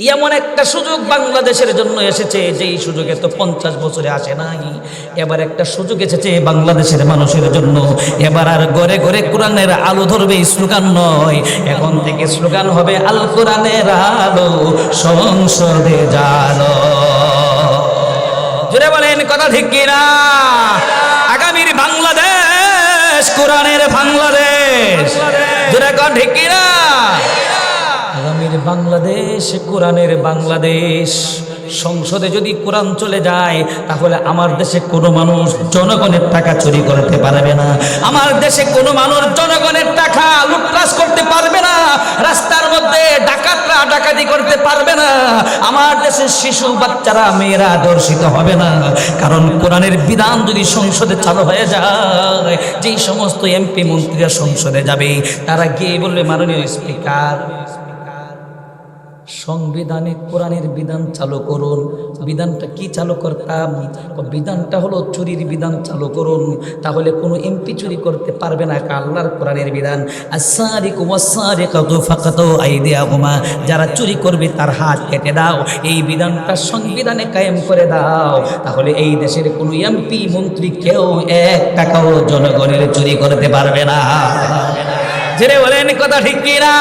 এমন একটা সুযোগ বাংলাদেশের জন্য এসেছে, যেই সুযোগে তো 50 বছরে আসে নাই। এবার একটা সুযোগ এসেছে বাংলাদেশের মানুষের জন্য। এবার আর ঘরে ঘরে কোরআনের আলো ধরবে স্লোগান নয়, এখন থেকে স্লোগান হবে আল কোরআনের আলো সংসদে জালো। জোরে বলেন কথা ঠিক কিনা? আগামীর বাংলাদেশ কোরআনের বাংলাদেশ। জোরে কথা ঠিক কিনা? আগামীর বাংলাদেশ কোরআনের বাংলাদেশ। সংসদে যদি কোরআন চলে যায় তাহলে আমার দেশে কোনো মানুষ জনগণের টাকা চুরি করতে পারবে না। আমার দেশে কোনো মানুষ জনগণের টাকা লুটপাট করতে পারবে না। রাস্তার মধ্যে ডাকাতরা ডাকাতি করতে পারবে না। আমার দেশের শিশু বাচ্চারা মেয়েরা ধর্ষিত হবে না। কারণ কোরআনের বিধান যদি সংসদে চালু হয়ে যায়, যেই সমস্ত এমপি মন্ত্রীরা সংসদে যাবে তারা গিয়ে বলবে, মাননীয় স্পিকার, সংবিধানে কোরআনের বিধান চালু করুন। বিধানটা কি চালু করতাম? বিধানটা হলো চুরির বিধান চালু করুন, তাহলে কোনো এমপি চুরি করতে পারবে না। আল্লাহর কোরআনের বিধান, আস-সারিকু ওয়াস-সারিকাতু ফাকাতু আইদিয়াহুমা, যারা চুরি করবে তার হাত কেটে দাও। এই বিধানটা সংবিধানে কায়েম করে দাও, তাহলে এই দেশের কোনো এমপি মন্ত্রী কেউ 1 টাকাও জনগণের চুরি করতে পারবে না। জেনে বলেন কথা ঠিক কিনা?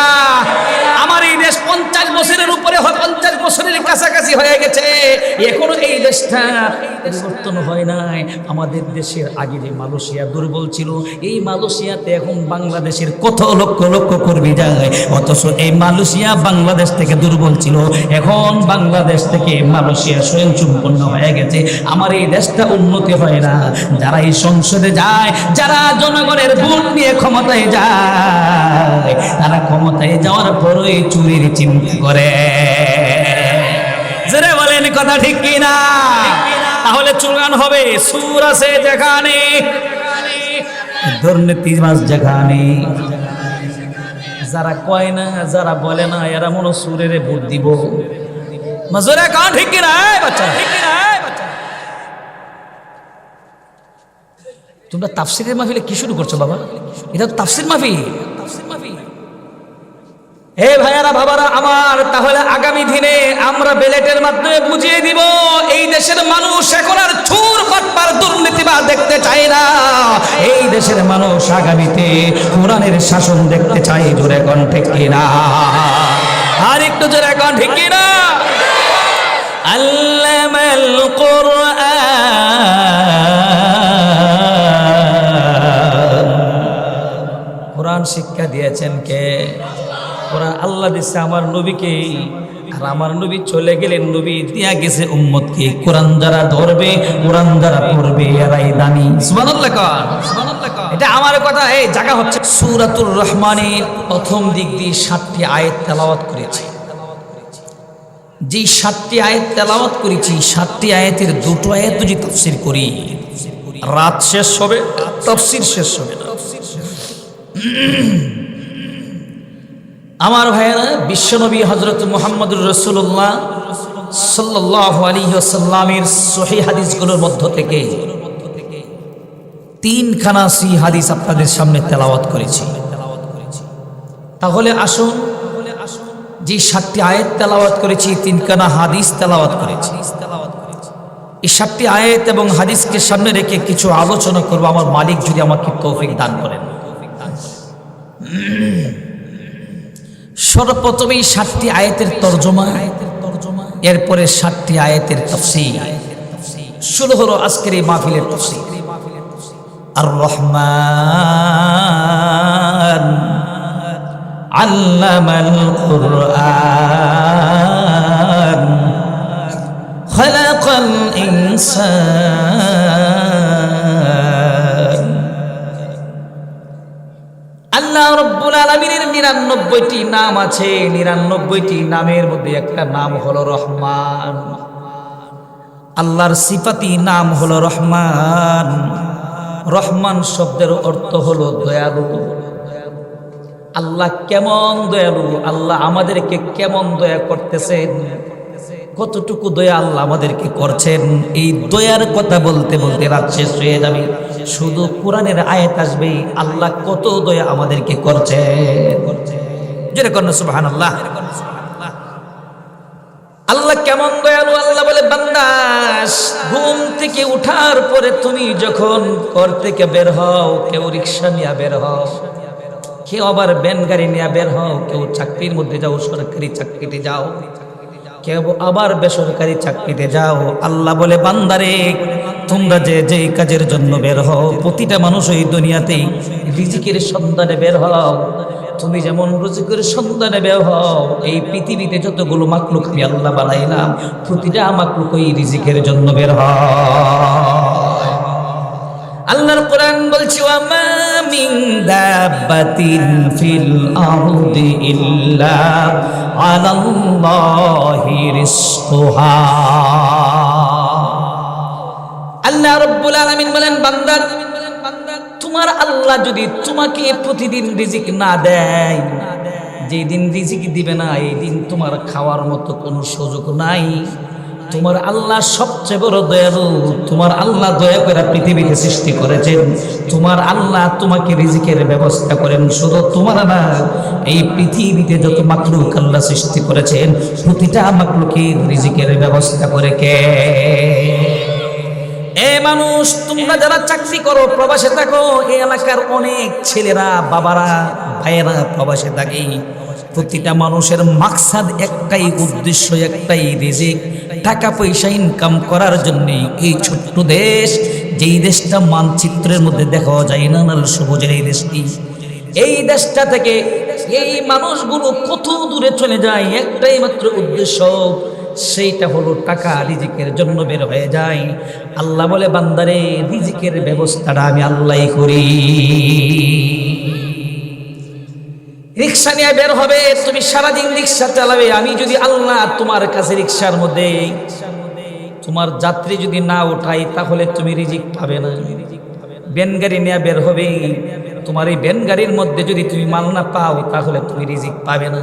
আমার এই দেশ 50 বছরের উপরে 50 বছরের কাছাকাছি হয়ে গেছে, এখনো এই দেশটা পরিবর্তন হয় নাই। আমাদের দেশের আগে যে মালয়েশিয়া দুর্বল ছিল, এই মালয়েশিয়াতে এখন বাংলাদেশের কত লক্ষ লক্ষ কর্মী যায়, অথচ এই মালয়েশিয়া বাংলাদেশ থেকে দুর্বল ছিল, এখন বাংলাদেশ থেকে মালয়েশিয়া স্বয়ংসম্পূর্ণ হয়ে গেছে। আমার এই দেশটা উন্নতি হয় না। যারা এই সংসদে যায়, যারা জনগণের ভোট নিয়ে ক্ষমতায় যায়, তারা ক্ষমতায় যাওয়ার পরই চুরির চিন্তা করে। জোরে বলেন কথা ঠিক কিনা? তাহলে চুরান হবে। সুর আছে যেখানে, দুর্নীতিবাজ যেখানে। যারা কয় না, যারা বলে না, এরা মনে সুরের ভোট দিব। জোরে কথা ঠিক কিনা? বাচ্চা তোমরা তাফসিরের মাহফিলে কি শুরু করছো বাবা? এটা তো তাফসির মাহফিল। হে ভাইয়ারা বাবারা আমার, তাহলে আগামী দিনে আমরা ব্যালটের মাধ্যমে বুঝিয়ে দিব, এই দেশের মানুষ এখন আর চোর বাটপার দুর্নীতিবাজ দেখতে চায় না। এই দেশের মানুষ আগামীতে কোরআনের শাসন দেখতে চায়। জোরে কোন ঠিক কিনা? আর একটু জোরে কোন ঠিক কিনা? আল্লামাল কুরআন, কোরআন শিক্ষা দিয়েছেন কে? ওরা আল্লাহ দিচ্ছে আমার নবীকে। আর আমার নবী চলে গেলেন, নবী দিয়া গেছে উম্মতকে। কোরআন যারা ধরবে, কোরআন যারা পড়বে, এরাই দামি। সুবহানাল্লাহ কান, সুবহানাল্লাহ কান। এটা আমার কথা। এই জায়গা হচ্ছে সূরাতুর রহমানের প্রথম দিক দিয়ে 7টি আয়াত তেলাওয়াত করেছি। যে 7টি আয়াত তেলাওয়াত করেছি, 7টি আয়াতের 2টো আয়াত যদি তাফসীর করি, রাত শেষ হবে, তাফসীর শেষ হবে না। আমার ভাইয়েরা, বিশ্বনবী হযরত মুহাম্মদুর রাসূলুল্লাহ সাল্লাল্লাহু আলাইহি ওয়াসাল্লামের সহিহ হাদিসগুলোর মধ্য থেকে 3খানা সহিহ হাদিস আপনাদের সামনে তেলাওয়াত করেছি। তাহলে আসুন, যে 7টি আয়াত তেলাওয়াত করেছি, 3খানা হাদিস তেলাওয়াত করেছি, এই 7টি আয়াত এবং হাদিসকে সামনে রেখে কিছু আলোচনা করব, আমার মালিক যদি আমাকে তৌফিক দান করেন। সর্বপ্রথমেই 7টি আয়াতের তরজমা, এরপরে 7টি আয়াতের তাফসীর। শুরু হলো আজকের এই মাহফিলের তাফসীর। আর রহমান আল্লামাল কুরআন খালাকাল ইনসান। আল্লাহ রাব্বুল আলামিনের 99টি নাম আছে। 99টি নামের মধ্যে একটা নাম হলো রহমান। আল্লাহর সিফাতি নাম হলো রহমান। রহমান শব্দের অর্থ হলো দয়ালু। আল্লাহ কেমন দয়ালু, আল্লাহ আমাদেরকে কেমন দয়া করতেছেন, কতটুকু দয়া আল্লাহ আমাদেরকে করছেন, এই দয়ার কথা বলতে বলতে রাত শেষ হয়ে যাবে। শুধু কোরআনের আয়াত আসবে, আল্লাহ কত দয়া আমাদেরকে করছে। যেরকম সুবহানাল্লাহ। আল্লাহ কেমন দয়ালু। আল্লাহ বলে বান্দা ঘুম থেকে উঠার পরে তুমি যখন ঘর থেকে বের হও, কেউ রিক্সা নিয়ে বের হও, কেউ আবার ভ্যান গাড়ি নিয়ে বের হও, কেউ চাকরির মধ্যে যাও, সরকারি চাকরিতে যাও, কেউ আবার বেসরকারি চাকরিতে যাও। আল্লাহ বলে বান্দারে তোমরা যে যেই কাজের জন্য বের হও, প্রতিটা মানুষ এই দুনিয়াতেই রিজিকের সন্ধানে বের হও। তুমি যেমন রিজিকের সন্ধানে বের হও, এই পৃথিবীতে যতগুলো মাখলুক আমি আল্লাহ বানাইলাম, প্রতিটা মাখলুক ওই রিজিকের জন্য বের হয়। আল্লাহর কোরআন বলছে ওয়ামা মিন দাব্বাতিন ফিল আরদি ইল্লা আলাল্লাহি রিজকুহা। আল্লাহ রাব্বুল আলামিন বলেন বান্দা তোমার আল্লাহ যদি তোমাকে প্রতিদিন রিজিক না দেয়, যেই দিন রিজিক দিবে না এই দিন তোমার খাওয়ার মতো কোনো সুযোগ নাই। তোমার আল্লাহ সবচেয়ে বড় দয়ালু। তোমার আল্লাহ দয়া করে পৃথিবীতে সৃষ্টি করেছেন, তোমার আল্লাহ তোমাকে রিজিকের ব্যবস্থা করেন। শুধু তোমার না, এই পৃথিবীতে যত মাখলুক আল্লাহ সৃষ্টি করেছেন প্রতিটা মাখলুকের রিজিকের ব্যবস্থা করে কে? এ মানুষ, তোমরা যারা চাকরি করো, প্রবাসে থাকো, এই এলাকার অনেক ছেলেরা, বাবারা, ভাইয়েরা প্রবাসে থাকে। প্রতিটা মানুষের মাকসাদ একটাই, উদ্দেশ্য একটাই, রিজিক, টাকা পয়সা ইনকাম করার জন্য। এই ছোট্ট দেশ, যেই দেশটা মানচিত্রের মধ্যে দেখা যায় না, নাল সবুজের এই দেশটি, এই দেশটা থেকে এই মানুষগুলো কত দূরে চলে যায়, একটাই মাত্র উদ্দেশ্য, সেইটা হলো টাকা, রিজিকের জন্য বের হয়ে যায়। আল্লাহ বলে বান্দারে রিজিকের ব্যবস্থাটা আমি আল্লাহই করি। রিক্সা নিয়ে বের হবে, তুমি সারাদিন রিক্সা চালাবে। আমি যদি আল্লাহ তোমার কাছে রিক্সার মধ্যে তোমার যাত্রী যদি না উঠাই, তাহলে তুমি রিজিক পাবে না। ভ্যান গাড়ি নিয়ে বের হবে, তোমার এই ভ্যান গাড়ির মধ্যে যদি তুমি মাল না পাও, তাহলে তুমি রিজিক পাবে না।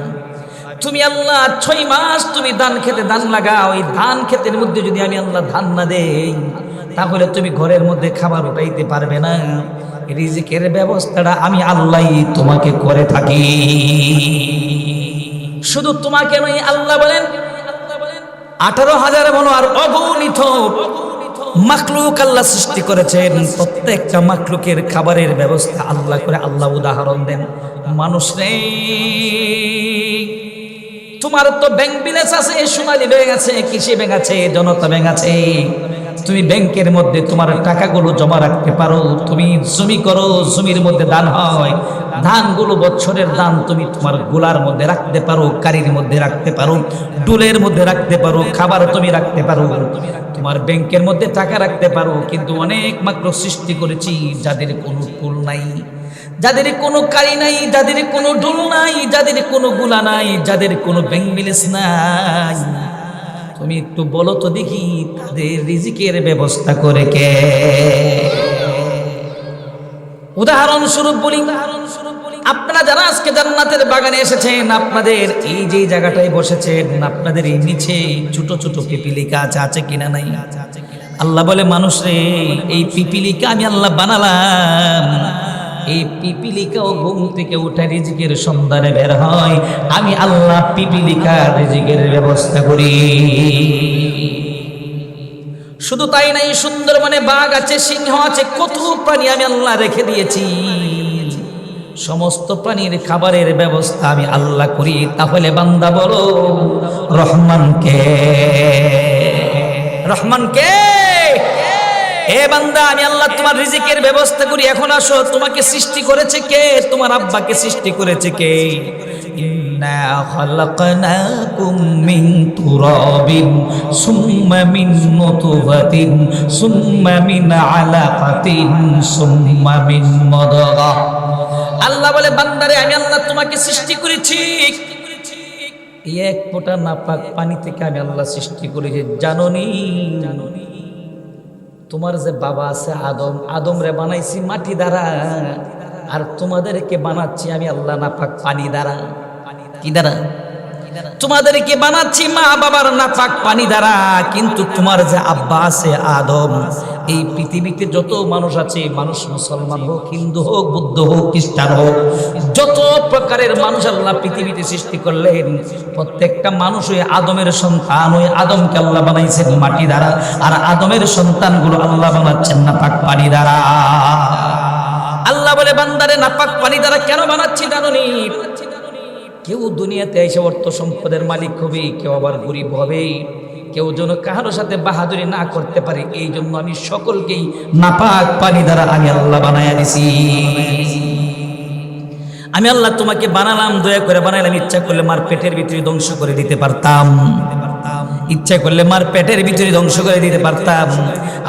তুমি আল্লাহ 6 মাস তুমি ধান খেতে ধান লাগাও, এই ধান ক্ষেতের মধ্যে যদি আমি আল্লাহ ধান না দেই, তাহলে তুমি ঘরের মধ্যে খাবার উঠাইতে পারবে না। রিজিকের ব্যবস্থাটা আমি আল্লাহই তোমাকে করে থাকি। শুধু তোমাকে নয়, আল্লাহ বলেন 18,000 বলো আর অগণিত মাখলুক আল্লাহ সৃষ্টি করেছেন। প্রত্যেকটা মাখলুকের খাবারের ব্যবস্থা আল্লাহ করে। আল্লাহ উদাহরণ দেন, মানুষ রে তোমার তো ব্যাংক ব্যালেন্স আছে, সোনালী ব্যাংক আছে, কৃষি ব্যাংক আছে, জনতা ব্যাংক আছে। তুমি ব্যাংকের মধ্যে তোমার টাকাগুলো জমা রাখতে পারো। তুমি জমি করো, জমির মধ্যে দান হয়, ধানগুলো বছরের দান তুমি তোমার গোলার মধ্যে রাখতে পারো, কারির মধ্যে রাখতে পারো, ডুলের মধ্যে রাখতে পারো, খাবার তুমি রাখতে পারো, তোমার ব্যাংকের মধ্যে টাকা রাখতে পারো। কিন্তু অনেক মাত্র সৃষ্টি করেছি যাদের কোনো টুল নাই, যাদের কোনো কারি নাই, যাদের কোনো ডুল নাই, যাদের কোনো গুলা নাই, যাদের কোনো ব্যাংক ব্যালেন্স নাই। তুমি একটু বলো তো দেখি, তাদের রিজিকের ব্যবস্থা করে কে? উদাহরণস্বরূপ বলি, আপনারা যারা আজকে জান্নাতের বাগানে এসেছেন, আপনাদের এই যে জায়গাটায় বসেছেন, আপনাদের এই নিচে ছোট ছোট পিপিলিকা আছে কিনা নাই? আল্লাহ বলে মানুষ রে, এই পিপিলিকা আমি আল্লাহ বানালাম। এই পিপিলিকাও ঘুম থেকে উঠে রিজিকের সন্ধানে বের হয়। আমি আল্লাহ পিপিলিকার রিজিকের ব্যবস্থা করি। শুধু তাই নাই, সুন্দরবনে বাঘ আছে, সিংহ আছে, কত প্রাণী আমি আল্লাহ রেখে দিয়েছি। সমস্ত প্রাণীর খাবারের ব্যবস্থা আমি আল্লাহ করি। তাহলে বান্দা বলো রহমান কে? রহমান কে? এ বান্দা, আমি আল্লাহ তোমার রিজিকের ব্যবস্থা করি। এখন আসো, তোমাকে সৃষ্টি করেছে কে? তোমার আব্বাকে সৃষ্টি করেছে কে? ইন্না খালাকনাকুম মিন তুরাবিন সুম্মা মিন নুতফাতিন সুম্মা মিন আলাকাতিন সুম্মা মিন মুদগা। আল্লাহ বলে বান্দারে, আমি আল্লাহ তোমাকে সৃষ্টি করেছি এক ফোঁটা নাপাক পানি থেকে। আমি আল্লাহ সৃষ্টি করেছি, জানোনি? তোমার যে বাবা আছে আদম, আদম রে বানাইছি মাটি দ্বারা, আর তোমাদেরকে বানাচ্ছি আমি আল্লাহ নাপাক পানি দ্বারা। কি দ্বারা? তোমাদেরকে বানাচ্ছি মা বাবার নাপাক পানি দ্বারা। কিন্তু তোমার যে আব্বা আছে আদম, এই পৃথিবীতে যত মানুষ আছে, মানুষ মুসলমান হোক, হিন্দু হোক, বৌদ্ধ হোক, খ্রিস্টান হোক, যত প্রকারের মানুষ আল্লাহ পৃথিবীতে সৃষ্টি করলেন, প্রত্যেকটা মানুষ ওই আদমের সন্তান। ওই আদমকে আল্লাহ বানাইছেন মাটি দ্বারা, আর আদমের সন্তানগুলো আল্লাহ বানাচ্ছেন নাপাক পানি দ্বারা। আল্লাহ বলে, বান্দারে নাপাক পানি দ্বারা কেন বানাচ্ছি জানোনি? কেউ দুনিয়াতে এসে অর্থ সম্পদের মালিক হবে, কেউ আবার গরিব হবে, কেউ যেন কারোর সাথে বাহাদুরি না করতে পারে, এই জন্য আমি সকলকেই নাপাক পানি দ্বারা আমি আল্লাহ বানায়া দিছি। আমি আল্লাহ তোমাকে বানালাম, দয়া করে বানাইলাম। ইচ্ছা করলে মার পেটের ভিতরে ধ্বংস করে দিতে পারতাম, ইচ্ছা করলে মার পেটের ভিতরে ধ্বংস করে দিতে পারতাম,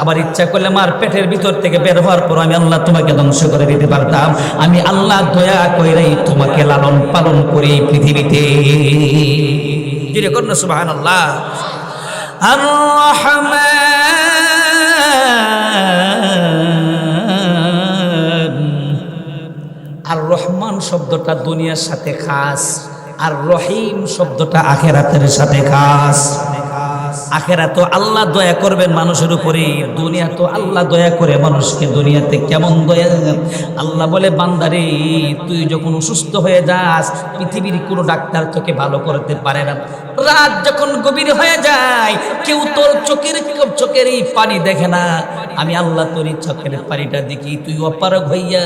আবার ইচ্ছা করলে মার পেটের ভিতর থেকে বের হওয়ার পর আমি আল্লাহ তোমাকে ধ্বংস করে দিতে পারতাম। আমি আল্লাহ দয়া কইরাই তোমাকে লালন পালন করি পৃথিবীতে। যিনি করেন সুবহানাল্লাহ। আর রহমান, আর রহমান শব্দটা দুনিয়ার সাথে খাস, আর রহিম শব্দটা আখিরাতের সাথে খাস। আখিরাত তো আল্লাহ দয়া করবেন মানুষের উপরে, দুনিয়া তো আল্লাহ দয়া করে মানুষকে। দুনিয়াতে কেমন দয়া? আল্লাহ বলে, বান্দারে তুই যখন অসুস্থ হয়ে যাস, পৃথিবীর কোনো ডাক্তার তোকে ভালো করতে পারে না। রাত যখন গভীর হয়ে যায়, কেউ তোর চোখের এই পানি দেখে না, আমি আল্লাহ তোর এই চোখের পানিটা দেখি। তুই অপারগ হইয়া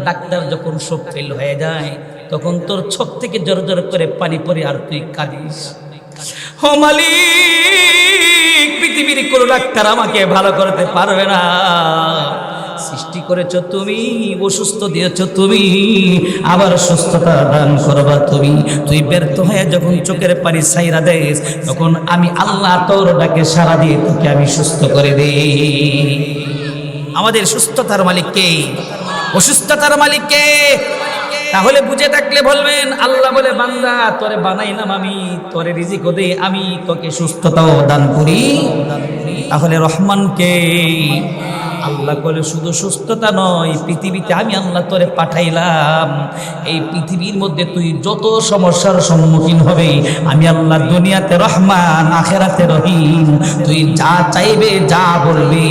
ডাক্তার যখন সব ফেল হয়ে যায়, তখন তোর চোখ থেকে জোর জোর করে পানি পড়ে আর তুই কাঁদিস, ও মালিক পৃথিবীর কোন ডাক্তার আমাকে ভালো করতে পারবে না। সৃষ্টি করেছ তুমি, অসুস্থ দিয়েছ তুমি, আবার সুস্থতা দান করবা তুমি। তুই ব্যর্থ হয়ে যখন চোখের পানি ছাইরা দেস, তখন আমি আল্লাহ তোর ডাকে সাড়া দিয়ে তোকে আমি সুস্থ করে দেই। আমাদের সুস্থতার মালিক কে? অসুস্থতার মালিক কে? তাহলে বুঝে থাকলে বলবেন, আল্লাহ বলে, বান্দা তোরে বানাইলাম আমি, তোরে রিজিক দেই আমি, তোকে সুস্থতাও দান করি। তাহলে রহমান কে? আল্লাহ বলে, শুধু সুস্থতা নয়, পৃথিবীতে আমি আল্লাহ তোরে পাঠাইলাম। এই পৃথিবীর মধ্যে তুই যত সমস্যার সম্মুখীন হবে, আমি আল্লাহ দুনিয়াতে রহমান, আখিরাতে রহিম। তুই যা চাইবে, যা বলবি,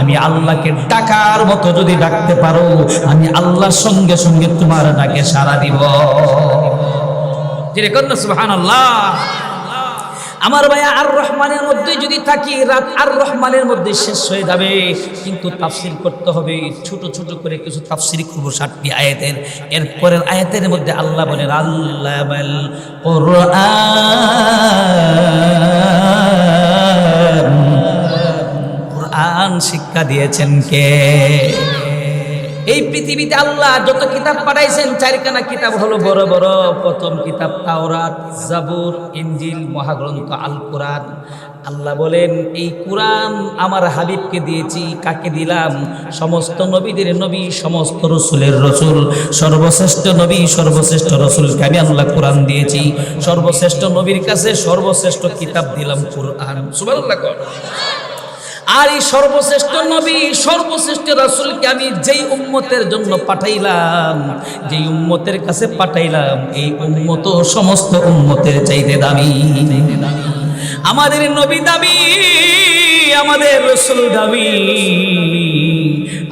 আমি আল্লাহকে ডাকার মতো যদি ডাকতে পারো, আমি আল্লাহর সঙ্গে সঙ্গে তোমার ডাকে সাড়া দিব। যেরকম সুবহানাল্লাহ। আমার ভাইয়া, আর রহমানের মধ্যে যদি থাকি, রাত আর রহমানের মধ্যে শেষ হয়ে যাবে। কিন্তু তাফসীর করতে হবে, ছোট ছোট করে কিছু তাফসীর করব 60টি আয়াতের। এরপরের আয়াতের মধ্যে আল্লাহ বলেন, আল্লামাল কুরআন, কুরআন শিক্ষা দিয়েছেন কে? এই পৃথিবীতে আল্লাহ যত কিতাব পাঠাইছেন, 4খানা কিতাব হলো বড় বড়। প্রথম কিতাব তাওরাত, জাবুর, ইনজিল, মহাগ্রন্থ আল কোরআন। আল্লাহ বলেন, এই কোরআন আমার হাবিবকে দিয়েছি। কাকে দিলাম? সমস্ত নবীদের নবী, সমস্ত রসুলের রসুল, সর্বশ্রেষ্ঠ নবী, সর্বশ্রেষ্ঠ রসুলকে আমি আল্লাহ কোরআন দিয়েছি। সর্বশ্রেষ্ঠ নবীর কাছে সর্বশ্রেষ্ঠ কিতাব দিলাম কোরআন। সুবহানাল্লাহ। আর এই সর্বশ্রেষ্ঠ নবী, সর্বশ্রেষ্ঠ রাসূলকে আমি যেই উম্মতের জন্য পাঠাইলাম, যেই উম্মতের কাছে পাঠাইলাম, এই উম্মত সমস্ত উম্মতের চাইতে দামি। আমাদের নবী দামি, আমাদের রাসূল দামি,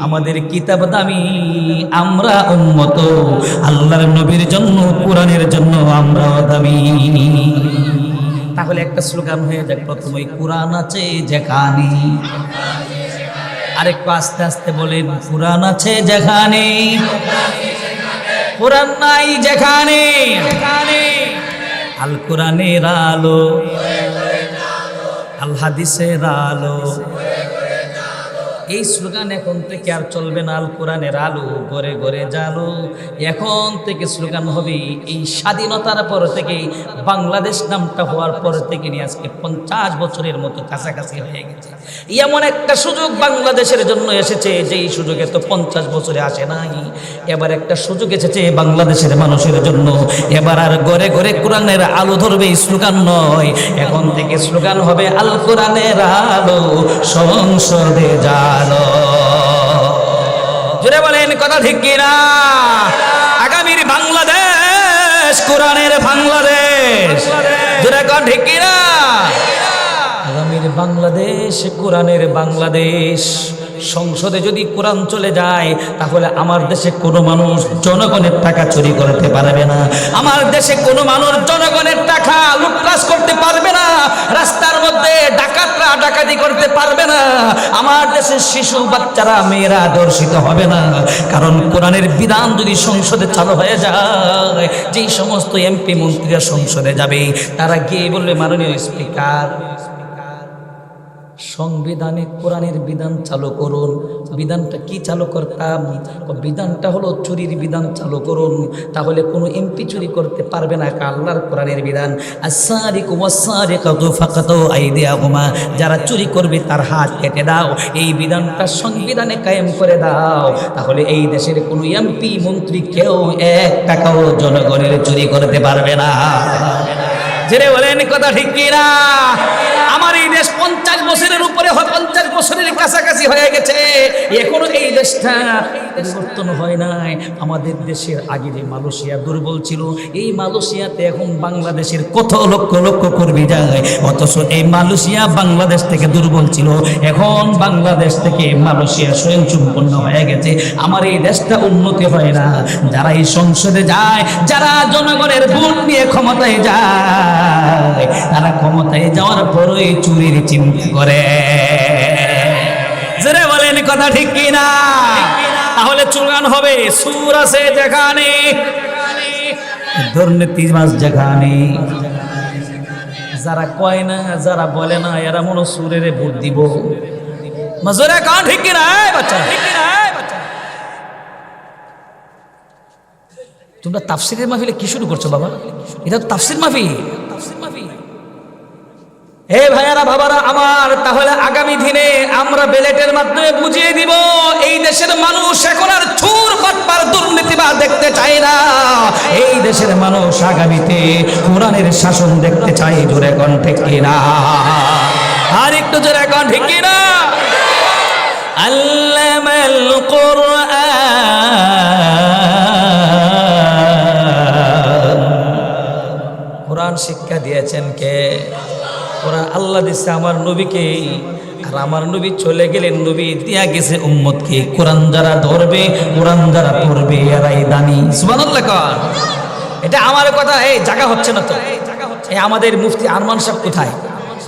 আমাদের কিতাব দামি। আমরা উম্মত আল্লাহর নবীর জন্য, কোরআনের জন্য আমরাও দামি। তাহলে একটা স্লোগান হয়ে যাক, প্রথমে কোরআন আছে যেখানে, আরেকটু আস্তে আস্তে বলেন, কোরআন আছে যেখানে, কোরআন নাই যেখানে। আল কোরআনের আলো, আল হাদিসের আলো। এই স্লোগান এখন থেকে আর চলবে না। আল কোরআনের আলো ঘরে ঘরে জালো, এখন থেকে স্লোগান হবে। এই স্বাধীনতার পর থেকে, বাংলাদেশ নামটা হওয়ার পর থেকে নিয়ে আজকে 50 বছরের মতো কাছাকাছি হয়ে গেছে। এমন একটা সুযোগ বাংলাদেশের জন্য এসেছে, যেই সুযোগে তো 50 বছরে আসে নাই। এবার একটা সুযোগ এসেছে বাংলাদেশের মানুষের জন্য। এবার আর ঘরে ঘরে কোরআনের আলো ধরবে, এই স্লোগান নয়। এখন থেকে স্লোগান হবে, আল কোরআনের আলো সংসদে যা। জোরে বলেন, কথা ঠিক কিনা? আগামীর বাংলাদেশ কোরআনের বাংলাদেশ। জোরে কথা ঠিক কিনা? আগামীর বাংলাদেশ কোরআনের বাংলাদেশ। সংসদে যদি কোরআন চলে যায় তাহলে আমার দেশে কোনো মানুষ জনগণের টাকা চুরি করতে পারবে না। আমার দেশে কোনো মানুষ জনগণের টাকা লুটতরাজ করতে পারবে না। রাস্তার মধ্যে ডাকাতরা ডাকাতি করতে পারবে না। আমার দেশের শিশু বাচ্চারা মেয়েরা ধর্ষিত হবে না। কারণ কোরআনের বিধান যদি সংসদে চালু হয়ে যায়, যেই সমস্ত এমপি মন্ত্রীরা সংসদে যাবে তারা গিয়ে বলবে, মাননীয় স্পিকার, সংবিধানে কোরআনের বিধান চালু করুন। বিধানটা কি চালু করতাম? বিধানটা হলো চুরির বিধান চালু করুন, তাহলে কোনো এমপি চুরি করতে পারবে না। আল্লাহর কোরআনের বিধান, আস-সারিকু ওয়াস-সারিকাতু ফাকাতু আইদিয়াহুমা, যারা চুরি করবে তার হাত কেটে দাও। এই বিধানটা সংবিধানে কায়েম করে দাও, তাহলে এই দেশের কোনো এমপি মন্ত্রী কেউ 1 টাকাও জনগণের চুরি করতে পারবে না। জেনে বলেন কথা ঠিক কিনা? আমার এই দেশ 50 বছরের উপরে 50 বছরের কাছাকাছি হয়ে গেছে, এখনো এই দেশটা পরিবর্তন হয় নাই। আমাদের দেশের আগে যে মালয়েশিয়া দুর্বল ছিল, এই মালয়েশিয়াতে এখন বাংলাদেশের কত লক্ষ লক্ষ কর্মী যায়, অথচ এই মালয়েশিয়া বাংলাদেশ থেকে দুর্বল ছিল, এখন বাংলাদেশ থেকে মালয়েশিয়া স্বয়ংসম্পূর্ণ হয়ে গেছে। আমার এই দেশটা উন্নতি হয় না। যারা এই সংসদে যায়, যারা জনগণের ভোট নিয়ে ক্ষমতায় যায়, তারা ক্ষমতায় যাওয়ার পরই চুরির চিন্তা করে। জোরে বলেন কথা ঠিক কিনা? তাহলে চুরান হবে। সুর আছে যেখানে, দুর্নীতিবাজ যেখানে, যারা কয় না, যারা বলে না, এরা মনে সুরের ভোট দিব। মজুরে কান ঠিক কিনা? বাচ্চা তোমরা তাফসিরের মাহফিলে কি শুরু করছো বাবা? এটা তো তাফসির মাহফিল। হে ভাইয়ারা বাবারা আমার, তাহলে আগামী দিনে আমরা ব্যালটের মাধ্যমে বুঝিয়ে দিব, এই দেশের মানুষ এখন আর চোর বাটপার দুর্নীতিবাজ দেখতে চায় না। এই দেশের মানুষ আগামীতে কোরআনের শাসন দেখতে চায়। জোরে কোন ঠিক কিনা? আর একটু জোরে কোন ঠিক কিনা? আল্লামাল কুরআন, কোরআন শিক্ষা দিয়েছেন কে? কোরআন আল্লাহ দিচ্ছে আমার নবীকে, আর আমার নবী চলে গেলেন, নবী দিয়া গেছে উম্মতকে। কোরআন যারা ধরবে, কোরআন যারা পড়বে, এরাই দামি। সুবহানাল্লাহ কর। এটা আমার কথা। এই জায়গা হচ্ছে না তো। এই আমাদের মুফতি আরমান সাহেব কোথায়?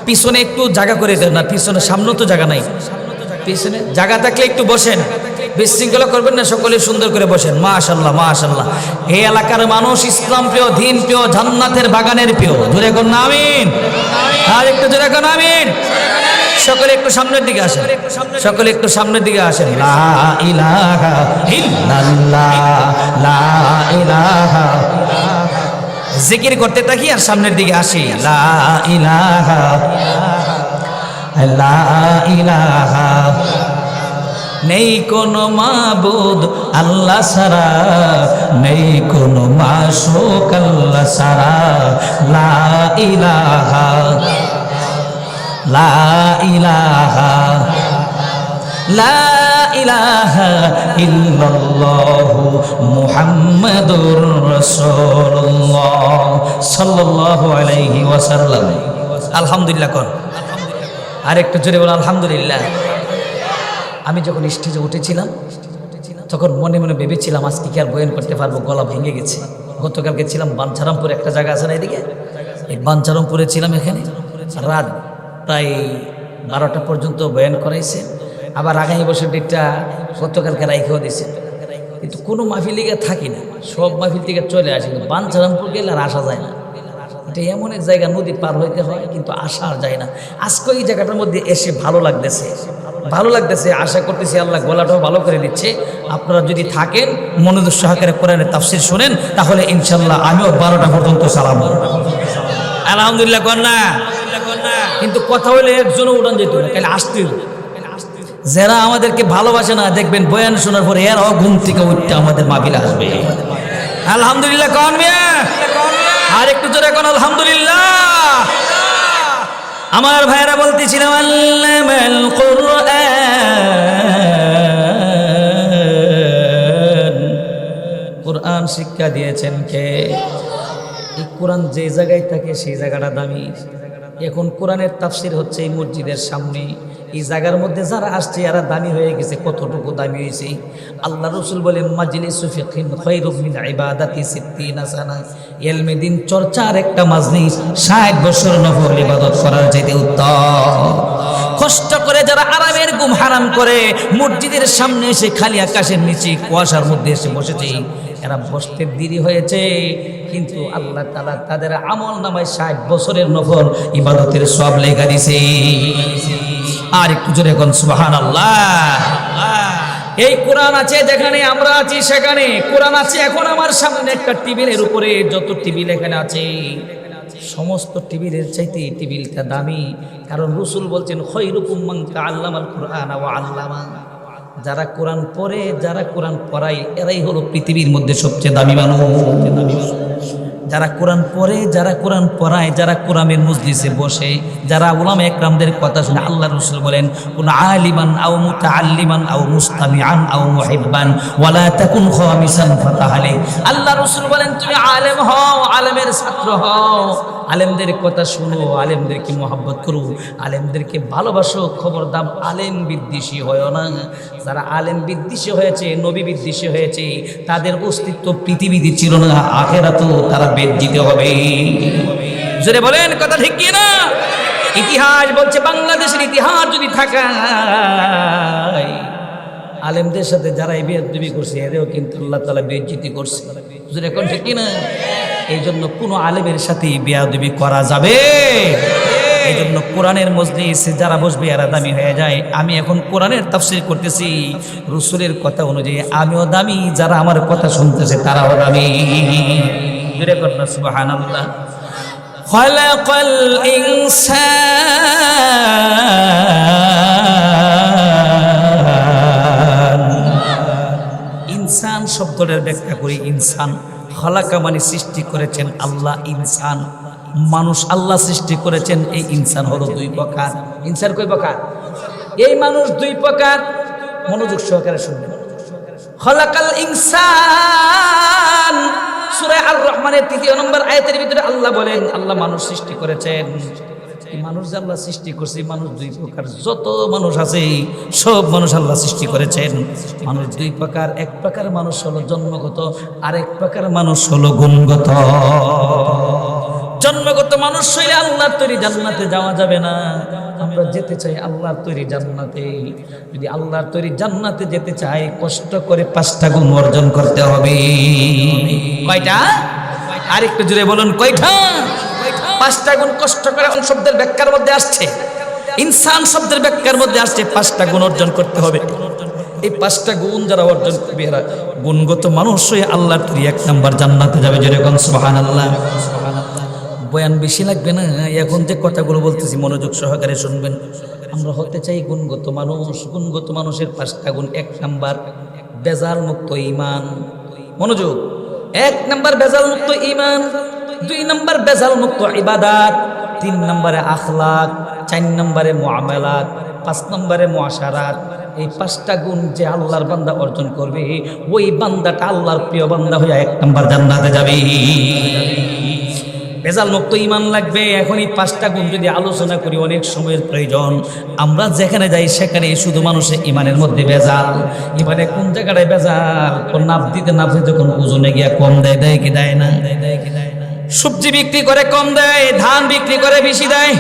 পিছনে একটু জায়গা করে দেন না, পিছনে, সামনে তো জায়গা নাই। পিছনে জায়গা থাকলে একটু বসেন, বিশৃঙ্খলা করবেন না, সকলে সুন্দর করে বসেন। মাশাআল্লাহ মাশাআল্লাহ। এই এলাকার মানুষ ইসলাম প্রিয়, দিন প্রিয়, জান্নাতের বাগানের প্রিয়। জোরে কোন আমিন। আর একটু জোরে কোন আমিন। সকলে একটু সামনের দিকে আসেন, সকলে একটু সামনের দিকে আসেন। লা ইলাহা ইল্লাল্লাহ, লা ইলাহা, জিকির করতে থাকি আর সামনের দিকে আসি। লা ইলাহা, লা ইলাহা, নেই কোনো মাবুদ আল্লাহ ছাড়া, নেই কোনো মাশুক আল্লাহ ছাড়া। লা ইলাহা, লা ইলাহা, লা ইলাহা ইল্লাল্লাহু মুহাম্মাদুর রাসূলুল্লাহ সাল্লাল্লাহু আলাইহি ওয়াসাল্লাম। আলহামদুলিল্লাহ কর। আর একটু জোরে বল আলহামদুলিল্লাহ। আমি যখন স্টেজে উঠেছিলাম তখন মনে মনে ভেবেছিলাম আজকে কি আর বয়ান করতে পারবো, গলা ভেঙে গেছে। গতকালকে ছিলাম বাঞ্ছারামপুর, একটা জায়গা আছে না এদিকে, এই বাঞ্ছারামপুরে ছিলাম। এখানে রাত প্রায় 12টা পর্যন্ত বয়ান করাইছে। আবার আগামী বছর ডেটটা গতকালকে রাইখেও দিছে, কিন্তু কোনো মাহফিল থেকে থাকি না, সব মাহফিল থেকে চলে আসি। কিন্তু বাঞ্ছারামপুর গেলে আর আসা যায় না। এটা এমন এক জায়গা, নদী পার হইতে হয় কিন্তু আসা আর যায় না। আজকে এই জায়গাটার মধ্যে এসে ভালো লাগতেছে, ভালো লাগতেছে। আশা করতেছি আল্লাহ গলাটাও ভালো করে দিচ্ছে। আপনারা যদি থাকেন মনোযোগ সহকারে কোরআনের তাফসীর শুনেন, তাহলে ইনশাল্লাহ আমিও 12টা পর্যন্ত চালাবো। আলহামদুলিল্লাহ কর না। কিন্তু কথা হইলে একজনও উড়ান যেত না, তাহলে আসতে। যারা আমাদেরকে ভালোবাসে না, দেখবেন বয়ান শোনার পরে এরাও ঘুম থেকে উঠতে আমাদের মাহফিলে আসবে। আলহামদুলিল্লাহ কন মিয়া। আর একটু জোরে এখন আলহামদুলিল্লাহ। আমার ভাইরা বলতেছিলাম আল্লামাল কুরআন, কোরআন শিক্ষা দিয়েছেন কে? এই কোরআন যে জায়গায় থাকে সেই জায়গাটা দামি। এখন কোরআনের তাফসির হচ্ছে এই মসজিদের সামনে। এই জায়গার মধ্যে যারা আসছে এরা দামি হয়ে গেছে। কতটুকু দামি হয়েছে? আল্লাহ রসুল বলেন মাজলিসু ফিকহিন খায়রুম মিন ইবাদাতি 60 সানা। ইলমে দিন চর্চার একটা মাজলিস 60 বছর নফল ইবাদত করার চাইতে উত্তম। কষ্ট করে যারা আরামের ঘুম হারাম করে মসজিদের সামনে এসে খালি আকাশের নিচে কুয়াশার মধ্যে এসে বসেছে, এরা বসতে দেরি হয়েছে, কিন্তু আল্লাহ তাআলা তাদের আমল নামায় 60 বছরের নফল ইবাদতের সওয়াব লেখা দিয়েছে। আর একটু জোরে কোন সুবহানাল্লাহ। এই কোরআন আছে যেখানে আমরা আছি সেখানে কোরআন আছে। এখন আমার সামনে একটা টেবিলের উপরে যত টেবিল এখানে আছে সমস্ত টেবিলের চাইতে এই টেবিলটা দামি, কারণ রাসূল বলছেন খায়রুকুম মান তাআল্লামাল কুরআনা ওয়া আল্লামা। যারা কোরআন পড়ে, যারা কোরআন পড়ায়, এরাই হলো পৃথিবীর মধ্যে সবচেয়ে দামি মানুষ। যারা কোরআন পড়ে, যারা কোরআন পড়ায়, যারা কোরআনের মজলিসে বসে, যারা উলামা একরামদের কথা শুনে। আল্লাহ রাসূল বলেন কুন আলিমান আও মুতাআল্লিমান আও মুস্তামিআন আও মুহিব্বান ওয়ালা তাকুন খামিসান ফাতাহালি। আল্লাহ রাসূল বলেন তুমি আলেম হও, আলেমের ছাত্র হও, আলেমদের কথা শুনো, আলেমদেরকে মহব্বত করো, আলেমদেরকে ভালোবাসো, খবরদার আলেম বিদ্বেষী হয় না। যারা আলেম বিদ্বেষী হয়েছে, নবী বিদ্বেষী হয়েছে, তাদের অস্তিত্ব পৃথিবীতে ছিল না, আখিরাতেও তারা বেজ্জিত হবে। জোরে বলেন কথা ঠিক কি না? ইতিহাস বলছে বাংলাদেশের ইতিহাস যদি থাকা আলেমদের সাথে যারা এই বেয়াদবি করছে এদেরও কিন্তু আল্লাহ তাআলা বেজ্জিত করছে। জোরে কোন ঠিক কি না? এই জন্য কোনো আলেমের সাথে বেয়াদবি করা যাবে। এই জন্য কোরআনের মজলিসে যারা বসবে এরা দামি হয়ে যায়। আমি এখন কোরআনের তাফসীর করতেছি রাসূলের কথা অনুযায়ী, আমিও দামি, যারা আমার কথা শুনতেছে তারাও দামি। জোরে করুন সুবহানাল্লাহ। খালাকাল ইনসান শব্দটার ব্যাখ্যা করি। ইনসান খালাকা মানে সৃষ্টি করেছেন আল্লাহ, ইনসান মানুষ আল্লাহ সৃষ্টি করেছেন। এই ইনসান হলো দুই প্রকার। ইনসান কয় প্রকার? এই মানুষ দুই প্রকার। মনোযোগ সহকারে শুনবেন। খালাকাল ইনসান সূরা আর রহমানের 3 নম্বর আয়াতের ভিতরে আল্লাহ বলেন আল্লাহ মানুষ সৃষ্টি করেছেন। এই মানুষ যে আল্লাহ সৃষ্টি করছে, মানুষ দুই প্রকার। যত মানুষ আছে সব মানুষ আল্লাহ সৃষ্টি করেছেন। মানুষ দুই প্রকার। এক প্রকার মানুষ হলো জন্মগত, আর এক প্রকার মানুষ হলো গুণগত। জন্মগত মানুষ হইলে আল্লাহর তৈরি জান্নাতে যাওয়া যাবে না। আমরা যেতে চাই আল্লাহর তৈরি জান্নাতে। যদি আল্লাহর তৈরি জান্নাতে যেতে চাই কষ্ট করে 5টা গুণ অর্জন করতে হবে। কয়টা? আরেকটু জোরে বলুন কয়টা? 5টা গুণ কষ্ট করে। শব্দের ব্যাখ্যার মধ্যে আসছে, ইনসান শব্দের ব্যাখ্যার মধ্যে আসছে 5টা গুণ অর্জন করতে হবে। এই 5টা গুণ যারা অর্জন করবে এরা গুণগত মানুষ হয়ে আল্লাহর তৈরি 1 নম্বর জান্নাতে যাবে। যেরকম সুবহানাল্লাহ। বয়ান বেশি লাগবে না, এখন যে কথাগুলো বলতেছি মনোযোগ সহকারে শুনবেন। আমরা হতে চাই গুণগত মানুষ। গুণগত মানুষের 5টা গুণ। 1 নাম্বার বেজাল মুক্ত ঈমান। মনোযোগ। 1 নাম্বার বেজাল মুক্ত ঈমান, 2 নাম্বার বেজাল মুক্ত ইবাদত, 3 নম্বরে আখলাক, 4 নম্বরে মুআমালাত, 5 নম্বরে মুআশারাত। এই 5টা গুণ যে আল্লাহর বান্দা অর্জন করবে, ওই বান্দাটা আল্লাহর প্রিয় বান্দা হয়ে 1 নম্বর জান্নাতে যাবে। বেজাল মুক্ত ঈমান লাগবে। এখন এই 5টা গুণ যদি আলোচনা করি অনেক সময়ের প্রয়োজন। আমরা যেখানে যাই সেখানে শুধু মানুষের ঈমানের মধ্যে বেজাল। ঈমানে কোন জায়গায় বেজাল? কোন নাফ দিতে নাফে যখন ওজনে গিয়া কম দেয়, দেয় কি দেয় না? সবজি বিক্রি করে কম দেয়, ধান বিক্রি করে বেশি দেয়।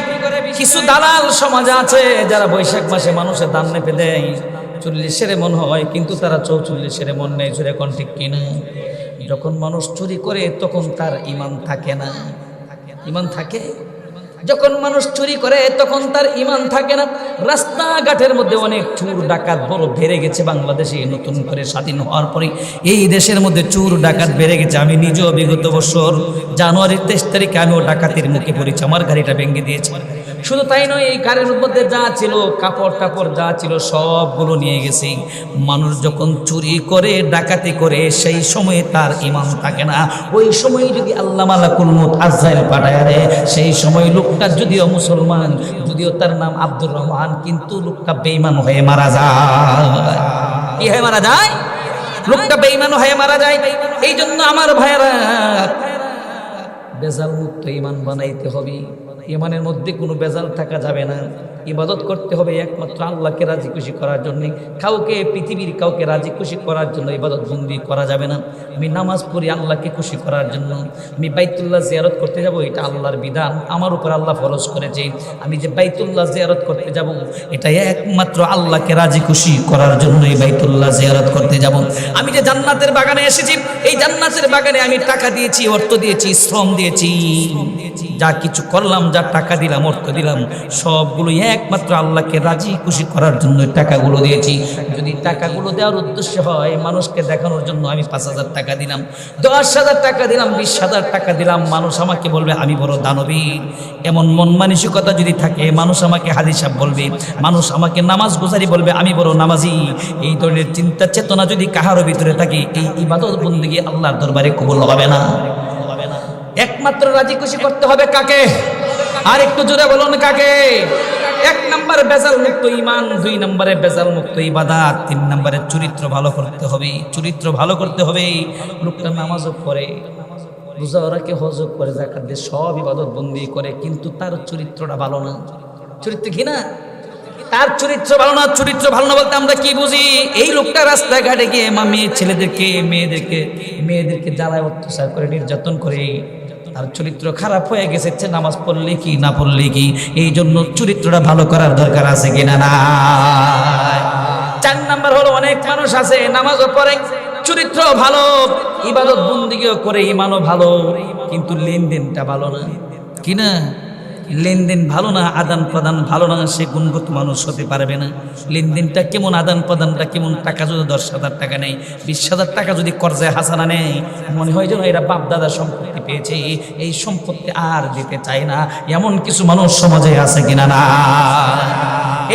কিছু দালাল সমাজ আছে যারা বৈশাখ মাসে মানুষের দান নেপে দেয় 40-এর মন হয়, কিন্তু তারা 44-এর মন নেই। জোরে কোন ঠিক কিনা? যখন মানুষ চুরি করে তখন তার ঈমান থাকে না। ঈমান থাকে? যখন মানুষ চুরি করে তখন তার ঈমান থাকে না। রাস্তাঘাটের মধ্যে অনেক চোর ডাকাত বড় বেড়ে গেছে বাংলাদেশে। নতুন করে স্বাধীন হওয়ার পরে এই দেশের মধ্যে চোর ডাকাত বেড়ে গেছে। আমি নিজেও বিগত বছর জানুয়ারির 23 তারিখে আমিও ডাকাতির মুখে পড়েছি, আমার গাড়িটা ভেঙে দিয়েছে। শুধু তাই নয়, এই গাড়ির মধ্যে যা ছিল কাপড় টাপড় যা ছিল সবগুলো নিয়ে গেছি। মানুষ যখন চুরি করে ডাকাতি করে সেই সময়ে তার ঈমান থাকে না। ওই সময় যদি আল্লাহ মালাকুল মউত আজরাইল পাঠায় দেয়, সেই সময় লোকটা যদিও মুসলমান, যদিও তার নাম আব্দুর রহমান, কিন্তু লোকটা বেঈমান হয়ে মারা যায়। কি হয়ে মারা যায়? লোকটা বেঈমান হয়ে মারা যায়। এই জন্য আমার ভাইয়েরা বেজাল মুক্ত ঈমান বানাইতে হবে। ইমানের মধ্যে কোনো বেজাল থাকা যাবে না। ইবাদত করতে হবে একমাত্র আল্লাহকে রাজি খুশি করার জন্য। কাউকে পৃথিবীর কাউকে রাজি খুশি করার জন্য ইবাদত বন্দি করা যাবে না। আমি নামাজ পড়ি আল্লাহকে খুশি করার জন্য। আমি বাইতুল্লাহ জিয়ারত করতে যাব, এটা আল্লাহর বিধান, আমার উপর আল্লাহ ফরজ করেছে। আমি যে বাইতুল্লাহ জিয়ারত করতে যাব, এটা একমাত্র আল্লাহকে রাজি খুশি করার জন্য এই বাইতুল্লাহ জিয়ারত করতে যাব। আমি যে জান্নাতের বাগানে এসেছি, এই জান্নাতের বাগানে আমি টাকা দিয়েছি, অর্থ দিয়েছি, শ্রম দিয়েছি, যা কিছু করলাম, যা টাকা দিলাম, অর্থ দিলাম, সবগুলো একমাত্র আল্লাহকে রাজি খুশি করার জন্য টাকাগুলো দিয়েছি। যদি টাকাগুলো দেওয়ার উদ্দেশ্য হয় মানুষকে দেখানোর জন্য, আমি 5,000 টাকা দিলাম, 10,000 টাকা দিলাম, 20,000 টাকা দিলাম, মানুষ আমাকে বলবে আমি বড় দানবীর, এমন মন মানসিকতা যদি থাকে, মানুষ আমাকে হাজি সাহেব বলবে, মানুষ আমাকে নামাজ গুজারি বলবে, আমি বড় নামাজি, এই ধরনের চিন্তা চেতনা যদি কাহারও ভিতরে থাকে, এই ইবাদত বন্দেগী আল্লাহর দরবারে কবুল হবে না। একমাত্র রাজি খুশি করতে হবে কাকে? আর একটু জোরে বলুন কাকে? 1 নম্বরে বেজাল মুক্ত ঈমান, 2 নম্বরে বেজাল মুক্ত ইবাদত, 3 নম্বরে চরিত্র ভালো করতে হবে। চরিত্র ভালো করতে হবে। লোকটা নামাজও পড়ে, রোজাও রাখে, হজও করে, যাকাত দিয়ে, সব ইবাদত বন্দি করে, কিন্তু তার চরিত্রটা ভালো না। চরিত্র কি না? তার চরিত্র ভালো না। চরিত্র ভালো না বলতে আমরা কি বুঝি? এই লোকটা রাস্তাঘাটে গিয়ে মেয়ে ছেলেদেরকে, মেয়েদেরকে জ্বালায়, অত্যাচার করে, নির্যাতন করে, তার চরিত্র খারাপ হয়ে গেছে। নামাজ পড়লে কি না পড়লে কি, এই জন্য চরিত্রটা ভালো করার দরকার আছে কিনা না? 4 নাম্বার হলো, অনেক মানুষ আছে নামাজও পড়ে, চরিত্র ভালো, ইবাদত বন্দেগীও করে, ঈমানও ভালো, কিন্তু লেনদেনটা ভালো না। কি না? লেনদেন ভালো না, আদান প্রদান ভালো না, সে গুণগত মানুষ হতে পারবে না। লেনদেনটা কেমন, আদান প্রদানটা কেমন, টাকা যদি 10,000 টাকা নেই, 20,000 টাকা যদি কর্জায় হাসানা নেই, মনে হয় যেন এরা বাপ দাদা সম্পত্তি পেয়েছে, এই সম্পত্তি আর দিতে চায় না। এমন কিছু মানুষ সমাজে আছে কিনা না?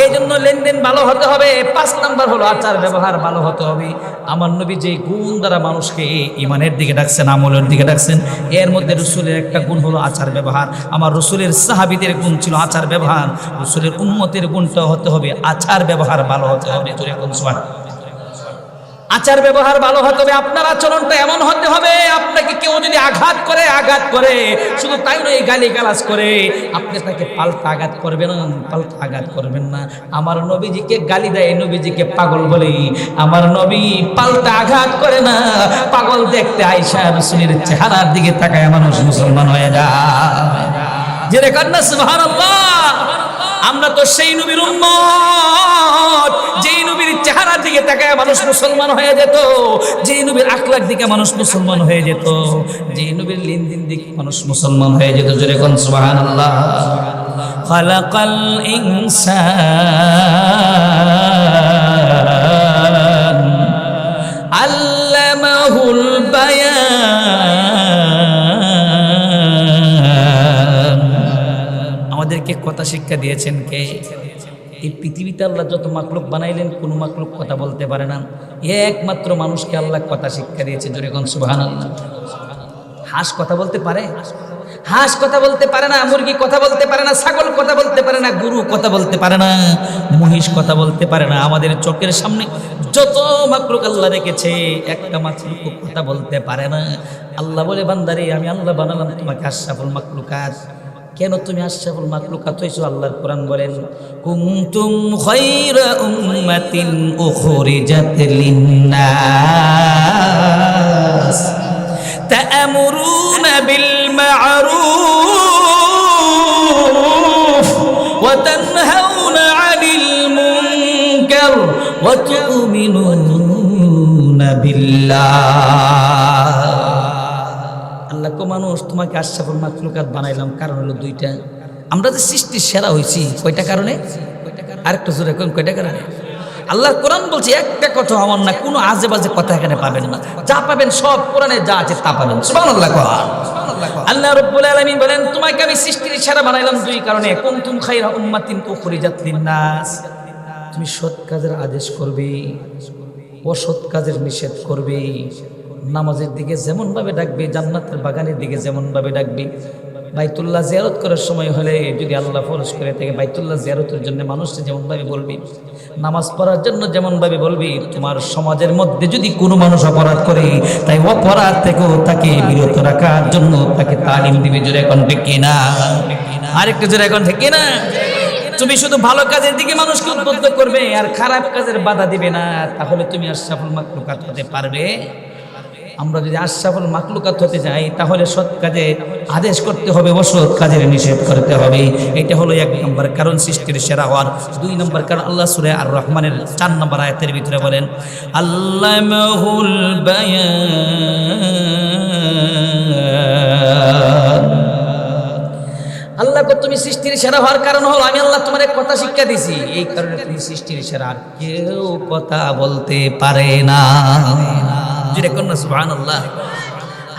এই জন্য লেনদেন ভালো হতে হবে। 5 নাম্বার হলো আচার ব্যবহার ভালো হতে হবে। আমার নবী যে গুণ দ্বারা মানুষকে ঈমানের দিকে ডাকছেন, আমলের দিকে ডাকছেন, এর মধ্যে রসুলের একটা গুণ হলো আচার ব্যবহার। আমার রসুলের সাহাবীদের গুণ ছিল আচার ব্যবহার, রসুলের উম্মতের গুণটা হতে হবে আচার ব্যবহার ভালো হতে হবে। আচার ব্যবহার ভালো হতে হবে। আপনার আচরণটা এমন হতে হবে, আপনাকে কেউ যদি আঘাত করে, শুধু তাই নয়, গালি গালাজ করে, আপনি তাকে পাল্টা আঘাত করবেন না, পাল্টা আঘাত করবেন না। আমার নবীজিকে গালি দেয়, নবীজিকে পাগল বলে, আমার নবী পাল্টা আঘাত করে না। পাগল দেখতে আয়েশা রাসূলের চেহারার দিকে তাকায় মানুষ মুসলমান হয়ে যায়। জেরে কান্না সুবহানাল্লাহ। আমরা তো সেই নবীর উম্মত, যেই নবীর চেহারার দিকে তাকায় মানুষ মুসলমান হয়ে যেত, যেই নবীর আখলাক দিকে মানুষ মুসলমান হয়ে যেত, যেই নবীর লেনদেন দিকে মানুষ মুসলমান হয়ে যেত। জোরে কোন সুবহানাল্লাহ। খালাকাল ইনসান আল্লামাহুল বায়ান। আমাদেরকে কথা শিক্ষা দিয়েছেন কে? এই পৃথিবীতে আল্লাহ যত মাখলুক বানাইলেন, কোন মাখলুক কথা বলতে পারে না, একমাত্র মানুষকে আল্লাহ কথা শিক্ষা দিয়েছে। জোরে কোন সুবহানাল্লাহ। হাঁস কথা বলতে পারে? হাঁস কথা বলতে পারে না, মুরগি কথা বলতে পারে না, ছাগল কথা বলতে পারে না, গরু কথা বলতে পারে না, মহিষ কথা বলতে পারে না। আমাদের চোখের সামনে যত মাখলুক আল্লাহ রেখেছে, একটা মাখলুক কথা বলতে পারে না। আল্লাহ বলে, বান্দারে আমি আল্লাহ বানালাম তোমাকে আশরাফুল মাখলুকাত। কেন তুমি আশরাফুল মাখলুকাত হইছো? আল্লাহর কোরআন বলেন, কুনতুম খায়রা উম্মাতিন উখরিজাত লিন্নাস তা'মুরুনা বিল মা'রুফ ওয়া তানহাউনা 'আনিল মুনকার ওয়া তু'মিনুনা বিল্লাহ। আল্লাহ কো মানুষ তোমাকে আশরাফুল মাখলুকাত বানাইলাম, কারণ হলো 2টা। আমরা যে সৃষ্টির সেরা হইছি কয়টা কারণে? আরেকটা জোরে কোন কয়টা কারণে? আল্লাহর কোরআন বলছে একটা কথা আমার না, কোনো আজে বাজে কথা এখানে পাবেন না, যা পাবেন সব কোরআনে যা আছে তা পাবেন। সুবহানাল্লাহ। আল্লাহ রাব্বুল আলামিন বলেন, তোমাকে আমি সৃষ্টির সেরা বানাইলাম 2 কারণে। কুনতুম খায়রা উম্মাতিন উখরিজাত লিন্নাস, তুমি সৎ কাজের আদেশ করবে, অসৎ কাজের নিষেধ করবে, নামাজের দিকে যেমন ভাবে ডাকবে, জান্নাতের বাগানের দিকে যেমন ভাবে ডাকবে, বাইতুল্লাহ জিয়ারত করার সময় হলে যদি আল্লাহ ফরজ করে থাকে বাইতুল্লাহ জিয়ারতের জন্য মানুষকে যেমন ভাবে বলবি, নামাজ পড়ার জন্য যেমন ভাবে বলবি, তোমার সমাজের মধ্যে যদি কোনো মানুষ অপরাধ করে, তাই অপরাধ থেকেও তাকে বিরত রাখার জন্য তাকে তালিম দিবে। জোরে কোন ঠিক কিনা? আরেকটু জোরে এখন ঠিক না? তুমি শুধু ভালো কাজের দিকে মানুষকে উদ্বুদ্ধ করবে আর খারাপ কাজের বাধা দিবে না, তাহলে তুমি আশরাফুল মাখলুকাত হতে পারবে? আমরা যদি আশরাফুল মাখলুকাত হতে যাই তাহলে সৎ কাজে আদেশ করতে হবে, অসৎ কাজের নিষেধ করতে হবে। এটা হলো 1 নম্বর কারণ সৃষ্টির সেরা হওয়ার। 2 নম্বর কারণ আল্লাহ সূরা আর রহমানের 4 নম্বর আয়াতের ভিতরে বলেন আল্লামাহুল বায়ান। আল্লাহ কো তুমি সৃষ্টির সেরা হওয়ার কারণ হলো আমি আল্লাহ তোমার কথা শিক্ষা দিছি, এই কারণে তুমি সৃষ্টির সেরা। আর কেউ কথা বলতে পারে না। যেরকম না সুবহানাল্লাহ।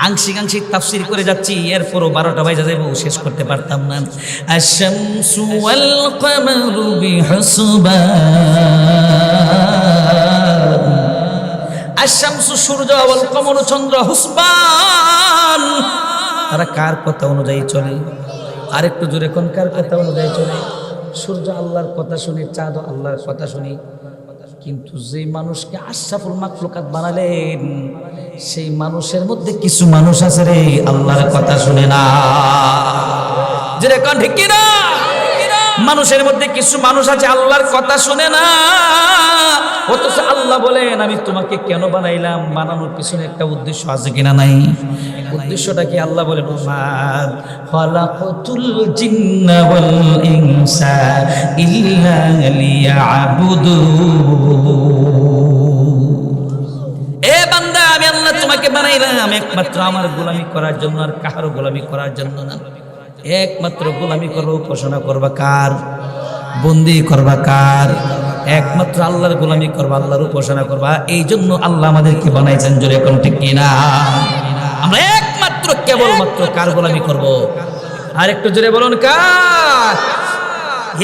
আংশিক আংশিক তাফসীর করে যাচ্ছি, এরপরও 12টা বাজে যাব, শেষ করতে পারতাম না। আশ-শামসু ওয়াল কামারু বিহুসবান। আশ-শামসু সূর্য, ওয়াল কামারু চন্দ্র, হুসবান তারা কার কথা অনুযায়ী চলে? আরেকটু জোরে কোন কার কথা অনুযায়ী চলে? সূর্য আল্লাহর কথা শুনে, চাঁদ আল্লাহর কথা শুনে। কিন্তু যে মানুষকে আশরাফুল মাখলুকাত বানালেন সেই মানুষের মধ্যে কিছু মানুষ আছে রে আল্লাহর কথা শুনে না। যেরকম ঠিক না? মানুষের মধ্যে কিছু মানুষ আছে আল্লাহর কথা শুনে না, অথচ আল্লাহ বলেন আমি তোমাকে কেন বানাইলাম, বানানোর পিছনে একটা উদ্দেশ্য আছে কিনা নাই? উদ্দেশ্যটা কি? আল্লাহ বলেন মা খালাকাতুল জিন্না ওয়াল ইনসা ইল্লা লিয়াবুদুন। এ বান্দা আমি আল্লাহ তোমাকে বানাইলাম একমাত্র আমার গোলামি করার জন্য, আর কারো গোলামি করার জন্য না। একমাত্র গোলামি করবো, উপাসনা করবা কার? বন্দি করবা কার? একমাত্র আল্লাহর গোলামি করবা, আল্লাহর উপাসনা করবা। এই জন্য আল্লাহ আমাদেরকে বানাইছেন। জোরে কোন ঠিক কিনা? আমরা একমাত্র কেবলমাত্র কার গোলামি করব? আর একটু জোরে বলুন কার?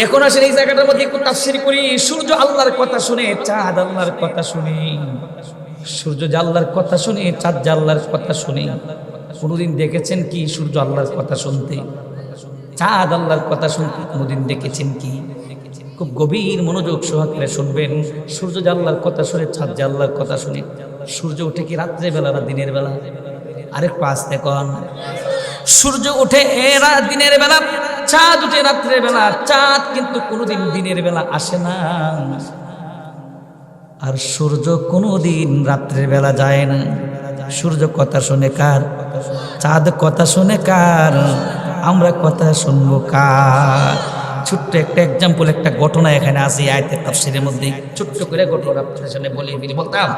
এখন আসেন এই জায়গাটার মধ্যে একটু তাফসীর করি। সূর্য আল্লাহর কথা শুনে, চাঁদ আল্লাহর কথা শুনে। সূর্য যে আল্লাহর কথা শুনে, চাঁদ যে আল্লাহর কথা শুনে। কোনোদিন দেখেছেন কি সূর্য আল্লাহর কথা শুনতে? চাঁদ আল্লাহর কথা শুনতে কোনোদিন দেখেছেন কি? খুব গভীর মনোযোগ সহকারে শুনবেন। সূর্য যে আল্লাহর কথা শুনে, চাঁদ যে আল্লাহর কথা শুনে। সূর্য উঠে কি রাত্রে বেলা না দিনের বেলা? আরেকটু আসতে কন। সূর্য উঠে দিনের বেলা, চাঁদ উঠে রাত্রের বেলা। চাঁদ কিন্তু কোনোদিন দিনের বেলা আসে না, আর সূর্য কোনোদিন রাত্রের বেলা যায় না। সূর্য কথা শুনে কার? চাঁদ কথা শুনে কার? আমরা কথা শুনবো কার? ছোট্ট একটা এক্সাম্পল, একটা ঘটনা এখানে আছে আয়াতের তাফসীরের মধ্যে। ছোট্ট করে ঘটনা আপনাদের সামনে বলতাম।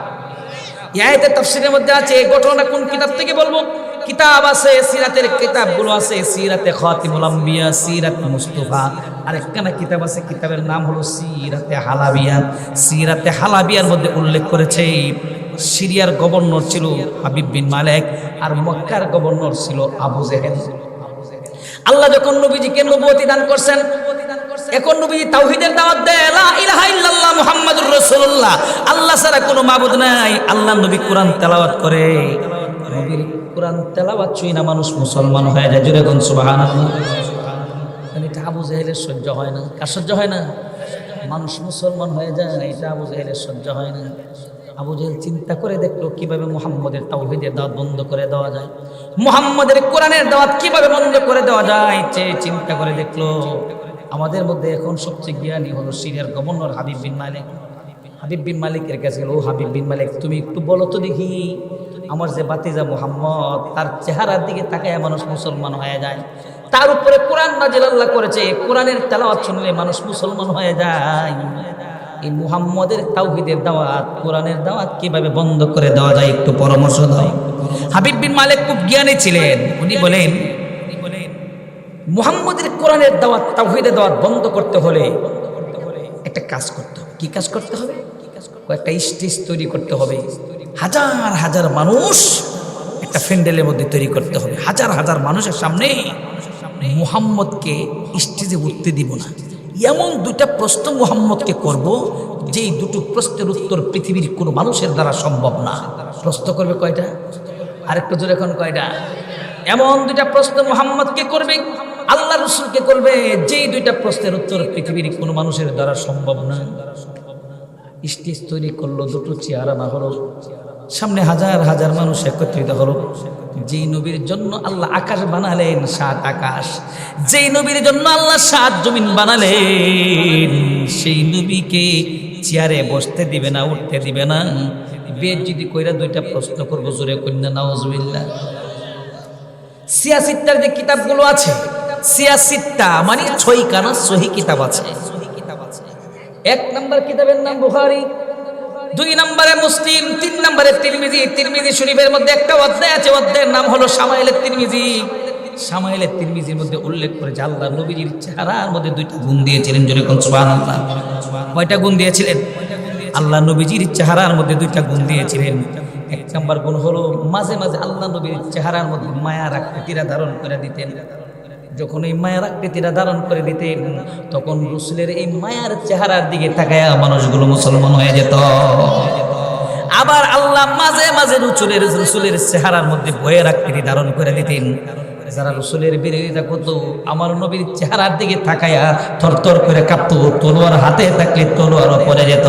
এই আয়াতের তাফসীরের মধ্যে আছে। এই ঘটনা কোন কিতাব থেকে বলবো? কিতাব আছে, সিরাতের কিতাবগুলো আছে, সিরাতে খাতিমুল আম্বিয়া, সিরাতে মুস্তাফা। আর একখানা কিতাব আছে, কিতাবের নাম হলো সিরাতে হালাবিয়া। সিরাতে হালাবিয়ার মধ্যে উল্লেখ করেছে সিরিয়ার গভর্নর ছিল হাবিব বিন মালিক, আর মক্কার গভর্নর ছিল আবু জেহেল। আল্লাহ যখন নবীজিকে নবুয়তি দান করছেন, এখন নবীজি তাওহীদের দাওয়াত দেয়, লা ইলাহা ইল্লাল্লাহ মুহাম্মাদুর রাসূলুল্লাহ, আল্লাহ ছাড়া কোনো মাবুদ নাই। আল্লাহ নবী কোরআন তেলাওয়াত করে, নবীর কোরআন তেলাওয়াত শুনে না মানুষ মুসলমান হয়ে যায়। জোরে বলুন সুবহানাল্লাহ। এটা আবু জেহেলের সহ্য হয় না। কার সহ্য হয় না? মানুষ মুসলমান হয়ে যায়, এটা আবু জেহেলের সহ্য হয় না। আবু জেহেল চিন্তা করে দেখলো কিভাবে মুহাম্মদের তাওহীদের দাওয়াত বন্ধ করে দেওয়া যায়, মুহাম্মদের কোরআনের দাওয়াত কিভাবে বন্ধ করে দেওয়া যায়। চিন্তা করে দেখলো আমাদের মধ্যে এখন সবচেয়ে জ্ঞানী হলো সিরিয়ার গভর্নর হাবিব বিন মালিক। হাবিব বিন মালিকের কাছে গেল, ও হাবিব বিন মালিক তুমি একটু বলো তো দেখি, আমার যে বাতিজা মুহাম্মদ, তার চেহারার দিকে তাকায় মানুষ মুসলমান হয়ে যায়, তার উপরে কোরআন নাজিল আল্লাহ করেছে, কোরআনের তেলাওয়াত শুনলে মানুষ মুসলমান হয়ে যায়। এই মুহাম্মদের তাওহীদের দাওয়াত, কোরআনের দাওয়াত কিভাবে বন্ধ করে দেওয়া যায় একটু পরামর্শ দাও। হাবিব বিন মালিক খুব জ্ঞানী ছিলেন। উনি বলেন মুহাম্মদের কোরআনের দাওয়াত, তাওহীদের দাওয়াত বন্ধ করতে হলে একটা কাজ করতে হবে। কি কাজ করতে হবে? একটা স্টেজ তৈরি করতে হবে। হাজার হাজার মানুষ একটা প্যান্ডেলের মধ্যে তৈরি করতে হবে। হাজার হাজার মানুষের সামনে মুহাম্মদকে স্টেজে উঠতে দিব না। এমন দুইটা প্রশ্ন মুহাম্মদকে করব, যেই দুটো প্রশ্নের উত্তর পৃথিবীর কোনো মানুষের দ্বারা সম্ভব না। প্রশ্ন করবে কয়টা? আরেকটু জোরে এখন কয়টা? এমন দুইটা প্রশ্ন মুহাম্মদকে করবে, আল্লাহ রাসূলকে করবে, যেই দুইটা প্রশ্নের উত্তর পৃথিবীর কোনো মানুষের দ্বারা সম্ভব না। স্টেজ তৈরি করলো, দুটো চেয়ার আনা হলো, সামনে হাজার হাজার মানুষ একত্রিত হলো। যেই নবীর জন্য আল্লাহ আকাশ বানালেন 7 আকাশ, যেই নবীর জন্য আল্লাহ 7 জমিন বানালেন, সেই নবীকে চেয়ারে বসতে দিবে না, উঠতে দিবে না। বেজ্জিতি কইরা 2টা প্রশ্ন করবো, জোরে কন্যা নাউজুবিল্লাহ। সিয়াসিত্তার যে কিতাবগুলো আছে, সিয়াসিত্তা মানে 6খানা সহি কিতাব আছে। 1 নম্বর কিতাবের নাম বুখারী, 2 নম্বরে মুসলিম, 3 নম্বরে তিরমিজি। তিরমিজি শরীফের মধ্যে একটা অধ্যায় আছে, অধ্যায়ের নাম হলো শামাইলের তিরমিজি। শামাইলের তিরমিজির মধ্যে উল্লেখ করে যে আল্লাহ নবীজির চেহারার মধ্যে 2টা গুণ দিয়েছিলেন, জোরে কোন সুবহানাল্লাহ। কয়টা গুণ দিয়েছিলেন? আল্লাহ নবীজির চেহারার মধ্যে 2টা গুণ দিয়েছিলেন। 1 নম্বর গুণ হলো মাঝে মাঝে আল্লাহ নবীর চেহারার মধ্যে মায়ার আকৃতিরা ধারণ করে দিতেন। যখন এই মায়ার আকৃতিরা ধারণ করে দিতেন, তখন রাসূলের এই মায়ার চেহারার দিকে তাকায়া মানুষগুলো মুসলমান হয়ে যেত। আবার আল্লাহ মাঝে মাঝে রাসূলের চেহারার মধ্যে ভয়ের আকৃতি ধারণ করে দিতেন। যারা রাসূলের বিরোধিতা করত, আমার নবীর চেহারার দিকে তাকায়া থরথর করে কাঁপতো, তলোয়ার হাতে থাকলে তলোয়ারও পড়ে যেত।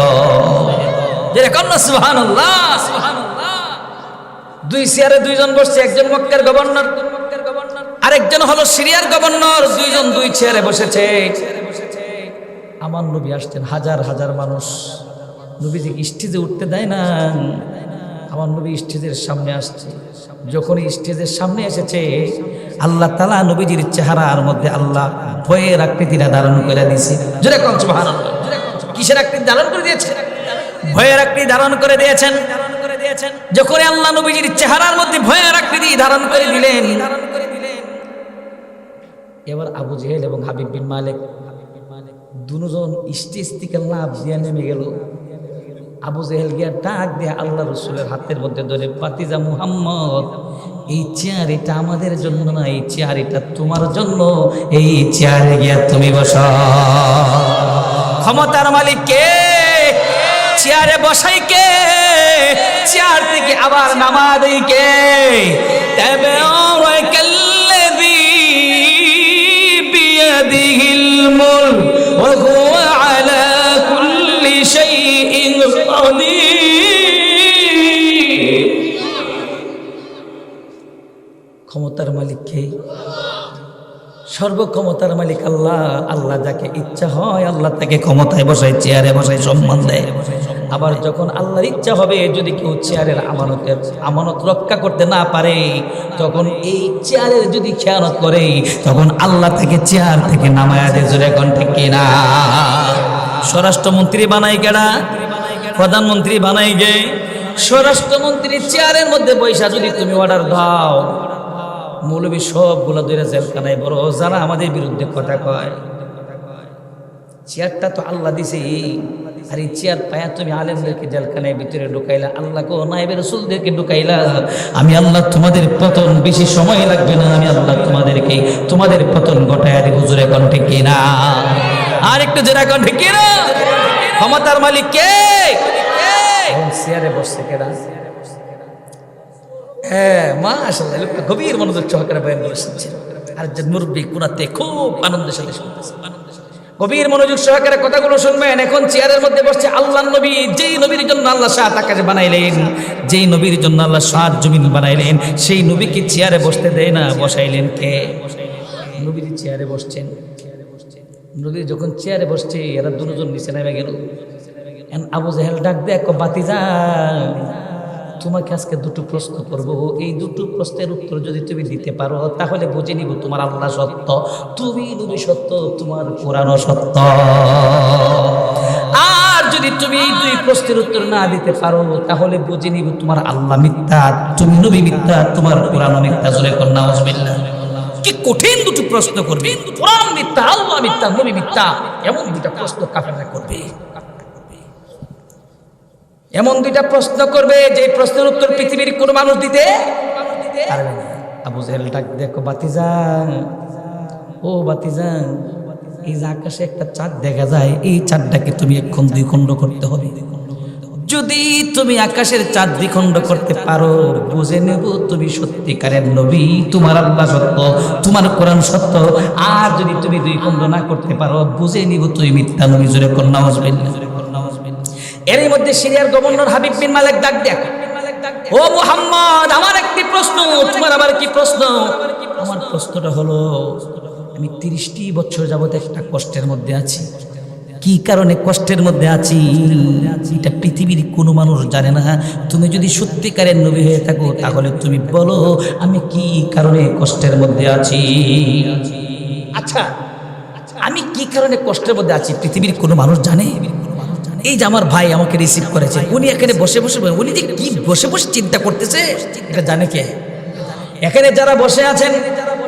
যেরকম না সুবহানাল্লাহ, সুবহানাল্লাহ। 2 চেয়ারে 2 জন বসছে, একজন মক্কার গভর্নর, আরেকজন হলো সিরিয়ার গভর্নর। 2 জন 2 চেয়ারে বসেছে। আমার নবী আসছেন, হাজার হাজার মানুষ। নবীজি স্টেজে উঠতে দেয় না। আমার নবী স্টেজের সামনে আসছে। যখন স্টেজের সামনে এসেছে, আল্লাহ তাআলা নবীজির চেহারার মধ্যে আল্লাহ ভয়ের আকৃতিটা ধারণ করে দিয়েছে। জোরে কোন সুবহানাল্লাহ। কিসের আকৃতি ধারণ করে দিয়েছে? ভয়ের আকৃতি ধারণ করে দিয়েছেন। যখন আল্লাহ নবীজির চেহারার মধ্যে ভয়ের আকৃতি ধারণ করে দিলেন, এবার আবু জেহেল এবং হাবিব বিন মালিক দুজন স্টেজ থেকে লাফ দিয়ে নেমে গেল। আবু জেহেল গিয়া ডাক দিয়ে আল্লাহ রাসূলের হাতের মধ্যে ধরে, পাতিজা মুহাম্মদ, এই চেয়ার এটা আমাদের জন্য না, এই চেয়ার এটা তোমার জন্য, এই চেয়ারে গিয়া তুমি বসো। ক্ষমতার মালিক কে? চেয়ারে বসাই কে? চেয়ার থেকে আবার নামা দেই কে? তবে ওয়াকাল্লাযী বিয়াদিহিল মুলক ওয়া হুয়া আলা কুল্লি শাইইন কাদির। ক্ষমতার মালিক কে? সর্বক্ষমতার মালিক আল্লাহ। আল্লাহ যাকে ইচ্ছা হয় আল্লাহ তাকে ক্ষমতায় বসায়, চেয়ারে বসায়, সম্মান দেয়। আবার যখন আল্লাহর ইচ্ছা হবে, যদি কেউ চেয়ারের আমানত রক্ষা করতে না পারে, তখন এই চেয়ারের যদি খেয়ানত করে, তখন আল্লাহ তাকে চেয়ার থেকে নামায়া দেয়। জোরে কোন ঠিক কিনা? স্বরাষ্ট্রমন্ত্রী বানাই কেডা? প্রধানমন্ত্রী বানাই গে। স্বরাষ্ট্রমন্ত্রী চেয়ারের মধ্যে বৈশা যদি তুমি অর্ডার দাও, মৌলবী সবগুলো ধরে জেলখানায় বড়, যারা আমাদের বিরুদ্ধে কথা কয়। চেয়ারটা তো আল্লাহ দিছে, আর এই চেয়ার পায়া তুমি আলেমদেরকে জেলখানায় ভিতরে ঢুকাইলা, আল্লাহকে নায়েবে রাসূলদেরকে ঢুকাইলা। আমি আল্লাহ তোমাদের পতন বেশি সময় লাগবে না, আমি আল্লাহ তোমাদের পতন ঘটায় দেব। হুজুরে কোন ঠিক কিনা? আর একটু জোরে কোন ঠিক কিনা? ক্ষমতার মালিক কে? চেয়ারে বসছে কেডা? হ্যাঁ, মাশাআল্লাহ, লোকটা গভীর মনোযোগ সহকারে বয়ান করে শুনছে। আর যে মুরব্বি কোনাতে খুব আনন্দের সাথে শুনতেছে, গভীর মনোযোগ সহকারে কথাগুলো শুনবেন। এখন চেয়ারের মধ্যে বসছে আল্লাহর নবী, যেই নবীর জন্য আল্লাহ 7 আকাশ বানাইলেন, যেই নবীর জন্য আল্লাহ 7 জমিন বানাইলেন, সেই নবীকে চেয়ারে বসতে দেয় না, বসাইলেন কে? নবীর চেয়ারে বসছেন। নবী যখন চেয়ারে বসছে, এরা দুজন নিচে নেমে গেল। আবু জেহেল ডাক দেয়, বাতিজা, তোমাকে আজকে 2টো প্রশ্ন করব। এই 2টো প্রশ্নের উত্তর যদি তুমি দিতে পারো, তাহলে বুঝে নিব তোমার আল্লাহ সত্য, তুমি নবী সত্য, তোমার কোরআন সত্য। আর যদি তুমি এই 2 প্রশ্নের উত্তর না দিতে পারো, তাহলে বুঝে নিব তোমার আল্লাহ মিথ্যা, তুমি নবী মিথ্যা, তোমার কোরআন মিথ্যা। জোরে কর নাউজুবিল্লাহ। কি কঠিন 2টো প্রশ্ন করবে! কোরআন মিথ্যা, আল্লাহ মিথ্যা, নবী মিথ্যা, এমন 2টা প্রশ্ন কাফেররা করবে। এমন 2টা প্রশ্ন করবে যে প্রশ্নের উত্তর পৃথিবীর কোনো মানুষ দিতে পারবে না। আবু জেহেল ডাক দেখো, বাতিজা, ও বাতিজা, এই যে আকাশে একটা চাঁদ দেখা যায়, এই চাঁদটাকে তুমি এখন 2 খণ্ড করতে হবে। যদি তুমি আকাশের চাঁদ 2 খণ্ড করতে পারো, বুঝে নেব তুমি সত্যিকারের নবী, তোমার আল্লাহ সত্য, তোমার কোরআন সত্য। আর যদি তুমি 2 খণ্ড না করতে পারো, বুঝে নিব তুমি মিথ্যা নবী। জোরে কন্যা নাউজুবিল্লাহ। এরই মধ্যে সিরিয়ার গভর্নর হাবিব বিন মালিক ডাক দেয়, ও মুহাম্মদ, আমার একটি প্রশ্ন, তোমার আবার কি প্রশ্ন? আমার প্রশ্নটা হলো, আমি 30টি বছর যাবত একটা কষ্টের মধ্যে আছি। কি কারণে কষ্টের মধ্যে আছি এটা পৃথিবীর কোনো মানুষ জানে না। তুমি যদি সত্যিকারের নবী হয়ে থাকো তাহলে তুমি বলো আমি কি কারণে কষ্টের মধ্যে আছি। আচ্ছা, আমি কি কারণে কষ্টের মধ্যে আছি পৃথিবীর কোনো মানুষ জানে? এই যে আমার ভাই আমাকে রিসিভ করেছে, উনি এখানে বসে বসে, উনি যে কি বসে বসে চিন্তা করতেছে এটা জানে কে? এখানে যারা বসে আছেন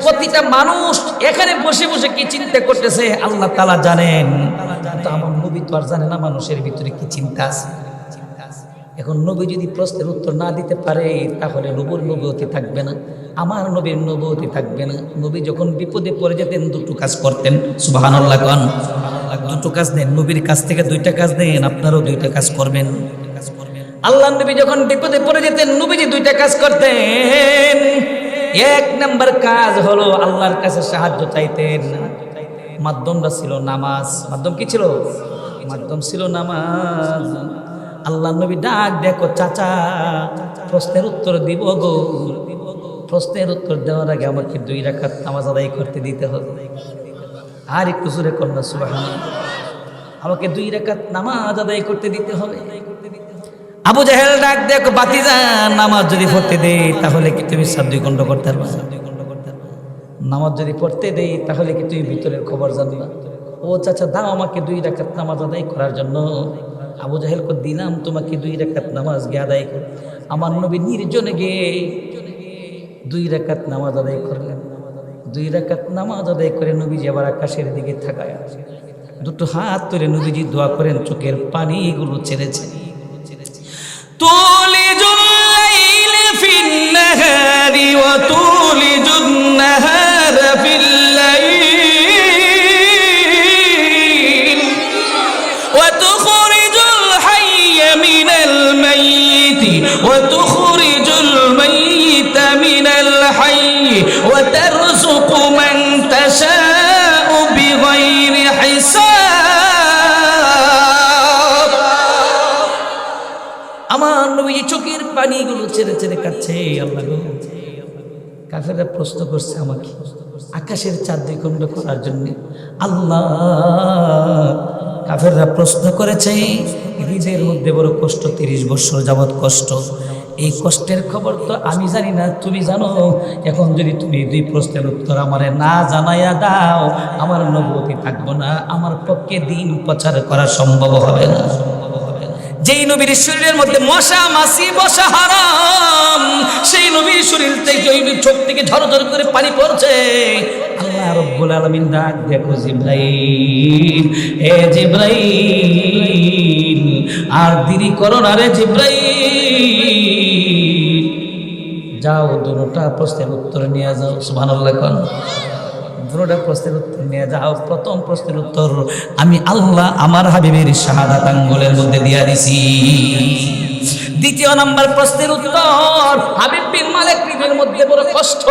প্রতিটা মানুষ এখানে বসে বসে কি চিন্তা করতেছে আল্লাহ তাআলা জানেন। কিন্তু আমার নবী তো আর জানে না মানুষের ভিতরে কি চিন্তা আছে। এখন নবী যদি প্রশ্নের উত্তর না দিতে পারে তাহলে নবীর নবুয়তি থাকবে না, আমার নবীর নবুয়তি থাকবে না। নবী যখন বিপদে পড়ে যেতেন দুটো কাজ করতেন। সুবহানাল্লাহ কোন? দুটো কাজ নেন, নবীর কাছ থেকে দুইটা কাজ নেন, আপনারাও দুইটা কাজ করবেন। আল্লাহ নবী যখন বিপদে পড়ে যেতেন নবীজি দুইটা কাজ করতেন। এক নাম্বার কাজ হলো আল্লাহর কাছে সাহায্য চাইতেন। মাধ্যমটা ছিল নামাজ। মাধ্যম কি ছিল? মাধ্যম ছিল নামাজ। আল্লাহ নবী ডাক দেখো, চাচা প্রশ্নের উত্তর দিব গো, প্রশ্নের উত্তর দেওয়ার আগে আমাকে 2 রাকাত নামাজ আদায় করতে দিতে হবে। আর একটু জোরে কন্যা সুবহানাল্লাহ, আমাকে 2 রাকাত নামাজ আদায় করতে দিতে হবে। আবু জাহেল ডাক দেখো, বাতিজা নামাজ যদি পড়তে দেই তাহলে কি তুমি 7-2 ঘন্টা করতে পারবে? নামাজ যদি পড়তে দেই তাহলে কি তুমি ভিতরের খবর জানবা? ও চাচা দাও আমাকে 2 রাকাত নামাজ আদায় করার জন্য। আবু জাহেল কো দিলাম তোমাকে 2 রাকাত নামাজ গিয়ে আদায় কর। আমার নবী নির্জনে গিয়ে 2 রাকাত নামাজ আদায় করলেন। 2 রাকাত নামাজ আদায় করে নবীজি আবার আকাশের দিকে তাকায় দুটো হাত তুলে নবীজি দোয়া করেন, চোখের পানিগুলো ছেড়েছে। তুলিজুল লাইলি ফিন নাহারি ওয়া তুলিজুন নাহারা ফিল লাইল ওয়া তুখরিজুল হাইয়্যা মিনাল মাইয়িতি ওয়া তুখরিজুল মাইয়িতা মিনাল হাইয়্যি ওয়া তারযুকু মান তাশাউ বিগাইরি হিসাব। আমার নবী চোখের পানিগুলো ছেড়ে ছেড়ে কাটছে। আল্লাহ গো, কাফেররা প্রশ্ন করছে আমাকে আকাশের চাঁদ 2 খণ্ড করার জন্য। আল্লাহ, কাফেররা প্রশ্ন করেছে, হৃদয়ের মধ্যে বড় কষ্ট, 30 বছর যাবৎ কষ্ট। এই কষ্টের খবর তো আমি জানি না, তুমি জানো। এখন যদি তুমি 2 প্রশ্নের উত্তর আমারে না জানাইয়া দাও, আমার নবুয়তি থাকবো না, আমার পক্ষে দিন প্রচার করা সম্ভব হবে না। যেই নবীর শরীরের মধ্যে মশা মাছি বসা হারাম, সেই নবীর শরীর থেকে ওই চোখ থেকে ঝরঝর করে পানি পড়ছে। আল্লাহ রাব্বুল আলামিন ডাক দেখো, জিবরাইল, এ জিবরাইল আর দেরি করো না রে জিবরাইল, যাও দুটোটা প্রশ্নের উত্তর নিয়ে যাও। সুবহানাল্লাহ কোন? দুটোটা প্রশ্নের উত্তর নিয়ে যাও। প্রথম প্রশ্নের উত্তর আমি আল্লাহ আমার হাবিবের শাহাদাত আঙ্গুলের মধ্যে দিয়া দিছি। দ্বিতীয় নাম্বার প্রশ্নের উত্তর, হাবিব বিন মালিক হৃদয়ের মধ্যে বড় কষ্ট,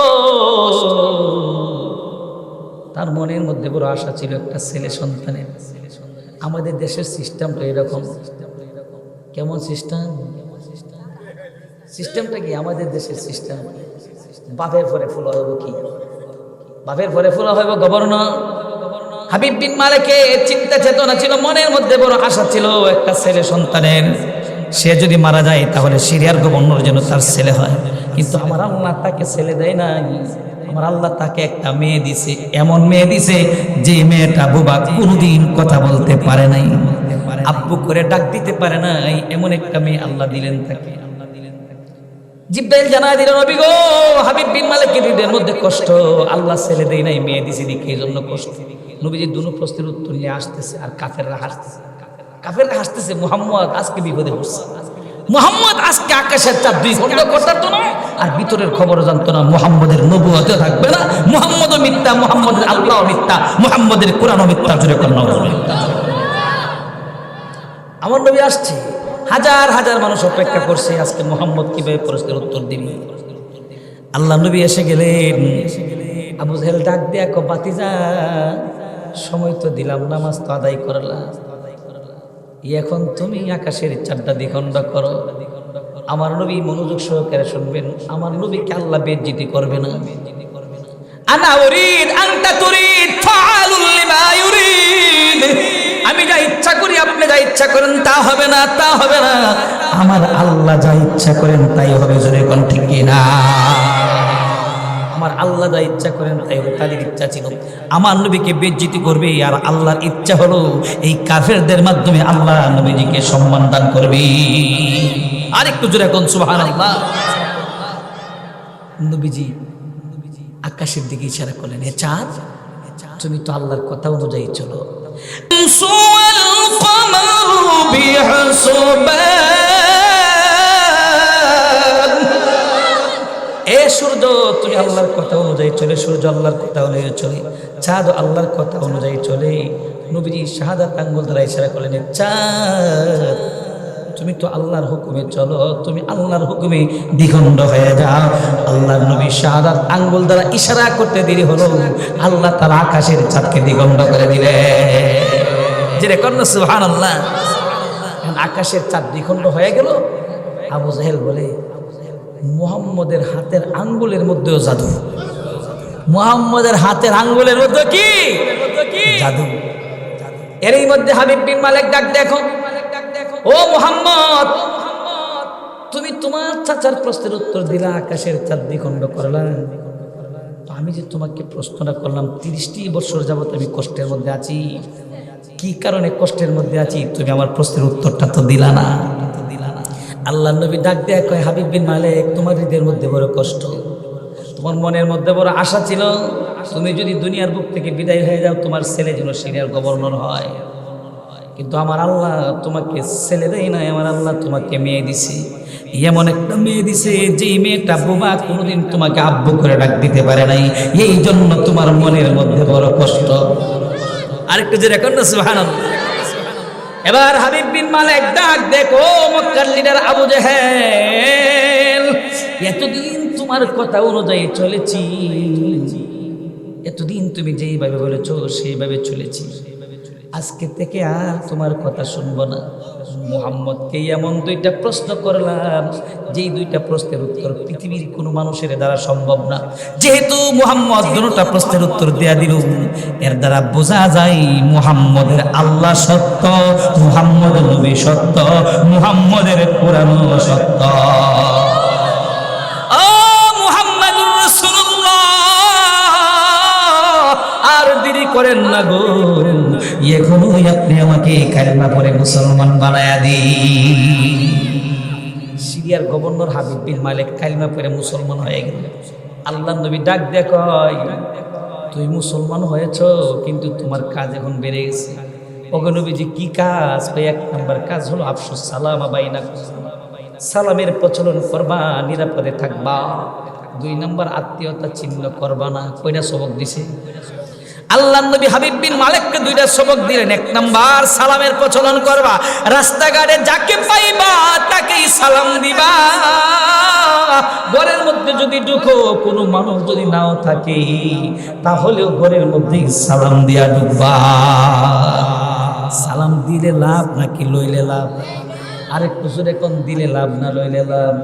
তার মনের মধ্যে বড় আশা ছিল একটা ছেলে সন্তানের। আমাদের দেশের সিস্টেমটা এরকম। কেমন সিস্টেম? সিস্টেমটা কি আমাদের দেশের সিস্টেম? বাপের পরে ফুল হইব কি? বাপের পরে ফুল হইব গভর্নর। হাবিব বিন মালিকের চিন্তা চেতনা ছিল, মনের মধ্যে বড় আশা ছিল একটা ছেলে সন্তানের। সে যদি মারা যায় তাহলে সিরিয়ার গভর্নর যেন তার ছেলে হয়। কিন্তু আমার আল্লাহ তাকে ছেলে দেয় নাই। আমার আল্লাহ তাকে একটা মেয়ে দিছে, এমন মেয়ে দিছে যে মেয়েটা বোবা, কোনোদিন কথা বলতে পারে নাই, আব্বু করে ডাক দিতে পারে নাই, এমন একটা মেয়ে আল্লাহ দিলেন তাকে। জিব্রাইল জানায় দিল, নবী গো, হাবিব বিন মালিকের হৃদয়ের মধ্যে কষ্ট, আল্লাহ ছেলে দেয় নাই, মেয়ে দিছে দেখে এই জন্য কষ্ট। নবীজি দুটো প্রশ্নের উত্তর নিয়ে আসতেছে আর কাফেররা হাসতেছে। কাফেররা হাসতেছে, মুহাম্মদ আজকে বিপদে পড়ছে, মুহাম্মদ আজকে আকাশের চাঁদ 2 খণ্ড করতো না, আর ভিতরের খবর জানতো না। মুহাম্মদের নবুয়ত থাকবে না, মুহাম্মদও মিথ্যা, মুহাম্মদের আল্লাহও মিথ্যা, মুহাম্মদের কোরআনও মিথ্যা। জোরে কোরআন। আমার নবী আসছে, হাজার হাজার মানুষ অপেক্ষা করছে আজকে মুহাম্মদ কিভাবে প্রশ্নের উত্তর দিবে। আল্লাহ নবী এসে গেলেন। আবু জাহেল ডাক দিয়া কো, বাতিজা সময় তো দিলাম, নামাজ তো আদায় করলাম, এখন তুমি আকাশের চাঁদটা দ্বিখণ্ড করো। আমার নবী মনোযোগ সহকারে শুনবেন, আমার নবীকে আল্লাহ বেজ্জিতি করবে না। আনা উরিদ আনতা তুরিদ ফাআলুল লিমা ইউরিদ, আমি যা ইচ্ছা করি আপনি যা ইচ্ছা করেন তা হবে না, তা হবে না। আমার আল্লাহ যা ইচ্ছা করেন তাই হবে। জোরে কোন ঠিক কি না? আমার আল্লাহ যা ইচ্ছা করেন তাই হবে। তাদের ইচ্ছা ছিল আমার নবীকে বেজ্জিতি করবে, আর আল্লাহর ইচ্ছা হলো এই কাফেরদের মাধ্যমে আল্লাহ নবীজিকে সম্মান দান করবে। আরেকটু জোরে কোন সুবহানাল্লাহ। নবীজি আকাশের দিকে ইশারা করলেন, হে চাঁদ, তুমি তো আল্লাহর কথা অনুযায়ী চলো। এ সূর্য, তুমি আল্লাহর কথা অনুযায়ী চলে। সূর্য আল্লাহর কথা অনুযায়ী চলে, চাঁদ আল্লাহর কথা অনুযায়ী চলে। নবীজি শাহাদাত আঙ্গুল দ্বারা ইশারা করলেন, চাঁদ তুমি তো আল্লাহর হুকুমে চলো, তুমি আল্লাহর হুকুমে দ্বিখণ্ড হয়ে যাও। আল্লাহর নবী শাহাদাত আঙ্গুল দ্বারা ইশারা করতে দেরি হলো, আল্লাহ তাআলা আকাশের চাঁদকে দ্বিখণ্ড করে দিলে। যে রে কন্যা সুবহানাল্লাহ। আকাশের চাঁদ দ্বিখণ্ড হয়ে গেল। আবু জাহেল বলে, মুহাম্মদের হাতের আঙ্গুলের মধ্যেও জাদু। মুহাম্মদের হাতের আঙ্গুলের মধ্যে কি জাদু? এরই মধ্যে হাবিব বিন মালিক ডাক দেখো, ও মুহাম্মদ, তুমি তোমার চাচার প্রশ্নের উত্তর দিলা, আকাশের চাঁদ দ্বিখণ্ড করলাম। আমি যে তোমাকে প্রশ্নটা করলাম, 30টি বছর যাবত আমি কষ্টের মধ্যে আছি, কি কারণে কষ্টের মধ্যে আছি তুমি আমার প্রশ্নের উত্তরটা তো দিলা না। আল্লাহ নবী ডাক দেয়া কয়, হাবিব বিন মালিক, তোমার হৃদয়ের মধ্যে বড় কষ্ট, তোমার মনের মধ্যে বড় আশা ছিল, তুমি যদি দুনিয়ার বুক থেকে বিদায় হয়ে যাও তোমার ছেলে যেন সিরিয়ার গভর্নর হয়। কিন্তু আমার আল্লাহ তোমাকে ছেলে দেয় নাই, আমার আল্লাহ তোমাকে মেয়ে দিছে। এমন একটা মেয়ে দিছে যে মেয়েটা বোবা, কোনোদিন তোমাকে আব্বু করে ডাক দিতে পারে নাই, এই জন্য তোমার মনের মধ্যে বড় কষ্ট। আরেকটু যে রেকর্ড না সুবহানাল্লাহ। এবার হাবিব বিন মালিক ডাক দেখো, মক্কার লিডার আবু জাহেল, এতদিন তোমার কথা অনুযায়ী চলেছি, এতদিন তুমি যেইভাবে বলেছো সেইভাবে চলেছি, আজকে থেকে আর তোমার কথা শুনবো না। মুহাম্মদকে এমন 2টা প্রশ্ন করলাম, যেই 2টা প্রশ্নের উত্তর পৃথিবীর কোনো মানুষের দ্বারা সম্ভব না। যেহেতু মুহাম্মদ 2টা প্রশ্নের উত্তর দেয়া দিল, এর দ্বারা বোঝা যায় মুহাম্মদের আল্লাহ সত্য, মুহাম্মদ নবী সত্য, মুহাম্মদের কোরআন সত্য। আর দেরি করেন না গো, এখনই আপনি আমাকে কালেমা পড়ে মুসলমান বানায়া দিন। সিরিয়ার গভর্নর হাবিব বিন মালিক কালেমা পড়ে মুসলমান হয়ে গেল। আল্লাহর নবী ডাক দিয়ে কয়, তুই মুসলমান হয়েছ, কিন্তু তোমার কাজ এখন বেড়ে গেছে। ওগো নবীজি, কি কাজ? 1 নাম্বার কাজ হলো আফসুস সালাম বাইনাকুম, সালামের প্রচলন করবা, নিরাপদে থাকবা। 2 নাম্বার আত্মীয়তা চিহ্ন করবা না। কয়টা সবক দিছে আল্লাহ নবী হাবিব বিন মালিককে? 2টা সবক দিলেন। 1 নাম্বার সালামের প্রচলন করবা, রাস্তাঘাটে যাকে পাইবা তাকেই সালাম দিবা। ঘরের মধ্যে যদি ঢুকো, কোনো মানুষ যদি নাও থাকে, তাহলেও ঘরের মধ্যেই সালাম দিয়া ঢুকবা। সালাম দিলে লাভ নাকি লইলে লাভ? আরেকটু জোরে কোন, দিলে লাভ না লইলে লাভ?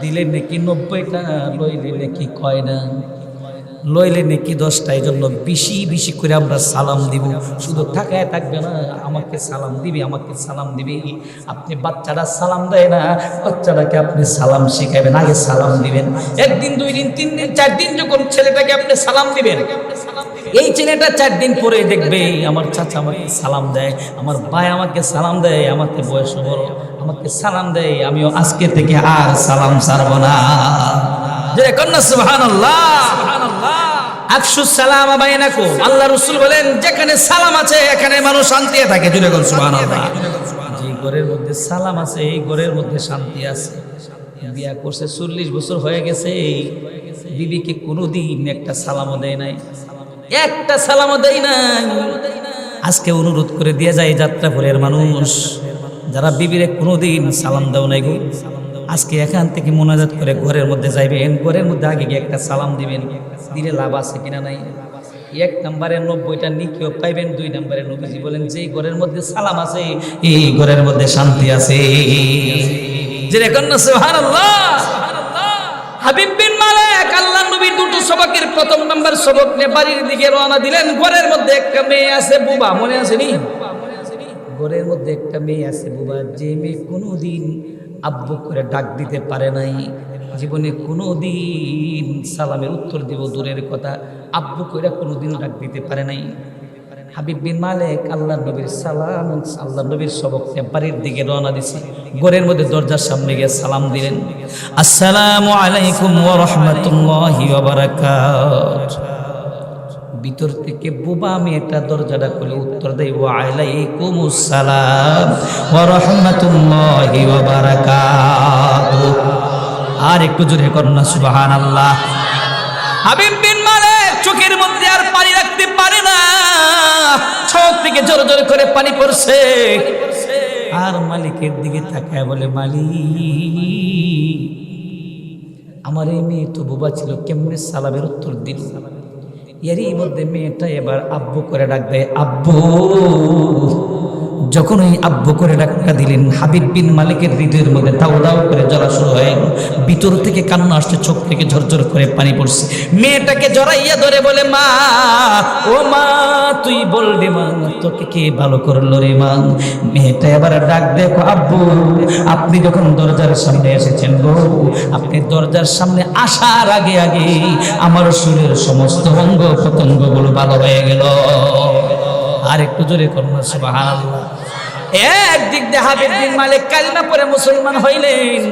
দিলে নাকি 90টা, লইলে নাকি কয়টা? লইলে নাকি 10টা। এই জন্য বেশি বেশি করে আমরা সালাম দিব। শুধু থাকায় থাকবে না, আমাকে সালাম দিবে, আমাকে সালাম দিবে। আপনি বাচ্চারা সালাম দেয় না, বাচ্চাটাকে আপনি সালাম শিখাবেন, আগে সালাম দিবেন। 1 দিন 2 দিন 3 দিন 4 দিন যখন ছেলেটাকে আপনি সালাম দিবেন, এই ছেলেটা 4 দিন পরে দেখবে আমার চাচা আমাকে সালাম দেয়, আমার ভাই আমাকে সালাম দেয়, আমাকে বয়স বড় আমাকে সালাম দেয়, আমিও আজকে থেকে আর সালাম ছাড়ব না। যে কন্যা সুবহানাল্লাহ। আফসুস সালাম বাইনাকুম, আল্লাহ রাসূল বলেন, যেখানে সালাম আছে এখানে মানুষ শান্তিতে থাকে। জুড়ে কোন সুবহানাল্লাহ। যে ঘরের মধ্যে সালাম আছে এই ঘরের মধ্যে শান্তি আছে। বিয়া করছে 40 বছর হয়ে গেছে, বিবিকে কোনোদিন একটা সালামও দেয় নাই, একটা সালামও দেয় নাই। আজকে অনুরোধ করে দিয়ে যায় যাত্রাপুরের মানুষ, যারা বিবিরে কোনোদিন সালাম দাও নাই গো, আজকে এখান থেকে মোনাজাত করে ঘরের মধ্যে যাইবেন, ঘরের মধ্যে আগে গিয়ে একটা সালাম দিবেন। দিলে লাভ আছে কিনা নাই? 1 নম্বরে 90টা নিকিও পাইবেন। 2 নম্বরে নবীজি বলেন, যে ঘরের মধ্যে সালাম আছে এই ঘরের মধ্যে শান্তি আছে। যে এখন না সুবহানাল্লাহ। হাবিব বিন মালিক আল্লাহ নবী দুটো সবকের প্রথম নাম্বার সবক নিয়ে বাড়ির দিকে রওনা দিলেন। ঘরের মধ্যে একটা মেয়ে আছে বুবা, মনে আছে নি? ঘরের মধ্যে একটা মেয়ে আছে বুবা, যে মেয়ে কোনোদিন আব্বু করে ডাক দিতে পারে নাই, জীবনে কোনোদিন সালামের উত্তর দিব দূরের কথা, আব্বু করে কোনোদিন ডাক দিতে পারে নাই। হাবিব বিন মালিক আল্লাহ নবীর সালাম, আল্লাহ নবীর সবক নিয়ে বাড়ির দিকে রওনা দিছে। ঘরের মধ্যে দরজার সামনে গিয়ে সালাম দিলেন, আসসালামু আলাইকুম ওয়া রাহমাতুল্লাহি ওয়া বারাকাতুহু। ভিতর থেকে বুবা মেয়েটা দরজাটা খুলে উত্তর দেয়, ওয়া আলাইকুমুস সালাম ওয়া রাহমাতুল্লাহি ওয়া বারাকাতুহু। আর একটু জোরে করুন না সুবহানাল্লাহ। হাবিব বিন মালিক চোখের মধ্যে আর পানি রাখতে পারে না, চোখ থেকে জোরে জোরে করে পানি পড়ছে। আর মালিকের দিকে তাকায় বলে, মালিক, আমার এই মেয়ে তো বোবা ছিল, কেমনে সালামের উত্তর দিল? এরই মধ্যে মেয়েটা এবার আব্বু করে ডাক দেয়, আব্বু। যখন ওই আব্বু করে ডাক্কা দিলেন, হাবিব বিন মালিকের হৃদয়ের মধ্যে দাও দাও করে জ্বলা শুরু হয়ে গেল। ভিতর থেকে কান্না আসছে, চোখ থেকে ঝরঝর করে পানি পড়ছে। মেয়েটাকে জড়াইয়া ধরে বলে, মা, ও মা, তুই বলবি মা, তোকে কে ভালো করলো রে মা? মেয়েটা এবার ডাক দেখো, আব্বু, আপনি যখন দরজার সামনে এসেছেন গো, আপনি দরজার সামনে আসার আগে আগে আমার শরীরের সমস্ত অঙ্গ প্রত্যঙ্গগুলো ভালো হয়ে গেল। আর একটু জোরে করুন না সুবহানাল্লাহ। একদিক দিয়ে হাবিব বিন মালিক কালিমা পড়ে মুসলমান হইলেন,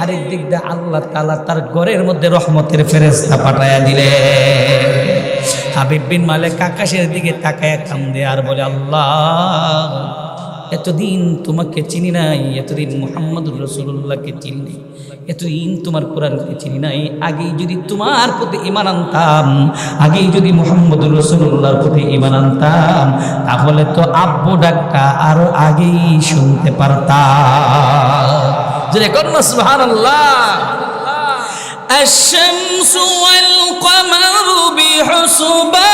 আরেক দিক দিয়ে আল্লাহ তাআলা তার ঘরের মধ্যে রহমতের ফেরেশতা পাঠায়া দিলেন। হাবিব বিন মালিক আকাশের দিকে তাকায় কান্দে আর বলে, আল্লাহ, এতদিন তোমাকে চিনি নাই, এতদিন মুহাম্মদুর রাসূলুল্লাহকে চিনি নাই, এতদিন তোমার কোরআনকে চিনি নাই। আগেই যদি তোমার প্রতি ঈমান আনতাম, আগেই যদি মুহাম্মদুর রাসূলুল্লাহর প্রতি ঈমান আনতাম, তাহলে তো আব্বু ডাকটা আরো আগেই শুনতে পারতাম। জোরে করুন সুবহানাল্লাহ। আশ-শামসু ওয়াল কমারু বিহুসবান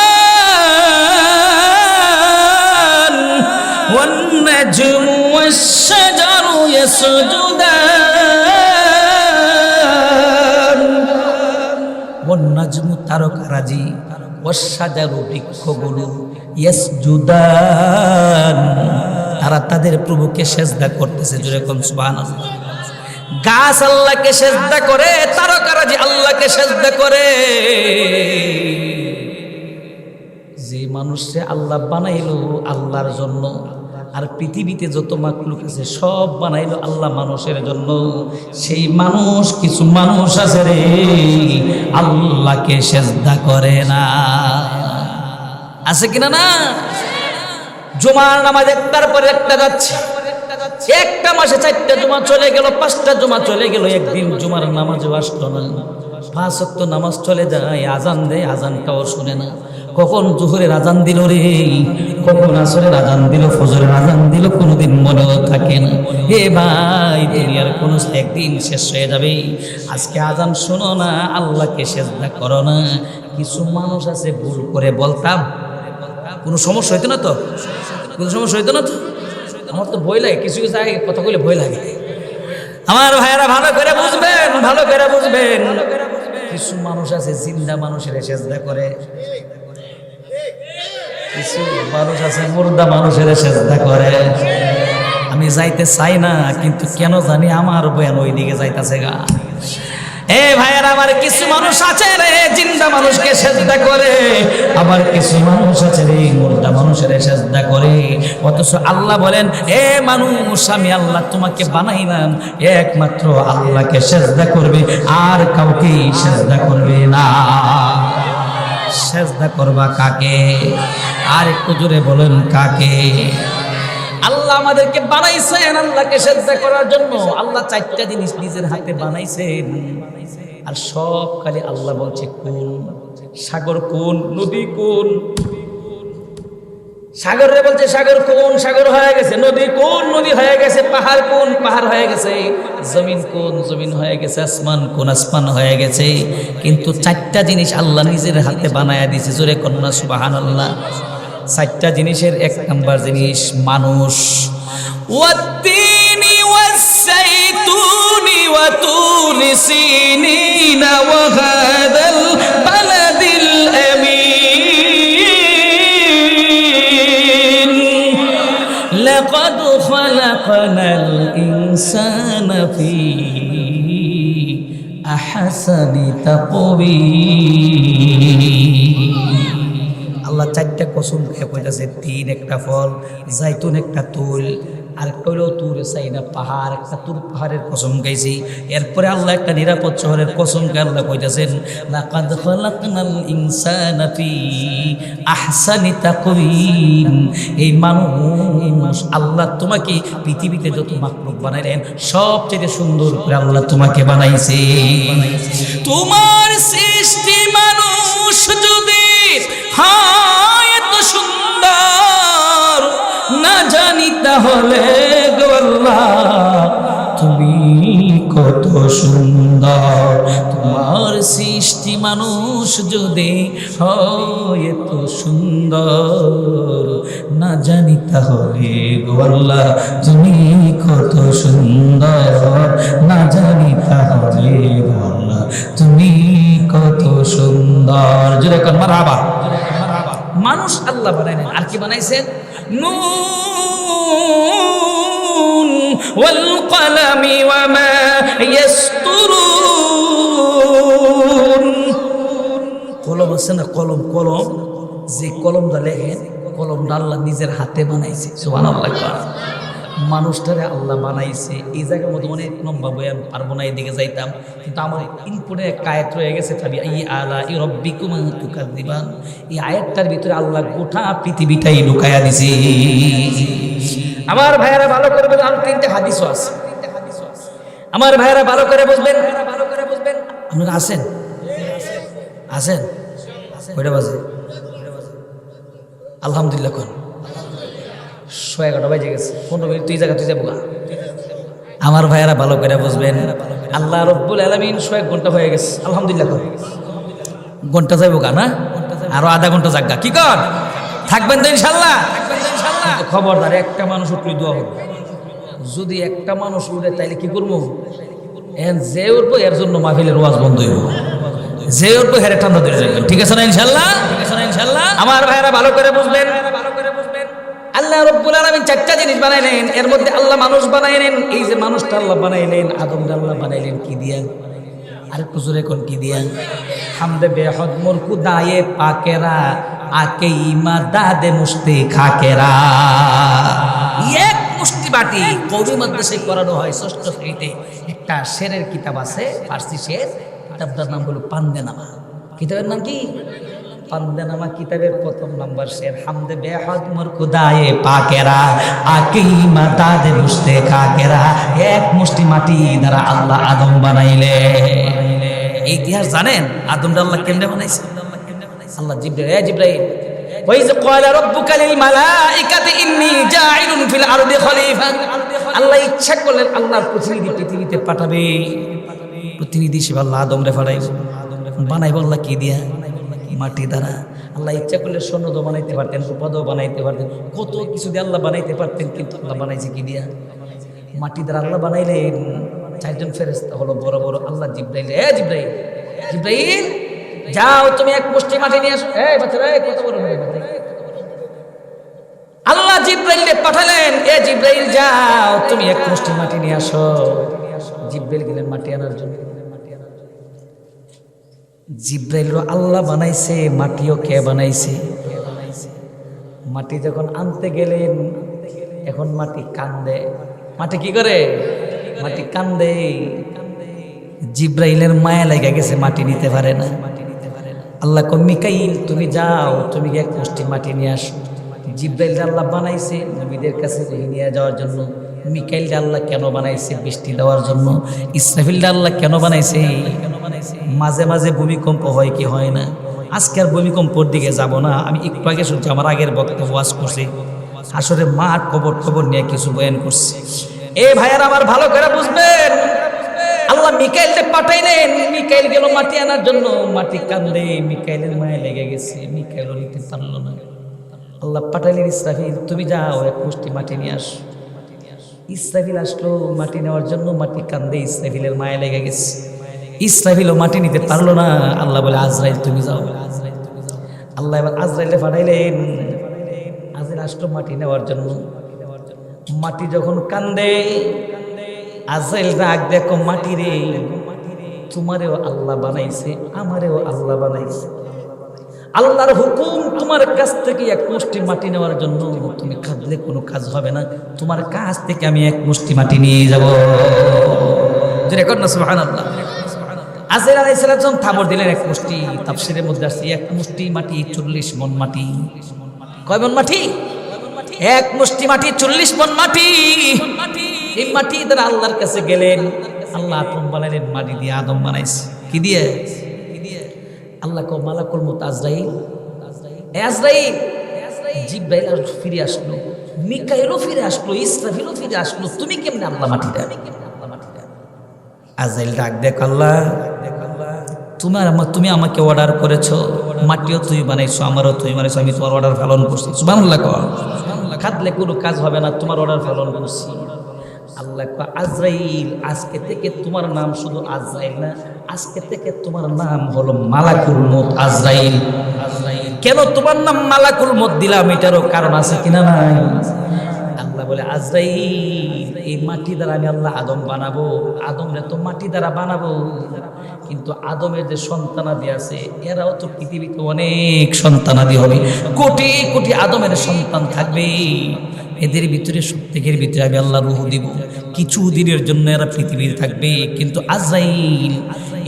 ওয়ান নাজমু ওয়াশ-শাজারু ইয়াসজুদান। ওয়ান নাজমু তারকারাজি, ওয়াশ-শাজারু বৃক্ষগুলো, ইয়াসজুদান, তারা তাদের প্রভুকে সেজদা করতেছে। জোরে করুন সুবহানাল্লাহ। গাছ আল্লাহকে সেজদা করে, তারকারাজি আল্লাহকে সেজদা করে। যে মানুষে আল্লাহ বানাইলো আল্লাহর জন্য, আর পৃথিবীতে যত মাখলুক আছে সব বানাইলো আল্লাহ মানুষের জন্য। সেই মানুষ, কিছু মানুষ আছে রে, আল্লাহকে সেজদা করে না। আছে কিনা না? জুমার নামাজ একটার পর একটা যাচ্ছে, একটা মাসে 4টা জুমা চলে গেল, 5টা জুমা চলে গেল, একদিন জুমার নামাজও আসলো না। 5 ওয়াক্ত নামাজ চলে যায়, আজান দেয়, আজানটাও শুনে না। কখন জোহরের আজান দিল রে, কখন আসরের আজান দিল, ফজরের আজান দিল, কোনোদিন মনেও থাকে না। হে ভাই, দুনিয়ার কোন একদিন শেষ হয়ে যাবে। আজকে আজান শোনো না, আল্লাহকে সেজদা করো না। কিছু মানুষ আছে ভুল করে বলতাম, কোনো সমস্যা হইতো না তো? কোনো সমস্যা হইতো না তো? আমার তো ভয় লাগে, কিছু কিছু আগে কথা বলে ভয় লাগে। আমার ভাইয়েরা ভালো করে বুঝবেন, ভালো করে বুঝবেন। কিছু মানুষ আছে জিন্দা মানুষের সেজদা করে, কিছু মানুষ আছে মুর্দা মানুষের সেজদা করে। আমি যাইতে চাই না, কিন্তু কেন জানি আমার বয়ান ওই দিকে যাইতাছে গা। এ ভাইয়েরা, আমার কিছু মানুষ আছে রে জিন্দা মানুষকে সেজদা করে, আবার কিছু মানুষ আছে রে মুর্দা মানুষের সেজদা করে। অথচ আল্লাহ বলেন, এ মানুষ, আমি আল্লাহ তোমাকে বানাইলাম একমাত্র আল্লাহকে সেজদা করবে, আর কাউকে সেজদা করবে না। সেজদা করবা কাকে? আর একটু জোরে বলেন, কাকে? আল্লাহ আমাদেরকে বানাইছেন আল্লাহকে সেজদা করার জন্য। আল্লাহ 4টা জিনিস নিজের হাতে বানাইছেন, আর সব খালি আল্লাহ বলছে কোন। সাগর কোন, নদী কোন, সাগরে বলছে সাগর কোন, সাগর হয়ে গেছে। নদী কোন, নদী হয়ে গেছে। পাহাড় কোন, পাহাড় হয়ে গেছে। জমিন কোন, জমিন হয়ে গেছে। আসমান কোন, আসমান হয়ে গেছে। কিন্তু 4টা জিনিস আল্লাহ নিজের হাতে বানায়া দিয়েছে। জোরে কন্যা সুবহানাল্লাহ। 4টা জিনিসের 1 নাম্বার জিনিস মানুষ। ওয়াত্তিনি ওয়াসসাইতুনি وطور سينين وهذا البلد الأمين لقد خلقنا الإنسان في أحسن تقويم আল্লাহ চারটা কসম খেয়ে কইতাছে, তিন একটা ফল, জাইতুন একটা তুল, আরেকটা হলো তুর সাইনা পাহাড়, একটা তুর পাহাড়ের কসম খাইছি। এরপরে আল্লাহ একটা নিরাপদ শহরের কসম খেয়ে আল্লাহ কইতাছেন, লাকাদ খালাকনাল ইনসানা ফি আহসানি তাকওয়িম। এই মানুষ আল্লাহ তোমাকে পৃথিবীতে যত মাখলুক বানাইলেন সবচেয়ে সুন্দর করে আল্লাহ তোমাকে বানাইছে। তোমার সৃষ্টি মানুষ যদি হয় এত সুন্দর না জানি তাহলে গো আল্লাহ তুমি কত সুন্দর। তোমার সৃষ্টি মানুষ যদি হয় এত সুন্দর না জানি তাহলে গো আল্লাহ তুমি কত সুন্দর, না জানি তাহলে গো আল্লাহ তুমি কত সুন্দর। জোরে কর মারহাবা। মানুষ আল্লাহ বানাইলেন, আর কি বানাইছেন? নুন ওয়াল কলামি ওয়া মা ইয়াসতুরুন। কলম আছে না, কলম, কলম যে কলমটা লেখেন, কলমটা আল্লাহ নিজের হাতে বানাইছে। সুবহানাল্লাহ। মানুষটারে আল্লাহ বানাইছে। এই জায়গার মধ্যে অনেক লম্বা বয়ান পারবো না, এদিকে যাইতাম, কিন্তু আমার ইনপুটে এক আয়াত রয়ে গেছে, ফাবি আই আলা রাব্বিকুমা তুকাযিবান। এই আয়াতটার ভিতরে আল্লাহ গোটা পৃথিবীটাই লুকায়া দিছে। আমার ভাইয়েরা ভালো করে বুঝবেন, আর তিনটে হাদিসও আছে। আমার ভাইয়েরা ভালো করে বুঝবেন, আপনারা আছেন? আছেন? কয়টা বাজে? আলহামদুলিল্লাহ কোন 11:30 বাজে গেছে, 15 মিনিট তুই জায়গা তুই যাবো। আমার ভাইয়েরা ভালো করে বুঝবেন, আল্লাহ রব্বুল আলামিন 1 ঘন্টা হয়ে গেছে, আলহামদুলিল্লাহ ঘন্টা যাইব গা না, আরো আধা ঘন্টা জাগা, কি কর থাকবেন তো ইনশাল্লাহ? খবরদার একটা মানুষ উঠলে দোয়া হবে। যদি একটা মানুষ উঠে তাইলে কি করবো? যে উঠবো এর জন্য মাহফিলের ওয়াজ বন্ধ হইব, যে উঠবো হেরে ঠান্ডা ধরে যাবেন। ঠিক আছে না ইনশাল্লাহ? আমার ভাইয়েরা ভালো করে বুঝবেন, আল্লাহ রব্বুল আলামিন 4টা জিনিস বানাইলেন, এর মধ্যে আল্লাহ মানুষ বানাইলেন। এই যে মানুষটা আল্লাহ বানাইলেন, আদমটা আল্লাহ বানাইলেন কি দিয়া? আরেকটু জোরে কোন কি দিয়া? হামদে বেহদ মুরকু দায়ে পাকেরা আকে ইমা দাদে মুস্তি খাকেরা। এক মুষ্টি বাটি কবি মাদ্রাসায় পড়ানো হয় 6ষ্ঠ শ্রেণীতে। একটা শেরের কিতাব আছে, ফার্সি শের, কিতাবটার নাম হলো পান্দেনামা। কিতাবের নাম কি? পান্দেনামা। কিতাবের 1ম নাম্বার শের, হামদে বেহদ মুরকু দায়ে পাকেরা আকে ইমা দাদে মুস্তি খাকেরা। এক মুষ্টি মাটি দ্বারা আল্লাহ আদম বানাইলে। এই ইতিহাস জানেন আদমটা আল্লাহ কেমনে বানাইছে? আল্লাহ জিবরাইল ওয়াইজ ক্বালা রাব্বুকা লিল মালাইকাতি ইন্নী জাইলুন ফিল আরদি খলিফা। আল্লাহ ইচ্ছা করলেন আল্লাহর প্রতিনিধি পৃথিবীতে পাঠাবে, প্রতিনিধি হিসেবে আল্লাহ আদমরে পাঠাইব। বানাইব আল্লাহ কি দিয়া? মাটি দ্বারা। আল্লাহ ইচ্ছা করলে স্বর্ণদও বানাইতে পারতেন, রূপাদও বানাইতে পারতেন, কত কিছু দিয়ে আল্লাহ বানাইতে পারতেন, কিন্তু আল্লাহ বানাইছে কি দিয়া? মাটি দ্বারা আল্লাহ বানাইলেন। 4জন ফেরেশতা হলো বড় বড়। আল্লাহ জিবরাইল, জিবরাইল যাও তুমি এক মুষ্টি মাটি নিয়ে আসো। এই বাচ্চারা কত বড় হয়ে গেছে। আল্লাহ জিবরাইলকে পাঠালেন, এ জিবরাইল যাও তুমি এক মুষ্টি মাটি নিয়ে আসো। জিবরাইল গেলেন মাটি আনার জন্য। জিবরাইল আল্লাহ বানাইছে, মাটিও কে বানাইছে? মাটি যখন আনতে গেলেন, এখন মাটি কান্দে। মাটি কি করে? মাটি কান্দে। জিবরাইলের মায়া লেগে গেছে, মাটি নিতে পারে না। আল্লাহ কো মিকাইল তুমি যাও, তুমি এক মুষ্টি মাটি নিয়ে আসো। জিবরাইল আল্লাহ বানাইছে নবীদের কাছে নিয়ে যাওয়ার জন্য। মিকাইল আল্লাহ কেন বানাইছে? বৃষ্টি দেওয়ার জন্য। ইসরাফিল আল্লাহ কেন বানাইছে? মাঝে মাঝে ভূমিকম্প হয় কি হয় না? আজকে আর ভূমিকম্পর দিকে যাব না। আমি একটু আগে শুনছি, আমার আগের বক্তব্য ওয়াজ করছি, আসলে মাঠ কবর নিয়ে কিছু বয়ান করছে। এ ভাইয়ার আমার ভালো করে বুঝবেন, আল্লাহ মিকাইলকে পাঠাইলেন। মিকাইল গেল মাটি আনার জন্য, মাটি কান্দে। মিকাইলের মায়া লেগে গেছে, মিকাইলও নিতে পারলো না। আল্লাহ পাঠাইলেন ইসরাফিল তুমি যাও এক মুষ্টি মাটি নিয়ে আসো। ইসরাফিল আসলো মাটি নেওয়ার জন্য, মাটি কান্দে, ইসরাফিলের মায়া লেগে গেছে। ইসরাফিলও মাটি নিতে পারলো না। আল্লাহ বলে আজরাইল তুমি যাও। আল্লাহ এবার আজরাইলে পাঠাইলেন। আজরাইল আসলো মাটি নেওয়ার জন্য। মাটি যখন কান্দে, আজরাইল রাগ দেখো, মাটি রে তোমারেও আল্লাহ বানাইছে, আমারেও আল্লাহ বানাইছে। আল্লাহর হুকুম তোমার কাছ থেকে এক মুষ্টি মাটি নেওয়ার জন্য। তুমি কাঁদলে কোনো কাজ হবে না, তোমার কাছ থেকে আমি এক মুষ্টি মাটি নিয়ে যাব। সুবহানাল্লাহ। আজরাইল আলাইহিস সালাম থাবর দিলেন এক মুষ্টি। তাফসীরের মধ্যে আছে এক মুষ্টি মাটি 40 মণ মাটি। কয় মণ মাটি? এক মুষ্টি মাটি 40 মণ মাটি। এই মাটি দ্বারা আল্লাহর কাছে গেলেন। আল্লাহ আদম বানাইলেন মাটি দিয়ে। আদম বানাইছে কি দিয়ে? আল্লাহ কো মালাকুল মউত আজরাইল, আজরাইল। জিবরাইল ফিরে আসলো, মিকাইলও ফিরে আসলো, ইসরাফিলও ফিরে আসলো। তুমি কেমনে আল্লাহ মাটিটা? আজরাইল ডাক দেখ, আল্লাহ তুমি আমাকে অর্ডার করেছো, মাটিও তুমি বানাইছো, আমারও তুমি বানাইছো, আমি তোমার অর্ডার পালন করছি। সুবহানাল্লাহ। খাদলে কোনো কাজ হবে না, তোমার অর্ডার পালন করছি। আল্লাহ আজরাইল, আজকে থেকে তোমার নাম শুধু আজরাইল না, আজকে থেকে তোমার নাম হলো মালাকুল মউত আজরাইল। কেন তোমার নাম মালাকুল মউত দিলাম? এটারও কারণ আছে কিনা নাই? আল্লাহ বলে আজরাইল, এই মাটি দ্বারা আমি আল্লাহ আদম বানাবো। আদমরে তো মাটি দ্বারা বানাবো, কিন্তু আদমের যে সন্তানাদি আছে এরাও তো পৃথিবীতে অনেক সন্তানাদি হবে, কোটি কোটি আদমের সন্তান থাকবে। এদের ভিতরে প্রত্যেকের ভিতরে আমি আল্লাহ রূহ দিব। কিছু দিনের জন্য এরা পৃথিবীতে থাকবে, কিন্তু আজরাইল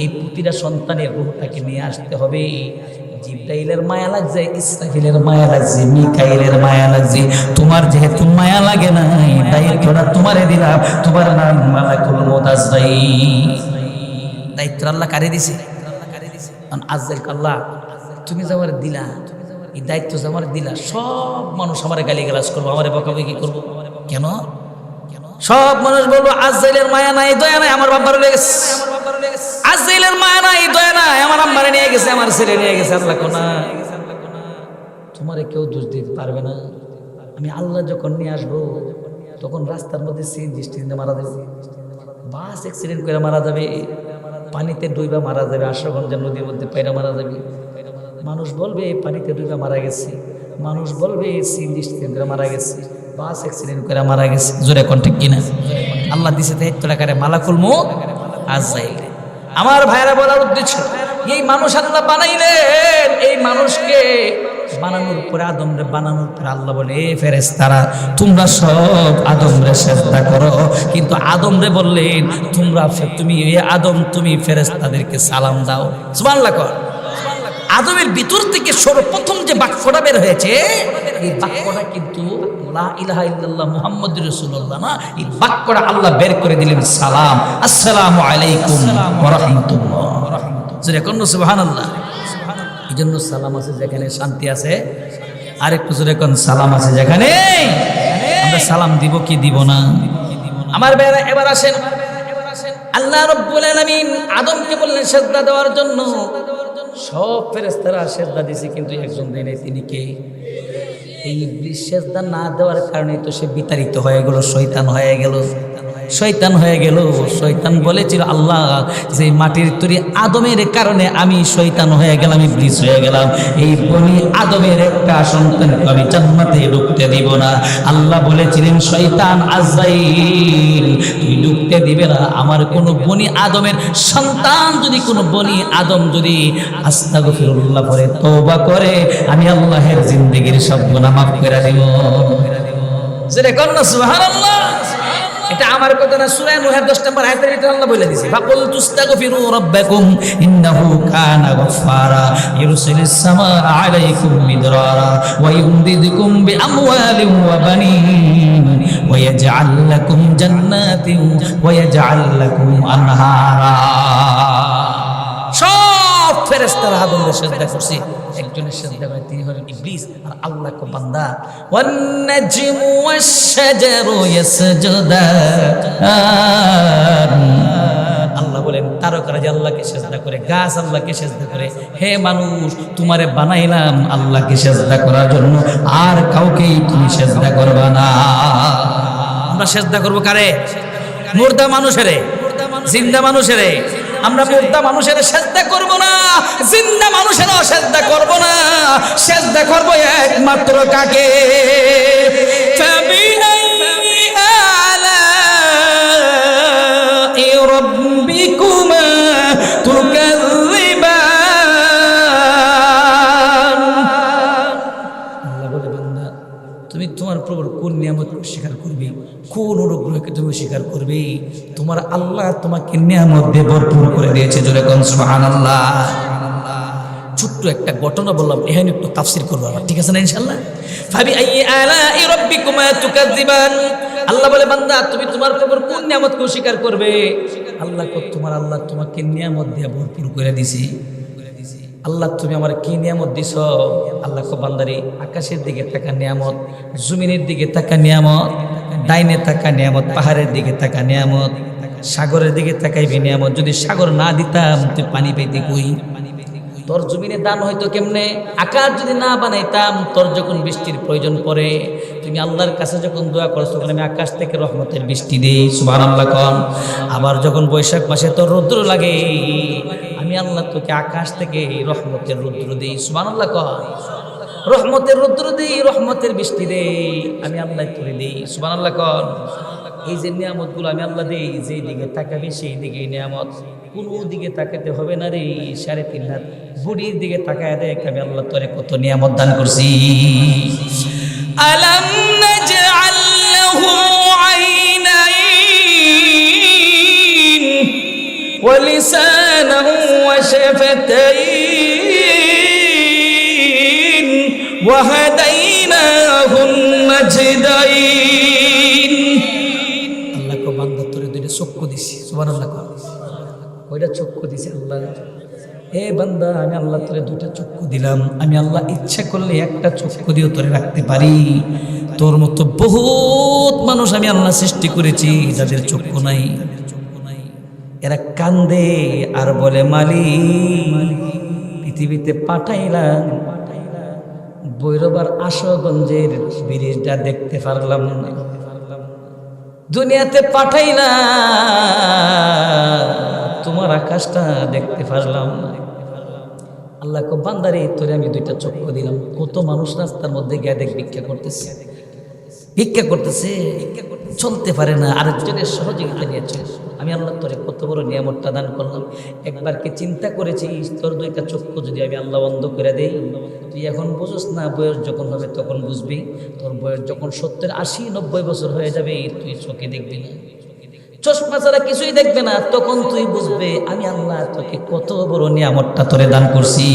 এই প্রতিটা সন্তানের রূহটাকে নিয়ে আসতে হবে। জিবরাইলের মায়া লাগছে, ইসরাফিলের মায়া লাগছে, মিকাইলের মায়া লাগছে। তোমার যেহেতু মায়া লাগে নাই, দায়িত্বটা তোমারে দিলাম। তোমার নাম মালাকুল মউত আজরাইল। দায়িত্ব আল্লাহ কারে দিছে? আজরাইল আল্লাহ তুমি যে আমার দিলা, এই দায়িত্ব যে আমার দিলা, সব মানুষ আমার গালিগালাজ করবো, আমার বকাবকি করবো। কেন? সব মানুষ বলবো আজরাইলের মায়া নাই, দয়া নাই, আমার বাবার লেগে গেছে। আজরাইলের মায়া নাই, দয়া নাই, আমার আম্মারে নিয়ে গেছে, আমার ছেলে নিয়ে গেছে। আল্লাহ কোনা তোমারে কেউ দোষ দিতে পারবে না। আমি আল্লাহ যখন নিয়ে আসবো, তখন রাস্তার মধ্যে সিএনজি স্ট্যান্ডে মারা যাবে, বাস অ্যাক্সিডেন্ট করে মারা যাবে, পানিতে ডুইবা মারা যাবে, আশুগঞ্জের নদীর মধ্যে পাইরা মারা যাবে। মানুষ বলবে পানিতে ডুইবা মারা গেছে, মানুষ বলবে সিএনজি স্ট্যান্ডে মারা গেছে, বাস অ্যাক্সিডেন্ট করে মারা গেছে। জোরে কোন ঠিক কিনা? আল্লাহ দিছে দায়িত্বটা কারে? মালাকুল মউত আজরাইল। আমার ভাইরা বলার উদ্দেশ্য, এই মানুষ আল্লাহ বানাইলেন, এই মানুষকে বানানোর পরে, আদমরে বানানোর পরে আল্লাহ বলে এ ফেরেশতারা তোমরা সব আদমরে সিজদা করো। কিন্তু আদমরে বললেন তুমি এ আদম, তুমি ফেরেশতাদেরকে সালাম দাও। সুবহানাল্লাহ। আদমের ভিতর থেকে সর্বপ্রথম যে বাক্যটা বের হয়েছে, এই বাক্যটা কিন্তু লা ইলাহা ইল্লাল্লাহ মুহাম্মাদুর রাসূলুল্লাহ না, এই বাক্যটা আল্লাহ বের করে দিলেন সালাম, আসসালামু আলাইকুম ওয়া রাহমাতুল্লাহ। জোরে কোন সুবহানাল্লাহ। এই জন্য সালাম আছে যেখানে শান্তি আছে, আর একটু জোরে কোন সালাম আছে যেখানে। আমরা সালাম দিব কি দিব না? আমার ভাইরা এবার আসেন, আল্লাহ রাব্বুল আলামিন আদমকে বললেন সিজদা দেওয়ার জন্য। সব ফেরেশতারা সিজদা দিয়েছে, কিন্তু একজন দেয় নাই। তিনি কে? এই ইবলিস। সিজদা না দেওয়ার কারণে তো সে বিতাড়িত হয়ে গেল, শয়তান হয়ে গেল, শয়তান হয়ে গেল। শয়তান বলেছিল আল্লাহ যে মাটির তৈরি আদমের কারণে আমি শয়তান হয়ে গেলাম, ইবলিস হয়ে গেলাম, এই বনি আদমের একটা সন্তানকে আমি জান্নাতে ঢুকতে দিব না। আল্লাহ বলেছিলেন শয়তান আজরাইল তুই ঢুকতে দিবে না। আমার কোন বনি আদমের সন্তান যদি, কোন বনি আদম যদি আস্তাগফিরুল্লাহ পড়ে, তওবা করে, আমি আল্লাহের জিন্দেগীর সব গুনাহ মাফ করে দিব। জোরে কোন সুবহানাল্লাহ। এটা আমার কথা না, সূরা নূহের 10 নম্বর আয়াতে এটা আল্লাহ বলে দিয়েছে, ফাকুল তুস্তাগফিরু রাব্বাকুম ইন্নাহু কানা গফফারা ইরসিলিস সামাআ আলাইকুম মিদরারা ওয়া ইউমদিদুকুম বিআমওয়ালিন ওয়া বানিন ওয়া ইয়াজআল লাকুম জান্নাতিন ওয়া ইয়াজআল লাকুম আনহারা। সব ফেরেশতারা আদমকে সিজদা করছে, একজনের সিজদা করে তিনি হলেন ইবলিস। আর আল্লাহ কো বান্দা ওয়ান নাজমু ওয়াশ শাজারু ইয়াসজুদান। আল্লাহ বলেন তারকারা যে আল্লাহকে সিজদা করে, গাছ আল্লাহকে সিজদা করে। হে মানুষ, তোমারে বানাইলাম আল্লাহকে সিজদা করার জন্য, আর কাউকেই তুমি সিজদা করবা না। আমরা সেজদা করব কারে? মুর্দা মানুষেরে, জিন্দা মানুষেরে। আমরা মুর্দা মানুষের সেজদা করব না, জিন্দা মানুষেরও সেজদা করব না, সেজদা করব একমাত্র কাকে? ফাবিআইয়ি আলা'i রাব্বিকুমা তুকাযযিবান। আল্লাহ বলে, বান্দা তুমি তোমার প্রভুর কোন নিয়ামতকে স্বীকার করবে, কোন অনুগ্রহকে তুমি স্বীকার করবে? তোমার আল্লাহ তোমাকে নিয়ামত দিয়ে ভরপুর করে দিয়েছে। জোরে কোন সুবহানাল্লাহ। ছোট্ট একটা ঘটনা বললাম, এখানে একটু তাফসীর করবো আবার, ঠিক আছে না ইনশাআল্লাহ? ফাবিআইয়ি আলা'i রাব্বিকুমা তুকাযযিবান। আল্লাহ বলে, বান্দা তুমি তোমার প্রভুর কোন নিয়ামতকে স্বীকার করবে? আল্লাহ তোমার আল্লাহ তোমাকে নিয়ামত দিয়ে ভরপুর করে দিয়েছে। আল্লাহ তুমি আমার কি নিয়ামত দিছ? আল্লাহ কো, বান্দারে আকাশের দিকে তাকা নিয়ামত, জমিনের দিকে তাকা নিয়ামত, ডাইনে তাকা নিয়ামত, পাহাড়ের দিকে তাকা নিয়ামত, সাগরের দিকে তাকাইবি নিয়ামত। যদি সাগর না দিতাম তুই পানি পেতে কই? তোর জমিনে দান হয়তো কেমনে? আকাশ যদি না বানাইতাম, তোর যখন বৃষ্টির প্রয়োজন পড়ে, তুমি আল্লাহর কাছে যখন দোয়া করছো, তখন আমি আকাশ থেকে রহমতের বৃষ্টি দেই। সুবহানাল্লাহ কোন। আবার যখন বৈশাখ মাসে তোর রৌদ্র লাগে, আমি আল্লাহ তোকে আকাশ থেকে রহমতের রৌদ্র দেই। সুবহানাল্লাহ কোন। রহমতের রৌদ্র দেই, রহমতের বৃষ্টি দেই, আমি আল্লাহ তোরে দেই। সুবহানাল্লাহ কোন। এই যে নিয়ামতগুলো আমি আল্লাহ দেই, যেই দিকে তাকাবি সেই দিকে নিয়ামত, কোনো দিকে তাকাতে হবে না রে। 3.5 হাত বুড়ির দিকে তাকায় দেখ, আমি আল্লাহ তোরে কত নিয়ামত দান করছি। আলাম নাজআল লাহু আইনাইন ওয়া লিসানান ওয়া শাফাতাইন ওয়া হাদাইনাহুন নাজদাইন। আল্লাহ কো, বান্দা তোরে দুইটা চক্ষু দিছি। সুবহানাল্লাহ। ওইটা চক্ষু দিছে আল্লাহ। হে বান্দা, আমি আল্লাহ তোরে দুইটা চক্ষু দিলাম। আমি আল্লাহ ইচ্ছা করলে একটা চক্ষু দিয়েও তোরে রাখতে পারি। তোর মতো বহুত মানুষ আমি আল্লাহ সৃষ্টি করেছি যাদের চক্ষু নাই। এরা কান্দে আর বলে, মালিক পৃথিবীতে পাঠাইলাম, ভৈরবার আশুগঞ্জের ব্রিজটা দেখতে পারলাম না, দুনিয়াতে পাঠাইলাম, তোমার আকাশটা দেখতে পারলাম না। আল্লাহ কো, বান্দারে তোরে আমি দুইটা চক্ষু দিলাম। কত মানুষ রাস্তার মধ্যে গিয়ে দেখ ভিক্ষা করতেছে, ভিক্ষা করতেছে, চলতে পারে না, আরেকজনের সহযোগিতা নিয়েছে। আমি আল্লাহ তোরে কত বড় নিয়ামতটা দান করলাম। একবার কি চিন্তা করেছিস তোর দুইটা চক্ষু যদি আমি আল্লাহ বন্ধ করে দেই? তুই এখন বুঝোস না, বয়স যখন হবে তখন বুঝবি। তোর বয়স যখন 70, 80, 90 বছর হয়ে যাবে, তুই চোখে দেখবি না, চশমা ছাড়া কিছুই দেখবে না, তখন তুই বুঝবে আমি আল্লাহ তোকে কত বড় নিয়ামতটা তোরে দান করছি।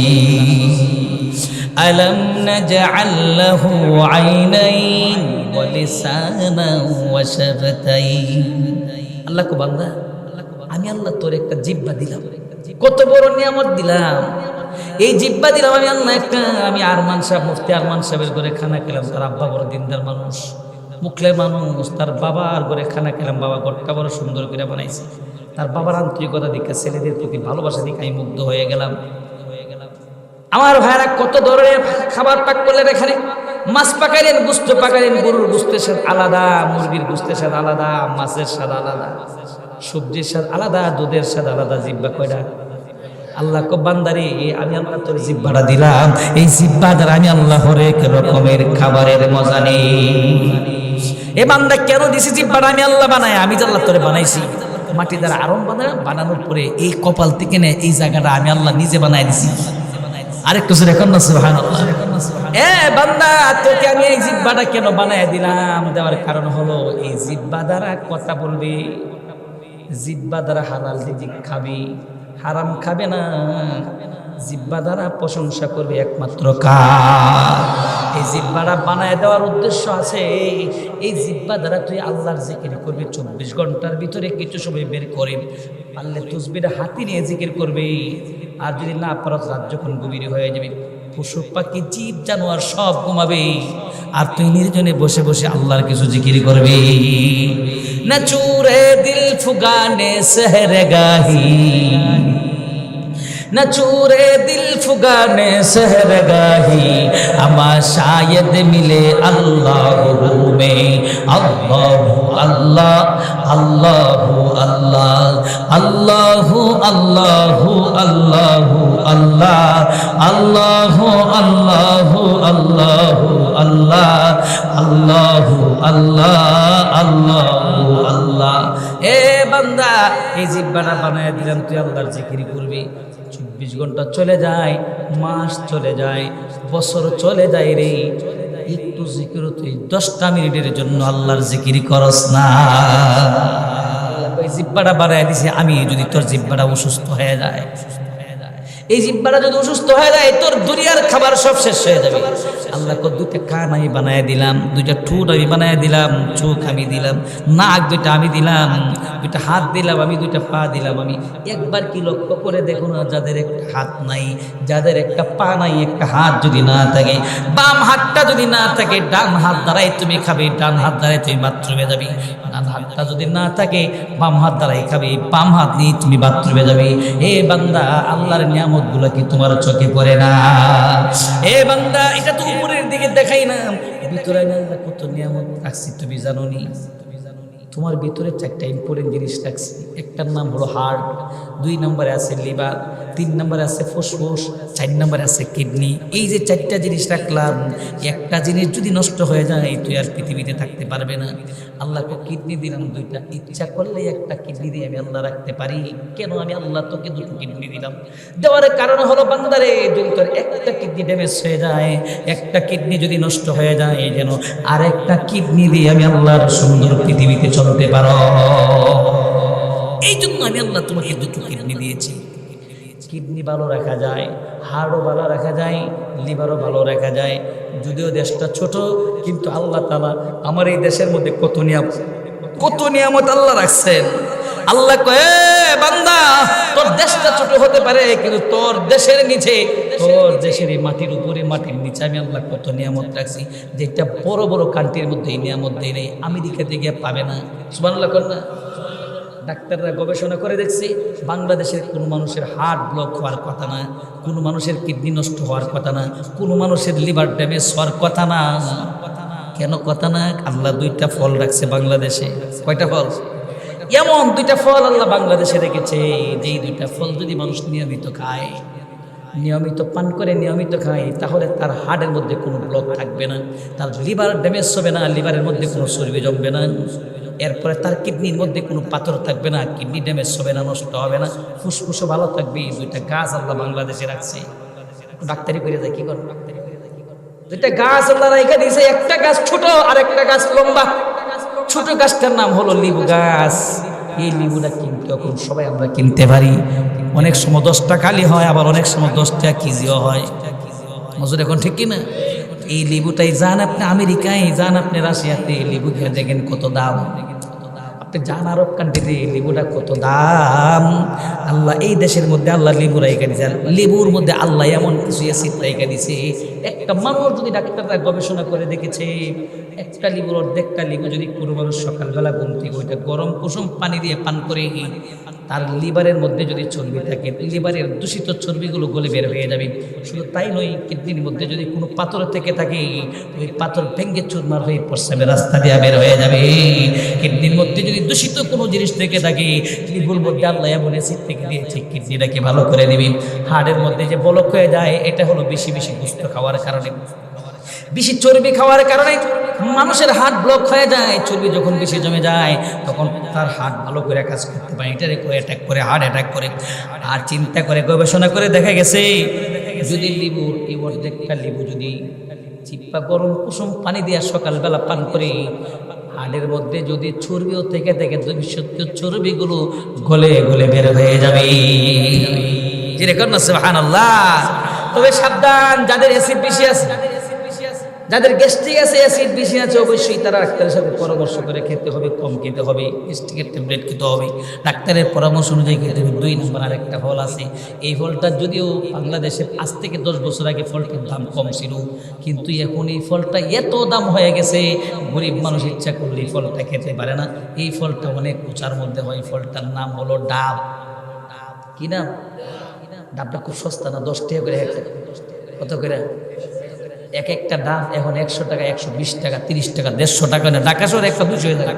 আলাম নাজআল লাহু আইনাইন ওয়া লিসানান ওয়া শাফাতাইন। আল্লাহ কো, বান্দা আমি আল্লাহ তোর একটা জিহ্বা দিলাম, কত বড় নিয়ামত দিলাম। এই জিহ্বা দিলাম আমি আল্লাহ একটা। আমি আরমান সাহেব, মুফতি আরমান সাহেবের ঘরে খানা খেলাম। তার আব্বা বড় দিনদার মানুষ, মুখলের মানুষ। তার বাবার ঘরে খানা খেলাম, বাবা ঘরটা বড় সুন্দর করে বানাইছে। তার বাবার আন্তরিকতা দেখে, ছেলেদের প্রতি ভালোবাসা দেখে আমি মুগ্ধ হয়ে গেলাম। আমার ভাইরা কত ধরনের খাবার পাক করলেন এখানে। মাছ পাকাইলেন, গুস্ত পাকাইলেন, গরুর গুস্তের স্বাদ আলাদা, মুরগির গুস্তের স্বাদ আলাদা, মাছের স্বাদ আলাদা, সবজির স্বাদ আলাদা, দুধের স্বাদ আলাদা। জিহ্বা কয়টা? আল্লাহ কো, বান্দারে আমি আল্লাহ তোর জিহ্বাটা দিলাম, এই জিহ্বা দ্বারা আমি আল্লাহ হরেক রকমের খাবারের মজা নেই। এ বান্দা কেন দিছি জিহ্বাটা? আমি আল্লাহ বানাই, আমি আল্লাহ তোরে বানাইছি। মাটি দ্বারা আরম বানানোর পরে এই কপাল থেকে নে এই জায়গাটা আমি আল্লাহ নিজে বানাই দিছি। আরেকটু জোরে কর না সুবহানাল্লাহ। এ বান্দা, তোকে আমি এই জিহ্বাটা কেন বানায় দিলাম? দেওয়ার কারণ হলো এই জিহ্বা দ্বারা কথা বলবি, জিহ্বা দ্বারা হালাল রিজিক খাবি, হারাম খাবে না। জিহ্বা দ্বারা প্রশংসা করবে একমাত্র কার? এই জিহ্বাটা বানায় দেওয়ার উদ্দেশ্য আছে। এই জিহ্বা দ্বারা তুই আল্লাহর জিকির করবি 24 ঘন্টার ভিতরে কিছু সময় বের করে, পারলে তাসবিহটা হাতে নিয়ে জিকির করবি। আর যদি না পারো, রাত যখন গভীর হয়ে যাবে, পশু পাখি জীব জানোয়ার সব ঘুমাবে, আর তুই নির্জনে বসে বসে আল্লাহর কিছু জিকির করবি। না চুরে দিল ফুগানে সেহরে গাহি, न चूरे दिल फुगाने सहरगाही अमा शायद मिले अल्लाह में अल्लाह अल्लाह अल्लाह अल्लाह अल्लाह अल्लाह अल्लाह अल्लाह अल्लाह अल्लाह अल्लाह अल्लाह अल्लाह अल्लाह अल्लाह अल्लाह। ए बंदा এই জিহ্বাটা বানায় দিলাম, তুই আল্লাহর জিকির করবি। 24 ঘন্টা চলে যায়, মাস চলে যায়, বছর চলে যায় রে, একটু জিকির তুই 10টা মিনিটের জন্য আল্লাহর জিকির করস না। এই জিহ্বাটা বানায় দিছে আমি, যদি তোর জিহ্বাটা অসুস্থ হয়ে যায়, এই জিহ্বাটা যদি অসুস্থ হয়ে যায় তোর দুনিয়ার খাবার সব শেষ হয়ে যাবে। আল্লাহ কো দুইটা কান আমি বানায় দিলাম, দুইটা ঠোঁট আমি বানায় দিলাম, চোখ আমি দিলাম, নাক দুইটা আমি দিলাম, দুইটা হাত দিলাম আমি, দুইটা পা দিলাম আমি। একবার কি লক্ষ্য করে দেখো না, যাদের একটা হাত নাই, যাদের একটা পা নাই, একটা হাত যদি না থাকে, বাম হাতটা যদি না থাকে, ডান হাত দ্বারাই তুমি খাবে, ডান হাত দ্বারাই তুমি বাথরুমে যাবে। ডান হাতটা যদি না থাকে, বাম হাত দ্বারাই খাবে, বাম হাত নিয়ে তুমি বাথরুমে যাবে। এ বান্দা, আল্লাহর নিয়ামত গুলা কি তোমার চোখে পড়ে না? এ বান্দা, এটা তো উপরের দিকে দেখাই না, ভিতরে না কত নিয়ামত রাখছি তুমি জানো নি? তোমার ভিতরে 4টা ইম্পর্টেন্ট জিনিস রাখছি। একটার নাম হলো হার্ট, 2 নম্বরে আছে লিভার, 3 নম্বরে আছে ফুসফুস, 4 নম্বরে আছে কিডনি। এই যে 4টা জিনিস রাখলাম, একটা জিনিস যদি নষ্ট হয়ে যায় তুই আর পৃথিবীতে থাকতে পারবে না। আল্লাহকে কিডনি দিলাম 2টা, ইচ্ছা করলে একটা কিডনি দিয়ে আমি আল্লাহ রাখতে পারি। কেন আমি আল্লাহ তোকে 2টো কিডনি দিলাম? দেওয়ার কারণ হলো বান্দারে, যদি তোর একটা কিডনি ড্যামেজ হয়ে যায়, একটা কিডনি যদি নষ্ট হয়ে যায়, যেন আরেকটা কিডনি দিয়ে আমি আল্লাহর সুন্দর পৃথিবীতে চলতে পারো। এই জন্য আমি আল্লাহ তোমাকে 2টো কিডনি দিয়েছি। কিডনি ভালো রাখা যায়, হাড়ও ভালো রাখা যায়, লিভারও ভালো রাখা যায়। যদিও দেশটা ছোট, কিন্তু আল্লাহ তাআলা আমার এই দেশের মধ্যে কত নিয়ামত আল্লাহ রাখছেন। আল্লাহ কয়ে, বান্দা তোর দেশটা ছোট হতে পারে, কিন্তু তোর দেশের নিচে, তোর দেশের এই মাটির উপরে, মাটির নিচে আমি আল্লাহ কত নিয়ামত রাখছি, যেটা বড় বড় কান্ট্রির মধ্যে এই নিয়ামত দেয় নেই, আমেরিকাতে গিয়ে পাবে না। সুবহানাল্লাহ কর না। ডাক্তাররা গবেষণা করে দেখছি, বাংলাদেশের কোনো মানুষের হার্ট ব্লক হওয়ার কথা না, কোনো মানুষের কিডনি নষ্ট হওয়ার কথা না, কোনো মানুষের লিভার ড্যামেজ হওয়ার কথা না। কেন কথা না? আল্লাহ 2টা ফল রাখছে বাংলাদেশে। কয়টা ফল? এমন 2টা ফল আল্লাহ বাংলাদেশে রেখেছে, যেই 2টা ফল যদি মানুষ নিয়মিত খায়, নিয়মিত পান করে, নিয়মিত খায়, তাহলে তার হার্টের মধ্যে কোনো ব্লক থাকবে না, তার লিভার ড্যামেজ হবে না, লিভারের মধ্যে কোনো চর্বি জমবে না, এরপরে তার কিডনির মধ্যে কোনো পাথর থাকবে না, কিডনি ড্যামেজ হবে না, নষ্ট হবে না, ফুসফুসও ভালো থাকবে। 2টা গাছ আল্লাহ বাংলাদেশে রাখছে। ডাক্তারি করে যায় কি করো? 2টা গাছ আল্লাহ রেখে দিয়েছে, একটা গাছ ছোট আর একটা গাছ লম্বা। ছোট গাছটার নাম হলো লেবু গাছ। এই লেবুটা কিনতে এখন সবাই আমরা কিনতে পারি, অনেক সময় 10 টাকা খালি হয়, আবার অনেক সময় 10 টাকা কেজিও হয়। মজুর এখন ঠিক কিনা? এই লেবুটাই যান আপনি আমেরিকায়, যান আপনি রাশিয়াতে, লেবু খেয়ে দেখেন কত দাম। আপনি যান আরব কান্ট্রিতে, লেবুটা কত দাম। আল্লাহ এই দেশের মধ্যে আল্লাহ লেবু রাইখা দিয়েছেন, লেবুর মধ্যে আল্লাহ এমন কিছু অ্যাসিড রাইখা দিয়েছে, একটা মানুষ যদি ডাক্তাররা গবেষণা করে দেখেছে, একটা লেবুর অর্ধেকটা লেবু যদি কোনো মানুষ সকালবেলা ঘুম থেকে ওইটা গরম কুসুম পানি দিয়ে পান করে, তার লিভারের মধ্যে যদি চর্বি থাকে, লিভারের দূষিত চর্বিগুলো গলে বের হয়ে যাবে। শুধু তাই নয়, কিডনির মধ্যে যদি কোনো পাথর থেকে থাকে, ওই পাথর ভেঙে চুরমার হয়ে প্রস্রাবের রাস্তা দিয়ে বের হয়ে যাবে। কিডনির মধ্যে যদি দূষিত কোনো জিনিস থেকে থাকে, লিভারের মধ্যে আল্লাহ এমন অ্যাসিড থেকে দিয়েছে, কিডনিটাকে ভালো করে দিবে। হাড়ের মধ্যে যে বলক হয়ে যায়, এটা হলো বেশি বেশি গোশত খাওয়ার কারণে, বেশি চর্বি খাওয়ার কারণে মানুষের হার্ট ব্লক হয়ে যায়। চর্বি যখন বেশি জমে যায়, তখন তার হার্ট ভালো করে কাজ করতে পারে, এটারে করে অ্যাটাক করে, হার্ট অ্যাটাক করে। আর চিন্তা করে গবেষণা করে দেখা গেছে, যদি লেবুর এই অর্ধেকটা লেবু যদি চিপ্পা গরম কুসুম পানি দিয়ে সকালবেলা পান করে, হাড়ের মধ্যে যদি চর্বিও থেকে থাকে, ভবিষ্যৎ চর্বিগুলো গলে গলে বের হয়ে যাবে। যেরকম না, সুবহানাল্লাহ। তবে সাবধান, যাদের অ্যাসিড বেশি আছে, যাদের গ্যাস্ট্রিক আছে, অ্যাসিড বেশি আছে, অবশ্যই তারা ডাক্তারের সাথে পরামর্শ করে খেতে হবে, কম খেতে হবে, গ্যাস্ট্রিকের ট্যাবলেট খেতে হবে, ডাক্তারের পরামর্শ অনুযায়ী খেতে হবে। 2 নম্বর আরেকটা ফল আছে, এই ফলটা যদিও বাংলাদেশে 5 থেকে 10 বছর আগে ফলটার দাম কম ছিল, কিন্তু এখন এই ফলটা এত দাম হয়ে গেছে, গরিব মানুষ ইচ্ছা করলে এই ফলটা খেতে পারে না। এই ফলটা অনেক উঁচার মধ্যে হয়, ফলটার নাম হলো ডাব। কি নাম? ডাবটা খুব সস্তা না, 10 টাকা করে একটা। কত করে এক একটা ডাব? এখন 100 টাকা, 120 টাকা, 30 টাকা, 150 টাকা না। ঢাকা শহরে একটা 200 হয়ে যায়।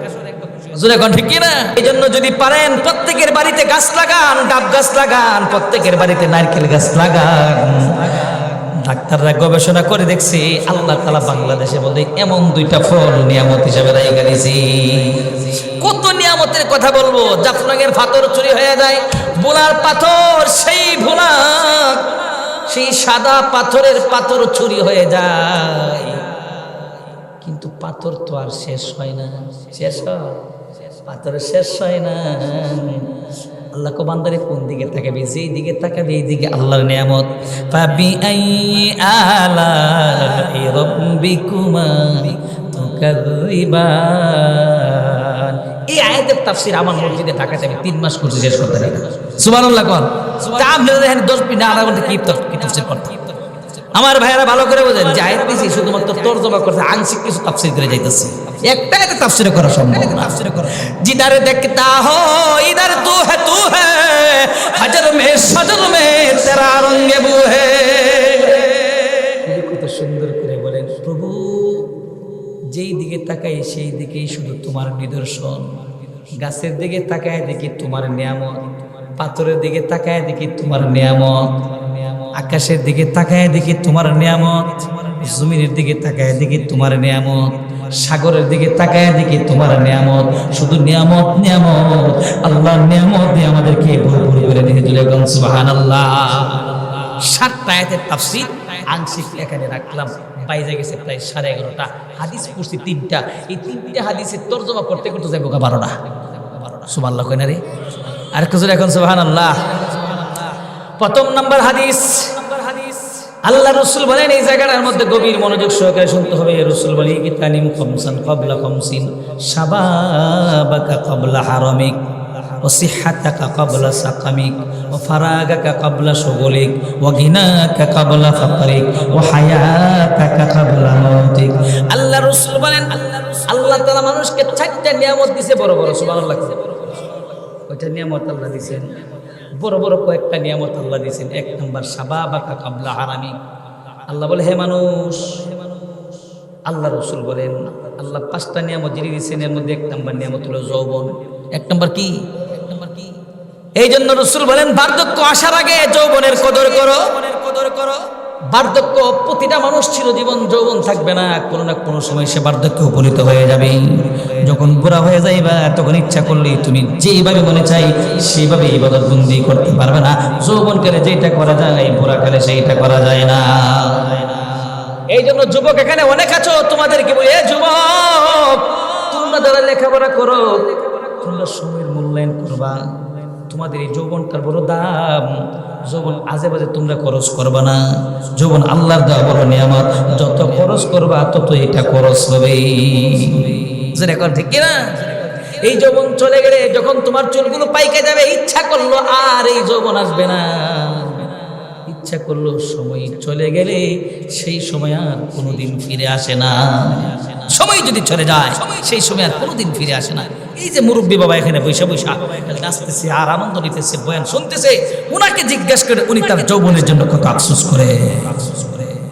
এখন ঠিক কিনা? এই জন্য যদি পারেন প্রত্যেকের বাড়িতে গাছ লাগান, ডাব গাছ লাগান, প্রত্যেকের বাড়িতে নারকেল গাছ লাগান। ডাক্তাররা গবেষণা করে দেখছে আল্লাহ তাআলা বাংলাদেশে বলে এমন 2টা ফল নিয়ামত হিসেবে রাইখা দিয়েছি। কত নিয়ামতের কথা বলবো। জাফলংয়ের পাথর চুরি হয়ে যায়, ভোলার পাথর, সেই ভোলা সেই সাদা পাথরের পাথর চুরি হয়ে যায়, কিন্তু পাথর তো আর শেষ হয় না। শেষ হয়? পাথরের শেষ হয় না। আল্লাহ কো বান্দারে কোন দিকে তাকাবে? যেই দিকে তাকাবে এই দিকে আল্লাহর নিয়ামত। ফাবি আইয়ি আলাই রাব্বিকুমা তুকাযিবান। এই আয়াতের তাফসীর আমার মসজিদে ঢাকাতে আমি 3 মাস করছি, শেষ করতে পারি না। সুবহানাল্লাহ কোন। তা আপনি দেখেন 10 মিনিট আধা ঘন্টা কি তাফসীর করতে। আমার ভাইয়েরা ভালো করে বোঝেন যে আয়াত বেশি শুধুমাত্র তরজমা করতে, আংশিক কিছু তাফসীর করে যাইতেছে। একটা আয়াতে তাফসীর করা সম্ভব না। जिधर देखता हो इधर तू है हजर में सजर में तेरा रंग बू है। কত সুন্দর করে বলেন, প্রভু যেই দিকে তাকাই সেই দিকেই শুধু তোমার নিদর্শন। গাছের দিকে তাকায় দেখি তোমার নিয়ামত, পাথরের দিকে তাকায় দেখি তোমার নিয়ামত, আকাশের দিকে তাকায় দেখি তোমার নিয়ামত, জমিনের দিকে তাকায় দেখি তোমার নিয়ামত, সাগরের দিকে তাকায় দেখি তোমার নিয়ামত। শুধু নিয়ামত নিয়ামত। আল্লাহর নিয়ামত দিয়ে আমাদেরকে ভরপুর করে দিয়ে দিলে সুবহানাল্লাহ। 7টা আয়াতের তাফসীর আংশিক এখানে রাখলাম, বাইরে গেছে প্রায় 11:30টা। হাদিস পড়ছি 3টা। এই 3টা হাদিসের তরজমা করতে করতে যাবো 12টা। সুবহানাল্লাহ কই না রে? আর কিছু এখন সুবহানাল্লাহ। প্রথম নাম্বার হাদিস, আল্লাহ রাসূল বলেন এই জায়গাটার মধ্যে গভীর মনোযোগ সহকারে শুনতে হবে। রাসূল বলেন ইতানিম খামসান ক্বাবলা খামসিন, শাবাবাকা ক্বাবলা হারামিক, ওয়া সিহহাতাকা ক্বাবলা সাকামিক, ওয়া ফারাগাকা ক্বাবলা শুগুলিক, ওয়া গিনাকা ক্বাবলা ফাকরিক, ওয়া হায়াতাকা ক্বাবলা মাউতিক। আল্লাহ রাসূল বলেন আল্লাহ তাআলা মানুষকে 4টা নিয়ামত দিয়েছে, বড় বড়। সুবহানাল্লাহ। ওইটা নিয়ামত আল্লাহ দিয়েছেন, বড় বড় কয়েকটা নিয়ামত আল্লাহ দিয়েছেন। 1 নাম্বার শাবাবাকা ক্বাবলা হারামিক। আল্লাহ বলে হে মানুষ, আল্লাহ রাসূল বলেন আল্লাহ 5টা নিয়ামত যিনি দিয়েছেন, এর মধ্যে 1 নাম্বার নিয়ামত হলো যৌবন। 1 নাম্বার কি? এই জন্য রাসূল বলেন বার্ধক্য আসার আগে যৌবনের কদর করো। বার্ধক্য, প্রতিটা মানুষ চিরজীবন যৌবন থাকবে না, কোনো না কোনো সময় সে বার্ধক্যে উপনীত হয়ে যাবে। যখন বুড়া হয়ে যাইবা তখন ইচ্ছা করলেই তুমি যেইভাবে মনে চাই সেইভাবে ইবাদত বন্দি করতে পারবে না। যৌবনকালে যেটা করা যায় বুড়াকালে সেইটা করা যায় না। এই জন্য যুবক এখানে অনেক আছো, তোমাদেরকে বলি এ যুবক, তোমরা যারা লেখাপড়া করো তোমরা সময়ের মূল্যায়ন করবা। তোমাদের এই যৌবনটার বড় দাম। যৌবন আজে বাজে তোমরা খরচ করবা না। যৌবন আল্লাহর দেওয়া বড় নিয়ামত, যত খরচ করবা তত এটা খরচ হবে। যেটা কর ঠিক কিনা? এই যৌবন চলে গেলে যখন তোমার চুলগুলো পাইকে যাবে, ইচ্ছা করলো আর এই যৌবন আসবে না। ইচ্ছা করলো সময় চলে গেলে সেই সময় আর কোনোদিন ফিরে আসে না। সময় যদি চলে যায় সেই সময় আর কোনোদিন ফিরে আসে না। এই যে মুরব্বী বাবা এখানে বৈশা বৈশা নাচতেছে আর আনন্দ নিতেছে, বয়ান শুনতেছে, ওনাকে জিজ্ঞেস করে উনি তার যৌবনের জন্য কত আফসোস করে।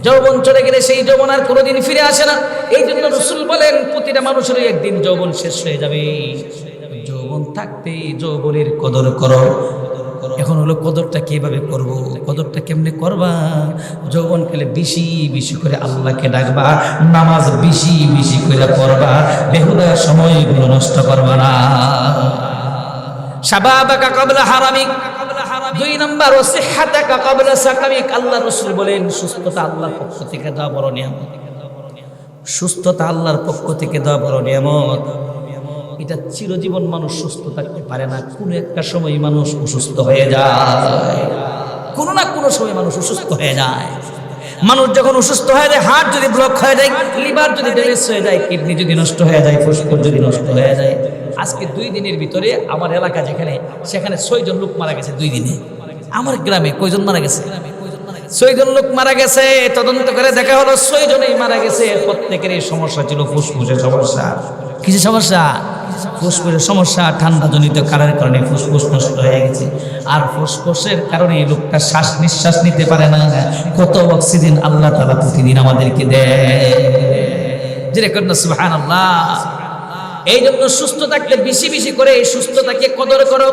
যৌবন চলে গেলে সেই যৌবন আর কোনোদিন ফিরে আসে না। এই জন্য রাসূল বলেন প্রতিটা মানুষেরই একদিন যৌবন শেষ হয়ে যাবে। যৌবন থাকতে যৌবনের কদর করো। এখন হলো কদরটা কিভাবে করব, কদরটা কেমনে করবা? যৌবনকালে বেশি বেশি করে আল্লাহকে ডাকবা, নামাজ বেশি বেশি করে পড়বা, বেহুদা সময়গুলো নষ্ট করবা না। শাবাবাকা ক্বাবলা হারামিক। 2 নাম্বার ওয়াসিহহাতাকা ক্বাবলা সাকামিক। আল্লাহ রাসূল বলেন সুস্থতা আল্লাহর পক্ষ থেকে দেওয়া বড় নিয়ামত। সুস্থতা আল্লাহর পক্ষ থেকে দেওয়া বড় নিয়ামত। এটা চিরজীবন মানুষ সুস্থ থাকতে পারে না, কোনো একটা সময় মানুষ অসুস্থ হয়ে যায়। কোনো না কোনো সময় মানুষ অসুস্থ হয়ে যায়। মানুষ যখন অসুস্থ হয়ে যায়, হার্ট যদি ব্লক হয়ে যায়, লিভার যদি ড্যামেজ হয়ে যায়, কিডনি যদি নষ্ট হয়ে যায়, ফুসফুস যদি নষ্ট হয়ে যায়। আজকে 2 দিনের ভিতরে আমার এলাকা যেখানে সেখানে 6 জন লোক মারা গেছে 2 দিনে। আমার গ্রামে কয়জন মারা গেছে? 6 জন লোক মারা গেছে। তদন্ত করে দেখা হলো 6 জনেই মারা গেছে। প্রত্যেকেরই সমস্যা ছিল ফুসফুসের সমস্যা। কিসের সমস্যা? ফুসফুসের সমস্যা, ঠান্ডাজনিত কারণে ফুসফুস নষ্ট হয়ে গেছে, আর ফুসফুসের কারণে লোকটা শ্বাস নিঃশ্বাস নিতে পারে না। কত অক্সিজেন আল্লাহ তাআলা প্রতিদিন আমাদেরকে দেয়, যেরকম সুবহানাল্লাহ। এই জন্য সুস্থ থাকতে বেশি বেশি করে এই সুস্থতাকে কদর করো।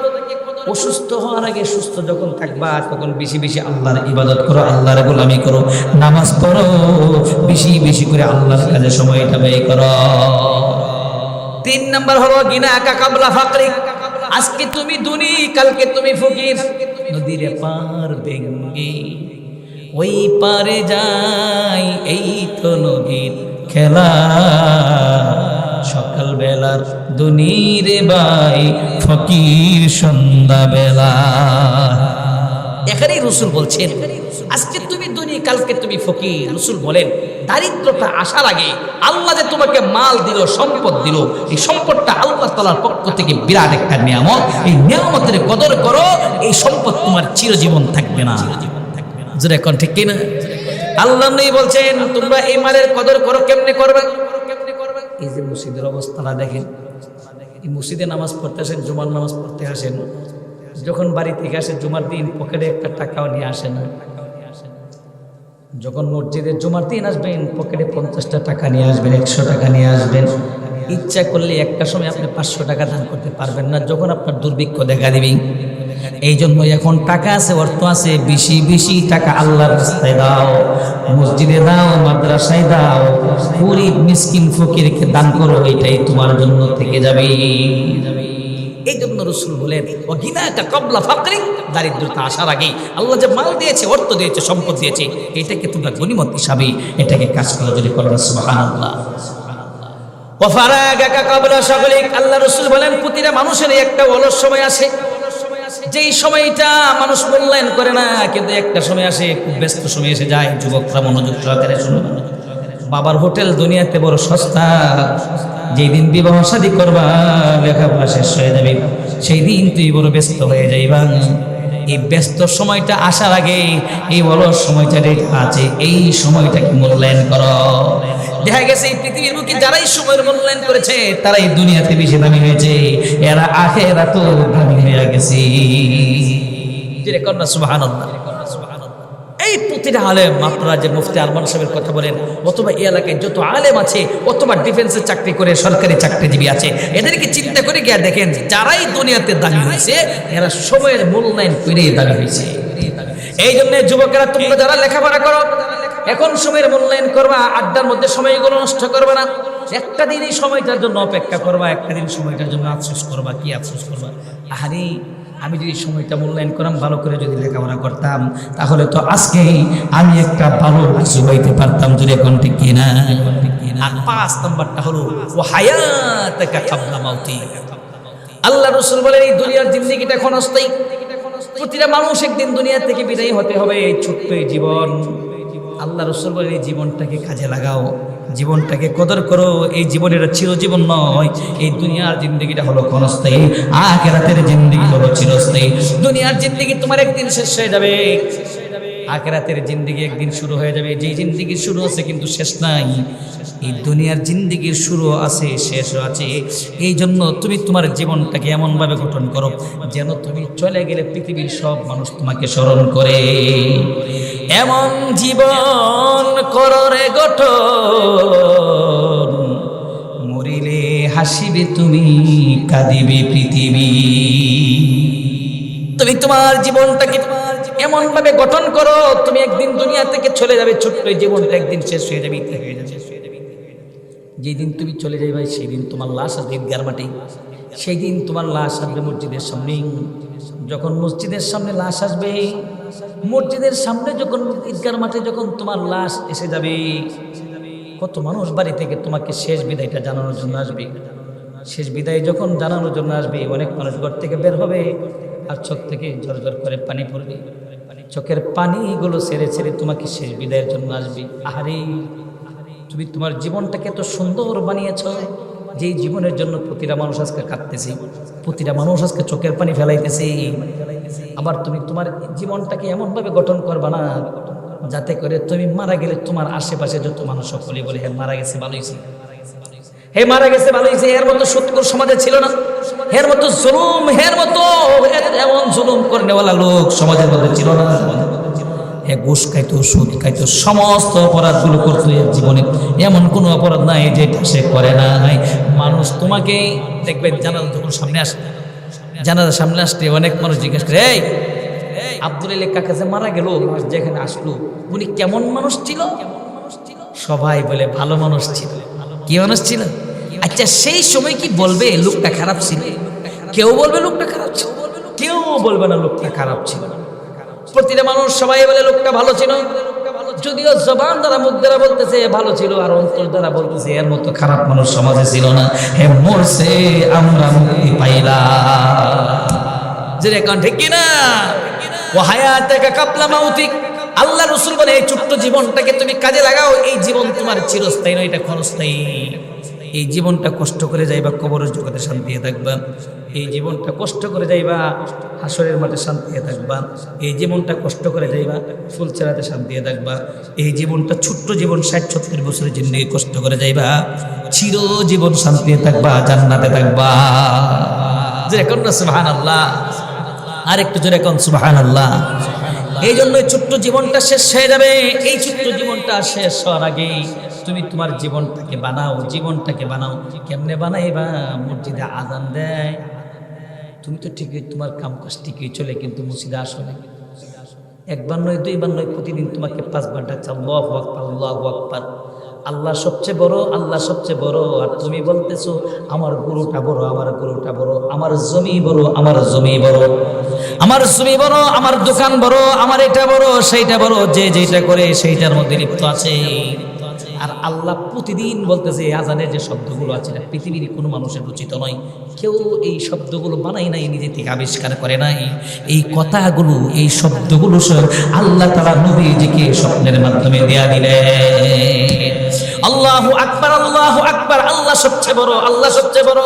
অসুস্থ হওয়ার আগে সুস্থ যখন থাকবা তখন বেশি বেশি আল্লাহর ইবাদত করো, আল্লাহর গোলামি করো, নামাজ পড়ো, বেশি বেশি করে আল্লাহর কাজে সময়টা ব্যয় করো। 3 নাম্বার হলো গিনাকা কাবলা ফাকরি। আজকে তুমি ধনী, কালকে তুমি ফকির। নদীর পার ভেঙ্গে ওই পারে যাই, এই তো নদীর খেলা। সকাল বেলার ধনীর ভাই, ফকির সন্ধ্যা বেলা। এখানেই রাসূল বলছেন আজকে তুমি ধনী, কালকে তুমি ফকির। রাসূল বলেন দারিদ্রতা আসার আগে আল্লাহ যে তোমাকে মাল দিল, সম্পদ দিল, এই সম্পদটা আল্লাহ তাআলার পক্ষ থেকে বিরাট একটা নিয়ামত। এই নিয়ামতের কদর করো, এই সম্পদ তোমার চিরজীবন থাকবে না। জোরে কোন ঠিক কিনা? আল্লাহ নবী বলছেন তোমরা এই মালের কদর করো। কেমনে করবে? এই যে মসজিদের অবস্থাটা দেখেন, এই মসজিদে নামাজ পড়তে আসেন, জুমার নামাজ পড়তে আসেন, যখন বাড়ি থেকে আসে জুমার দিন পকেটে একটা টাকাও নিয়ে আসে না। যখন মসজিদে জুমার দিন আসবেন পকেটে 50টা টাকা নিয়ে আসবেন, 100 টাকা নিয়ে আসবেন। ইচ্ছা করলে একটা সময় আপনি 500 টাকা দান করতে পারবেন না, যখন আপনার দুর্ভিক্ষ দেখা দিবে। এই জন্য এখন টাকা আছে, অর্থ আছে, বেশি বেশি টাকা আল্লাহর রাস্তায় দাও, মসজিদে দাও, মাদ্রাসায় দাও, গরিব মিসকিন ফকিরকে দান করো, এটাই তোমার জন্য থেকে যাবে। এই জন্য রাসূল বলেন ওয়াগিনাকা ক্বাবলা ফাকরি, দারিদ্রতা আসার আগে আল্লাহ যে মাল দিয়েছে, অর্থ দিয়েছে, সম্পদ দিয়েছে, এটাকে তোমরা গনিমত হিসাবে এটাকে কাজ করো। যদি করো সুবহানাল্লাহ। ওয়া ফারাগাকা ক্বাবলা শাগলিক, আল্লাহ রাসূল বলেন প্রতিটা মানুষের একটা অলস সময় আসে, যেই সময়টা মানুষ মূল্যায়ন করে না, কিন্তু একটা সময় আসে, খুব ব্যস্ত সময় এসে যায়। যুবকরা মনোযোগ সহকারে শুনো, বাবার হোটেল দুনিয়াতে বড় সস্তা। যেই দিন বিবাহ শাদী করবা, লেখাপড়া শেষ হয়ে যাবে, সেই দিন তুই বড় ব্যস্ত হয়ে যাইবা। এই ব্যস্ত সময়টা আসার আগে এই অলস সময়টা আছে, এই সময়টাকে মূল্যায়ন করো। দেখা গেছে এই পৃথিবীর বুকে যারাই সময়ের মূল্যায়ন করেছে তারাই দুনিয়াতে বেশি দামি হয়েছে, এরা আখিরাতেও দামি হয়ে গেছে। যেরকম না সুবহানাল্লাহ। এই প্রতিটা আলেম, আপনারা যে মুফতি আরমান সাহেবের কথা বলেন, অথবা এই এলাকায় যত আলেম আছে, অথবা ডিফেন্সের চাকরি করে সরকারি চাকরিজীবী আছে, এদেরকে চিন্তা করে গিয়ে দেখেন যারাই দুনিয়াতে দামি হয়েছে এরা সময়ের মূল্যায়ন করে দামি হয়েছে। এই জন্য যুবকেরা তোমরা যারা লেখাপড়া করো, এখন সময়ের মূল্যায়ন করবা, আড্ডার মধ্যে সময়গুলো নষ্ট করবা না। একটা দিন এই সময়টার জন্য অপেক্ষা করবা, একটা দিন সময়টার জন্য আফসোস করবা। কি আফসোস করবা? আরে আমি যদি সময়টা মূল্যায়ন করতাম, ভালো করে যদি লেখাপড়া করতাম, তাহলে তো আজকে আমি একটা ভালো কিছু হইতে পারতাম। যদি এখন ঠিক কিনা? আর 5 নাম্বারটা হলো ওয়া হায়াতাকা ক্বাবলা মাউতি। আল্লাহ রাসূল বলেন এই দুনিয়ার জিন্দেগিটা ক্ষণস্থায়ী, প্রতিটা মানুষ একদিন দুনিয়া থেকে বিদায় হতে হবে। এই ছোট্ট এই জীবন, আল্লাহ রাসূল বলেন এই জীবনটাকে কাজে লাগাও, জীবনটাকে কদর করো। এই জীবনের চিরজীবন নয়, এই দুনিয়ার জিন্দেগিটা হলো ক্ষণস্থায়ী, আখিরাতের জিন্দেগি হলো চিরস্থায়ী। দুনিয়ার জিন্দেগি তোমার একদিন শেষ হয়ে যাবে, আখিরাতের জিন্দেগি একদিন শুরু হয়ে যাবে। যে জিন্দেগির শুরু আছে কিন্তু শেষ নাই, এই দুনিয়ার জিন্দেগির শুরু আছে, শেষও আছে। এই জন্য তুমি তোমার জীবনটাকে এমনভাবে গঠন করো যেন তুমি চলে গেলে পৃথিবীর সব মানুষ তোমাকে স্মরণ করে। এমন জীবন করো রে গঠন, মরিলে হাসিবে তুমি, কাঁদিবে পৃথিবী। তুমি তোমার জীবনটাকে এমন ভাবে গঠন করো, তুমি একদিন দুনিয়া থেকে চলে যাবে, ছোট্ট জীবনটা একদিন শেষ হয়ে যাবে, ইতি হয়ে যাবে। যেদিন তুমি চলে যাবে সেই দিন তোমার লাশ আসবে ঈদগার মাঠে, সেই দিন তোমার লাশ আসবে মসজিদের সামনে। যখন মসজিদের সামনে লাশ আসবে, মসজিদের সামনে যখন ঈদগার মাঠে যখন তোমার লাশ এসে যাবে, কত মানুষ বাড়ি থেকে তোমাকে শেষ বিদায়টা জানানোর জন্য আসবে। শেষ বিদায় যখন জানানোর জন্য আসবে, অনেক মানুষ ঘর থেকে বের হবে আর চোখ থেকে ঝরঝর করে পানি পড়বে। চোখের পানিগুলো ছেড়ে ছেড়ে তোমাকে শেষ বিদায়ের জন্য আসবে। আহারে, তুমি তোমার জীবনটাকে এত সুন্দর বানিয়েছ, যেই জীবনের জন্য প্রতিটা মানুষ আজকে কাঁদতেছে, প্রতিটা মানুষ আজকে চোখের পানি ফেলাইতেছে। আবার তুমি তোমার জীবনটাকে এমনভাবে গঠন করবা না যাতে করে তুমি মারা গেলে তোমার আশেপাশে যত মানুষ সকলে বলে হ্যাঁ মারা গেছে, ভালো হয়েছে। হে মারা গেছে ভালো হয়েছে, এর মতো সুৎখোর সমাজে ছিল না, এর মতো জুলুম, এর মতো এমন জুলুম করেনেওয়ালা লোক সমাজের মধ্যে ছিল না। হে ঘুষ খাইতো, সুদ খাইতো, সমস্ত অপরাধগুলো করতো এর জীবনে, এমন কোনো অপরাধ নাই যেটা সে করে নাই। মানুষ তোমাকে দেখবে জানাজা যখন সামনে আসে, জানাজা সামনে আসতে অনেক মানুষ জিজ্ঞেস করে, এই আব্দুল আলী কাকা যে মারা গেল, যেখানে আসলো উনি কেমন মানুষ ছিল? সবাই বলে ভালো মানুষ ছিল। কি মানুষ ছিল? আচ্ছা সেই সময় কি বলবে লোকটা খারাপ ছিল? কেউ বলবে লোকটা খারাপ ছিল? কেউ বলবে না লোকটা খারাপ ছিল। প্রতিটা মানুষ সবাই বলে লোকটা ভালো ছিল, যদিও জবান দ্বারা, মুখ দ্বারা বলতেছে ভালো ছিল, আর অন্তর দ্বারা বলতেছে এর মতো খারাপ মানুষ সমাজে ছিল না। হে মরছে আমরা মুক্তি পাইলাম, যেরকম ঠিক কিনা? ও হায়াতাকা কাবলা মাউতিক, আল্লাহ রাসূল বলে এই ছোট্ট জীবনটাকে তুমি কাজে লাগাও। এই জীবন তোমার চিরস্থায়ী নয়, এটা ক্ষণস্থায়ী। এই জীবনটা কষ্ট করে যাইবা কবরের জগতে শান্তিতে থাকবা, এই জীবনটা কষ্ট করে যাইবা হাসরের মাঠে শান্তিতে থাকবা, এই জীবনটা কষ্ট করে যাইবা ফুলচেরাতে শান্তিতে থাকবা, এই জীবনটা ছোট্ট জীবন ৬০-৭০ বছরের জিন্দেগি কষ্ট করে যাইবা চির জীবন শান্তিতে থাকবা, জান্নাতে থাকবা। যেরকম না সুবহানাল্লাহ, আর একটু জোরে কোন সুবহানাল্লাহ। এই জন্য ছোট্ট জীবনটা শেষ হয়ে যাবে। এই ছোট্ট জীবনটা শেষ হওয়ার আগে তুমি তোমার জীবনটাকে বানাও, জীবনটাকে বানাও। কেমনে বানাইবা? মসজিদে আজান দেয়, তুমি তো ঠিকই তোমার কাম কাজ ঠিকই চলে, কিন্তু মসজিদে আসো না। একবার নয়, দুইবার নয়, প্রতিদিন তোমাকে 5 বার ডাকছে আল্লাহু আকবার, আল্লাহু আকবার। আল্লাহ সবচেয়ে বড়, আল্লাহ সবচেয়ে বড়, আর তুমি বলতেছো আমার গরুটা বড়, আমার গরুটা বড়, আমার জমি বড়, আমার জমি বড়, আমার জমি বড়, আমার দোকান বড়, আমার এটা বড়, সেইটা বড়। যে যেটা করে সেইটার মধ্যে লিপ্ত আছে। আর আল্লাহ প্রতিদিন বলতেছে আজানের যে শব্দগুলো আছে না পৃথিবীর কোনো মানুষের রচিত নয়, কেউ এই শব্দগুলো বানাই নাই, নিজে থেকে আবিষ্কার করে নাই। এই কথাগুলো, এই শব্দগুলো আল্লাহ তাআলা নবীজিকে স্বপ্নের মাধ্যমে দেয়া দিলেন। আল্লাহু আকবার, আল্লাহু আকবার, আল্লাহ সবচেয়ে বড়, আল্লাহ সবচেয়ে বড়।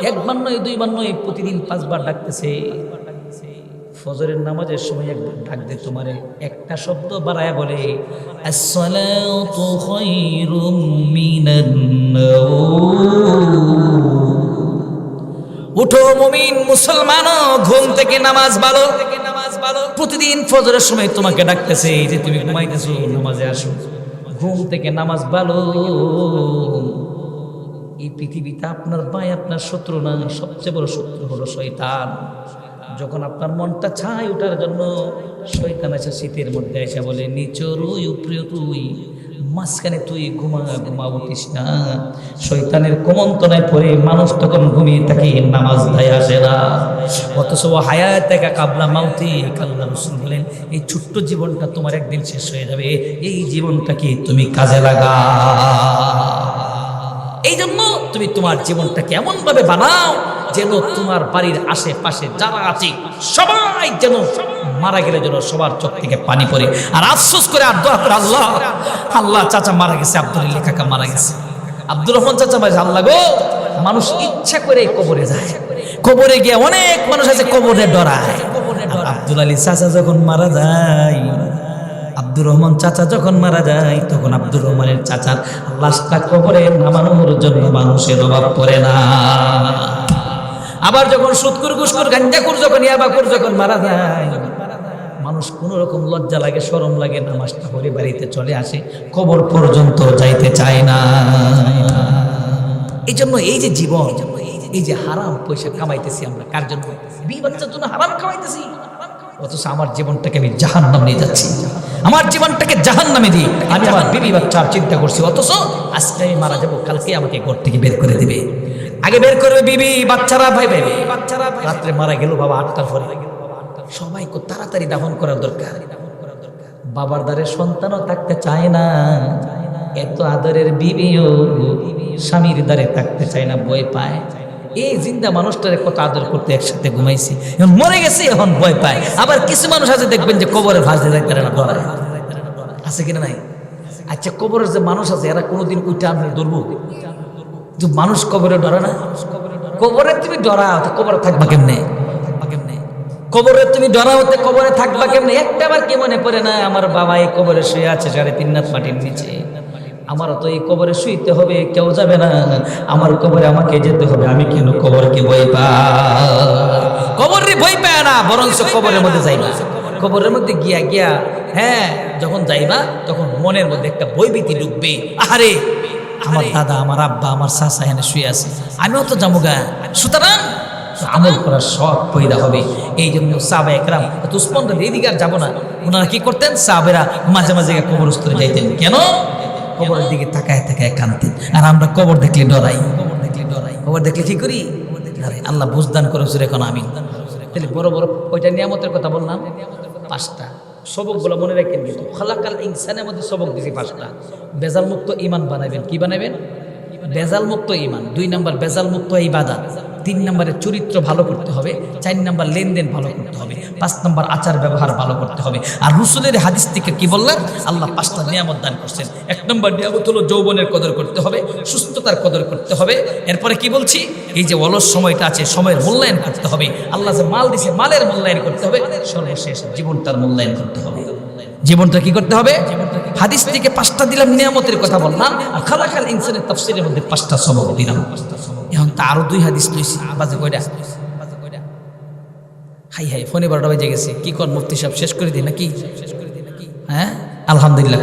একবার নয়, দুইবার নয়, প্রতিদিন 5 বার ডাকতেছে। ফজরের নামাজের সময় একবার ডাক দে, তোমারে একটা শব্দ বাড়ায় বলে আসসালাতু খায়রুম মিনান নাওম। উঠো মুমিন, মুসলমান, ঘুম থেকে নামাজ ভালো। প্রতিদিন ফজরের সময় তোমাকে ডাকতেছে যে তুমি ঘুমাইতেছো, নামাজে আসো। ঘুম থেকে নামাজ ভালো। এই পৃথিবীতে আপনার ভাই, আপনার শত্রু না, সবচেয়ে বড় শত্রু হলো শয়তান। যখন আপনার মনটা ছাই ওঠার জন্য শয়তান এসে শীতের মধ্যে এসে বলে নিচর উপরে তুই, মাঝখানে তুই ঘুমা ঘুমা উঠিস না। শয়তানের কুমন্ত্রণায় পড়ে মানুষ তখন ঘুমিয়ে থাকে, নামাজ দায় আসে না। অথচ হায়াতাকা কাবলা মাউতিক, আল্লাহ রাসূল বলেন এই ছোট্ট জীবনটা তোমার একদিন শেষ হয়ে যাবে, এই জীবনটাকে তুমি কাজে লাগা। এই জন্য তুমি তোমার জীবনটাকে এমন ভাবে বানাও যেন তোমার বাড়ির আশেপাশে যারা আছে সবাই যেন মারা গেলে যেন সবার চোখ থেকে পানি পড়ে। আর আফসোস করে আর দোয়া করে, আল্লাহ আল্লাহ চাচা মারা গেছে, আব্দুল আলী কাকা মারা গেছে, আব্দুর রহমান চাচা মারা গেছে। আল্লাহ গো, মানুষ ইচ্ছা করে কবরে যায়, কবরে গিয়ে অনেক মানুষ আছে কবরে ডরায়। আব্দুল আলী চাচা যখন মারা যায়, আব্দুর রহমান চাচা যখন মারা যায়, তখন আব্দুর রহমানের চাচার লাশটা কবরে নামানোর জন্য মানুষের অভাব পড়ে না। আবার যখন সুদকুর, ঘুষখোর, গাঞ্জাখোর, যখন ইয়াবাখোর যখন মারা যায়, মানুষ কোনো রকম লজ্জা লাগে, শরম লাগে, নামাজটা পড়ে বাড়িতে চলে আসে, কবর পর্যন্ত যাইতে চায় না। এই জন্য এই যে জীবন, এই যে হারাম পয়সা কামাইতেছি আমরা, কার জন্য? বিবি বাচ্চার জন্য হারাম কামাইতেছি। অথচ আমার জীবনটাকে আমি জাহান্নাম নিয়ে যাচ্ছি, আমার জীবনটাকে জাহান্নামে দিই আমি আমার বিবি বাচ্চার চিন্তা করছি। অথচ আজকে আমি মারা যাবো, কালকে আমাকে ঘর থেকে বের করে দিবে, আগে বের করবে বিবি বাচ্চারা। ভাই ভাই বাচ্চারা রাত্রে মারা গেল বাবা 8টার পরে, সবাই খুব তাড়াতাড়ি দাফন করার দরকার। বাবার দ্বারে সন্তানও থাকতে চায় না, এত আদরের বিবিও স্বামীর দ্বারে থাকতে চায় না, ভয় পায়। এই জিন্দা মানুষটারে কত আদর করতে একসাথে ঘুমাইছি, এখন মরে গেছে, এখন ভয় পায়। আবার কিছু মানুষ আছে দেখবেন যে কবরে ভাসতে যাইতে না, ডরায়। আছে কিনা নাই? আচ্ছা, কবরের যে মানুষ আছে এরা কোনোদিন উঠে আমরা ধরবো? মানুষ কবরে ডরে না? কবরে তুমি ডরাও, কবরে থাকবা কেমনে? কবরে তুমি ডরা হতে কবরে থাকবা কেমনে? একটা বার কি মনে পড়ে না আমার বাবা এই কবরে শুয়ে আছে 3.5 হাত মাটির নিচে, আমারও তো এই কবরে শুইতে হবে, কেউ যাবে না, আমার কবরে আমাকে যেতে হবে, আমি কেন কবরকে ভয় পাই? কবরে ভয় পায় না, বরঞ্চ কবরের মধ্যে যাইবা, কবরের মধ্যে গিয়া গিয়া হ্যাঁ যখন যাইবা তখন মনের মধ্যে একটা ভয়ভীতি ঢুকবে, আরে আমার দাদা, আমার আব্বা, আমার চাচা এখানে শুয়ে আছে, আমিও তো যাবো গা, সুতরাং আমল করার শখ পয়দা হবে। এই জন্য সাহাবা একরাম এত স্পন্দন এইদিকে আর যাবো না, ওনারা কি করতেন, সাহাবেরা মাঝে মাঝে কবরস্থলে যাইতেন, কেন? কবরের দিকে তাকায় তাকায় কাঁদতেন। আর আমরা কবর দেখলে ডরাই, কবর দেখলে কি করি? আল্লাহ বুঝদান করেছিল, এখন আমি তাহলে বড় বড় ওইটা নিয়ামতের কথা বললাম, 5টা সবকগুলো মনে রাখেন, কিন্তু খালাকাল ইনসানের মধ্যে সবক দিছি 5টা। বেজাল মুক্ত ইমান বানাবেন, কি বানাবেন? বেজাল মুক্ত ইমান। 2 নম্বর বেজাল মুক্ত ইবাদত। 3 নম্বরে চরিত্র ভালো করতে হবে। 4 নম্বর লেনদেন ভালো করতে হবে। 5 নম্বর আচার ব্যবহার ভালো করতে হবে। আর রসুলের হাদিস থেকে কি বললেন? আল্লাহ 5টা নিয়ামত দান করছেন। 1 নম্বর নিয়ামত হলো যৌবনের কদর করতে হবে, সুস্থতার কদর করতে হবে। এরপরে কি বলছি? এই যে অলস সময়টা আছে, সময়ের মূল্যায়ন করতে হবে। আল্লাহ যে মাল দিছে, মালের মূল্যায়ন করতে হবে। সর্বশেষ জীবনটার মূল্যায়ন করতে হবে। জীবনটা কি করতে হবে? হাদিস থেকে 5টা দিলাম, নিয়ামতের কথা বললাম, আর খালাকাল ইনসানের তাফসীরের মধ্যে 5টা সবক দিলাম। এখন তো আরো 2 হাদিস লইছি, বাজে কয়টা? হাই হাই, ফোনে 12টা বেজে গেছে, কি কর মুফতি সাহেব, শেষ করে দিই নাকি? হ্যাঁ আলহামদুলিল্লাহ,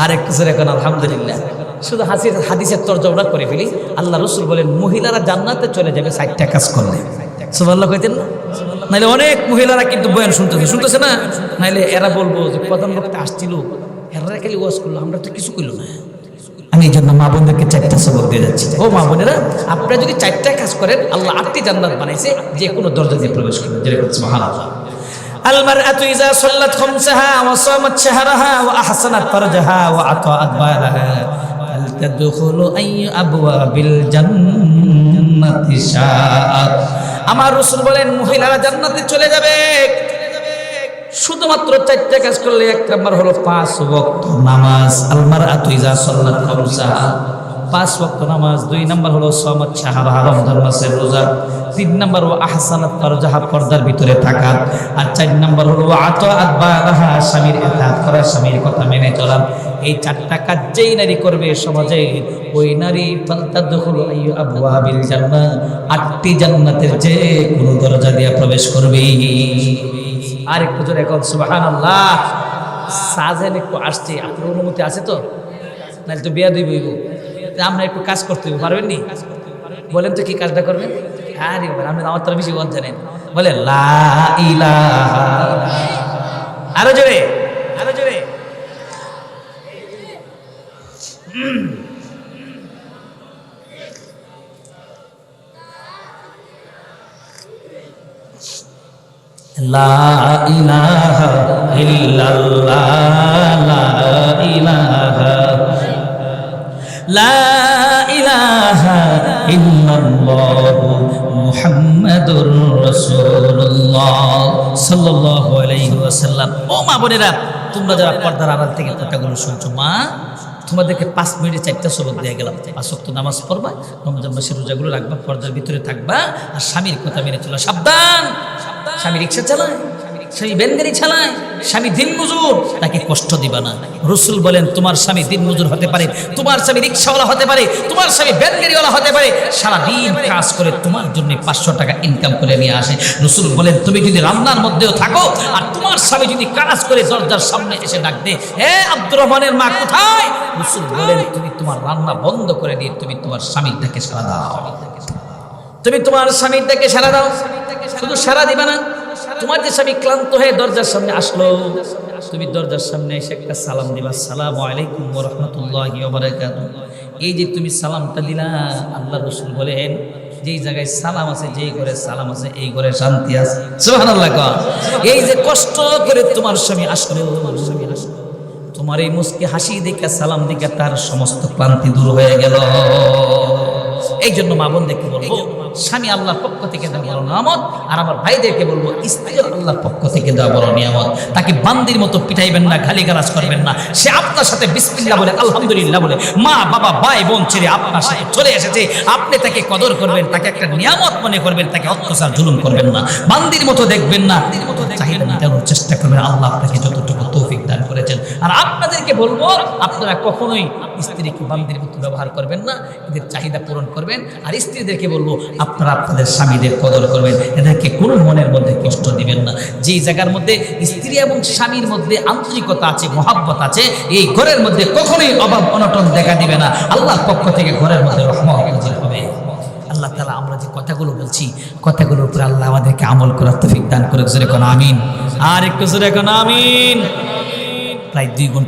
আর একটু জোরে এখন আলহামদুলিল্লাহ। শুধু হাদিসের তরজমা করে ফেলি। আল্লাহ রসুল বলেন মহিলারা জান্নাতে চলে যাবে 4টা কাজ করলে। সুবহানাল্লাহ কইতেন না? নাইলে অনেক মহিলারা কিন্তু বয়ান শুনতেছে না, নাইলে এরা বলবো যে প্রধান বক্তা আসছিল, এরা খালি ওয়াজ করলো, আমরা তো কিছু করলো না। আমি এই জন্য মা বোনদেরকে 4টা সবক দিয়ে যাচ্ছি। ও মা বোনেরা, আপনারা যদি 4টা কাজ করেন, আল্লাহ 8টি জান্নাত বানাইছে, যে কোনো দরজা দিয়ে প্রবেশ করবেন। যেরকম সুবহানাল্লাহ। المرأة إذا صلت خمسها وصامت شهرها وأحسنت فرجها وأطاعت بالها فلتدخل أي أبواب الجنة شاءت। আমার রাসূল বলেন মহিলারা জান্নাতে চলে যাবে শুধুমাত্র 4টা কাজ করলে। 1 নম্বর হলো 5 ওয়াক্ত নামাজ। আল মারআতু ইযা সাল্লাত খামসাহা, 5 ওয়াক্ত নামাজ। 2 নম্বর হলো সামাত শাহরাহা, রমজান মাসের রোজা। 3 নম্বর ও আহসানাত ফারজাহা, পর্দার ভিতরে থাকা। আর 4 নম্বর হলো আতাআত বালাহা, স্বামীর ইতাআত করা, স্বামীর কথা মেনে চলা। এই 4টা কাজ যেই নারী করবে সমাজে, ওই নারী ফালতাদখুলু আইয়ু আবওয়াবিল জান্নাহ, 8টি জান্নাতের যে কোনো দরজা দিয়ে প্রবেশ করবে। আর একটু জোরে এখন সুবহানাল্লাহ। সাজেন একটু আসছে, আপনার অনুমতি আছে তো? নাহলে তো বিয়া দিবই। আমরা একটু কাজ করতে পারবেন নি? বলেন তো কি কাজটা করবেন? আরে আপনি আমার তো বেশি কথা জানেন। বলে লা ইলাহা, আরো জোরে, আরো জোরে। লা ইলাহা ইল্লাল্লাহ, লা ইলাহা, লা ইলাহা ইল্লাল্লাহু মুহাম্মাদুর রাসূলুল্লাহ সাল্লাল্লাহু আলাইহি ওয়াসাল্লাম। ও মা বোনেরা, তোমরা যারা পর্দার আড়াল থেকে কথাগুলো শুনছো, মা তোমাদেরকে 5 মিনিটে 4টা সবক দিয়ে গেলাম। 5 ওয়াক্ত নামাজ পড়বা, রমজান মাসের রোজাগুলো রাখবা, পর্দার ভিতরে থাকবা, আর স্বামীর কথা মেনে চলা। সাবধান, স্বামী রিক্সা চালায়, স্বামী ব্যানগাড়ি চালায়, স্বামী দিন মজুর, তাকে কষ্ট দিবা না। রাসূল বলেন তোমার স্বামী দিন মজুর হতে পারে, তোমার স্বামী রিক্সাওয়ালা হতে পারে, তোমার স্বামী ব্যানগাড়িওয়ালা হতে পারে, সারাদিন কাজ করে তোমার জন্য 500 টাকা ইনকাম করে নিয়ে আসে। রাসূল বলেন তুমি যদি রান্নার মধ্যেও থাকো, আর তোমার স্বামী যদি কাজ করে দরজার সামনে এসে ডাক দে, হে আব্দুর রহমানের মা কোথায়, রাসূল বলেন তুমি তোমার রান্না বন্ধ করে দিয়ে তুমি তোমার স্বামীটাকে সাড়া দাও। তুমি তোমার স্বামীটাকে সাড়া দাও। শুধু সাড়া দিবা না, তোমার যে স্বামী ক্লান্ত হয়ে দরজার সামনে আসলো, তুমি দরজার সামনে এসে একটা সালাম দিবা, আসসালামু আলাইকুম ওয়া রাহমাতুল্লাহি ওয়া বারাকাতুহু। এই যে তুমি সালামটা দিলা, আল্লাহ রাসূল বলেন যেই জায়গায় সালাম আছে, যেই ঘরে সালাম আছে, এই ঘরে শান্তি আছে। সুবহানাল্লাহ। এই যে কষ্ট করে তোমার স্বামী আসলো, তোমার এই মুস্কি হাসি দেখে, সালাম দেখে তার সমস্ত ক্লান্তি দূর হয়ে গেল। এই জন্য মা বোনদেরকে বলবো, স্বামী আল্লাহর পক্ষ থেকে দেওয়া বড় নিয়ামত। আর আমার ভাইদেরকে বলবো, স্ত্রী আল্লাহর পক্ষ থেকে দেওয়া বড় নিয়ামত। তাকে বান্দির মতো পিটাইবেন না, গালিগালাজ করবেন না। সে আপনার সাথে বিসমিল্লাহ বলে, আলহামদুলিল্লাহ বলে, মা বাবা ভাই বোন ছেড়ে আপনার সাথে চলে এসেছে, আপনি তাকে কদর করবেন, তাকে একটা নিয়ামত মনে করবেন, তাকে অত্যাচার জুলুম করবেন না, বান্দির মতো দেখবেন না, চাহিদা মেটানোর চেষ্টা করবেন। আল্লাহ আপনাকে যতটুকু তৌফিক দান করেছেন। আর আপনাদেরকে বলবো, আপনারা কখনোই স্ত্রীকে বান্দির মতো ব্যবহার করবেন না, এদের চাহিদা পূরণ করবেন। আর স্ত্রীদেরকে বলবো আপনারা আপনাদের স্বামীদের কদর করবেন, এদেরকে কোনো মনের মধ্যে কষ্ট দিবেন না। যেই জায়গার মধ্যে স্ত্রী এবং স্বামীর মধ্যে আন্তরিকতা আছে, মহাব্বত আছে, এই ঘরের মধ্যে কখনোই অভাব অনটন দেখা দিবে না। আল্লাহর পক্ষ থেকে ঘরের মধ্যে রহমত নাযিল হবে। আল্লাহ তাআলা আমরা যে কথাগুলো বলছি, কথাগুলোর উপর আল্লাহ আমাদেরকে আমল করার তৌফিক দান করুক। জোরে কোন আমিন। আর একটু জোরে কোন আমিন। প্রায় 2 ঘন্টা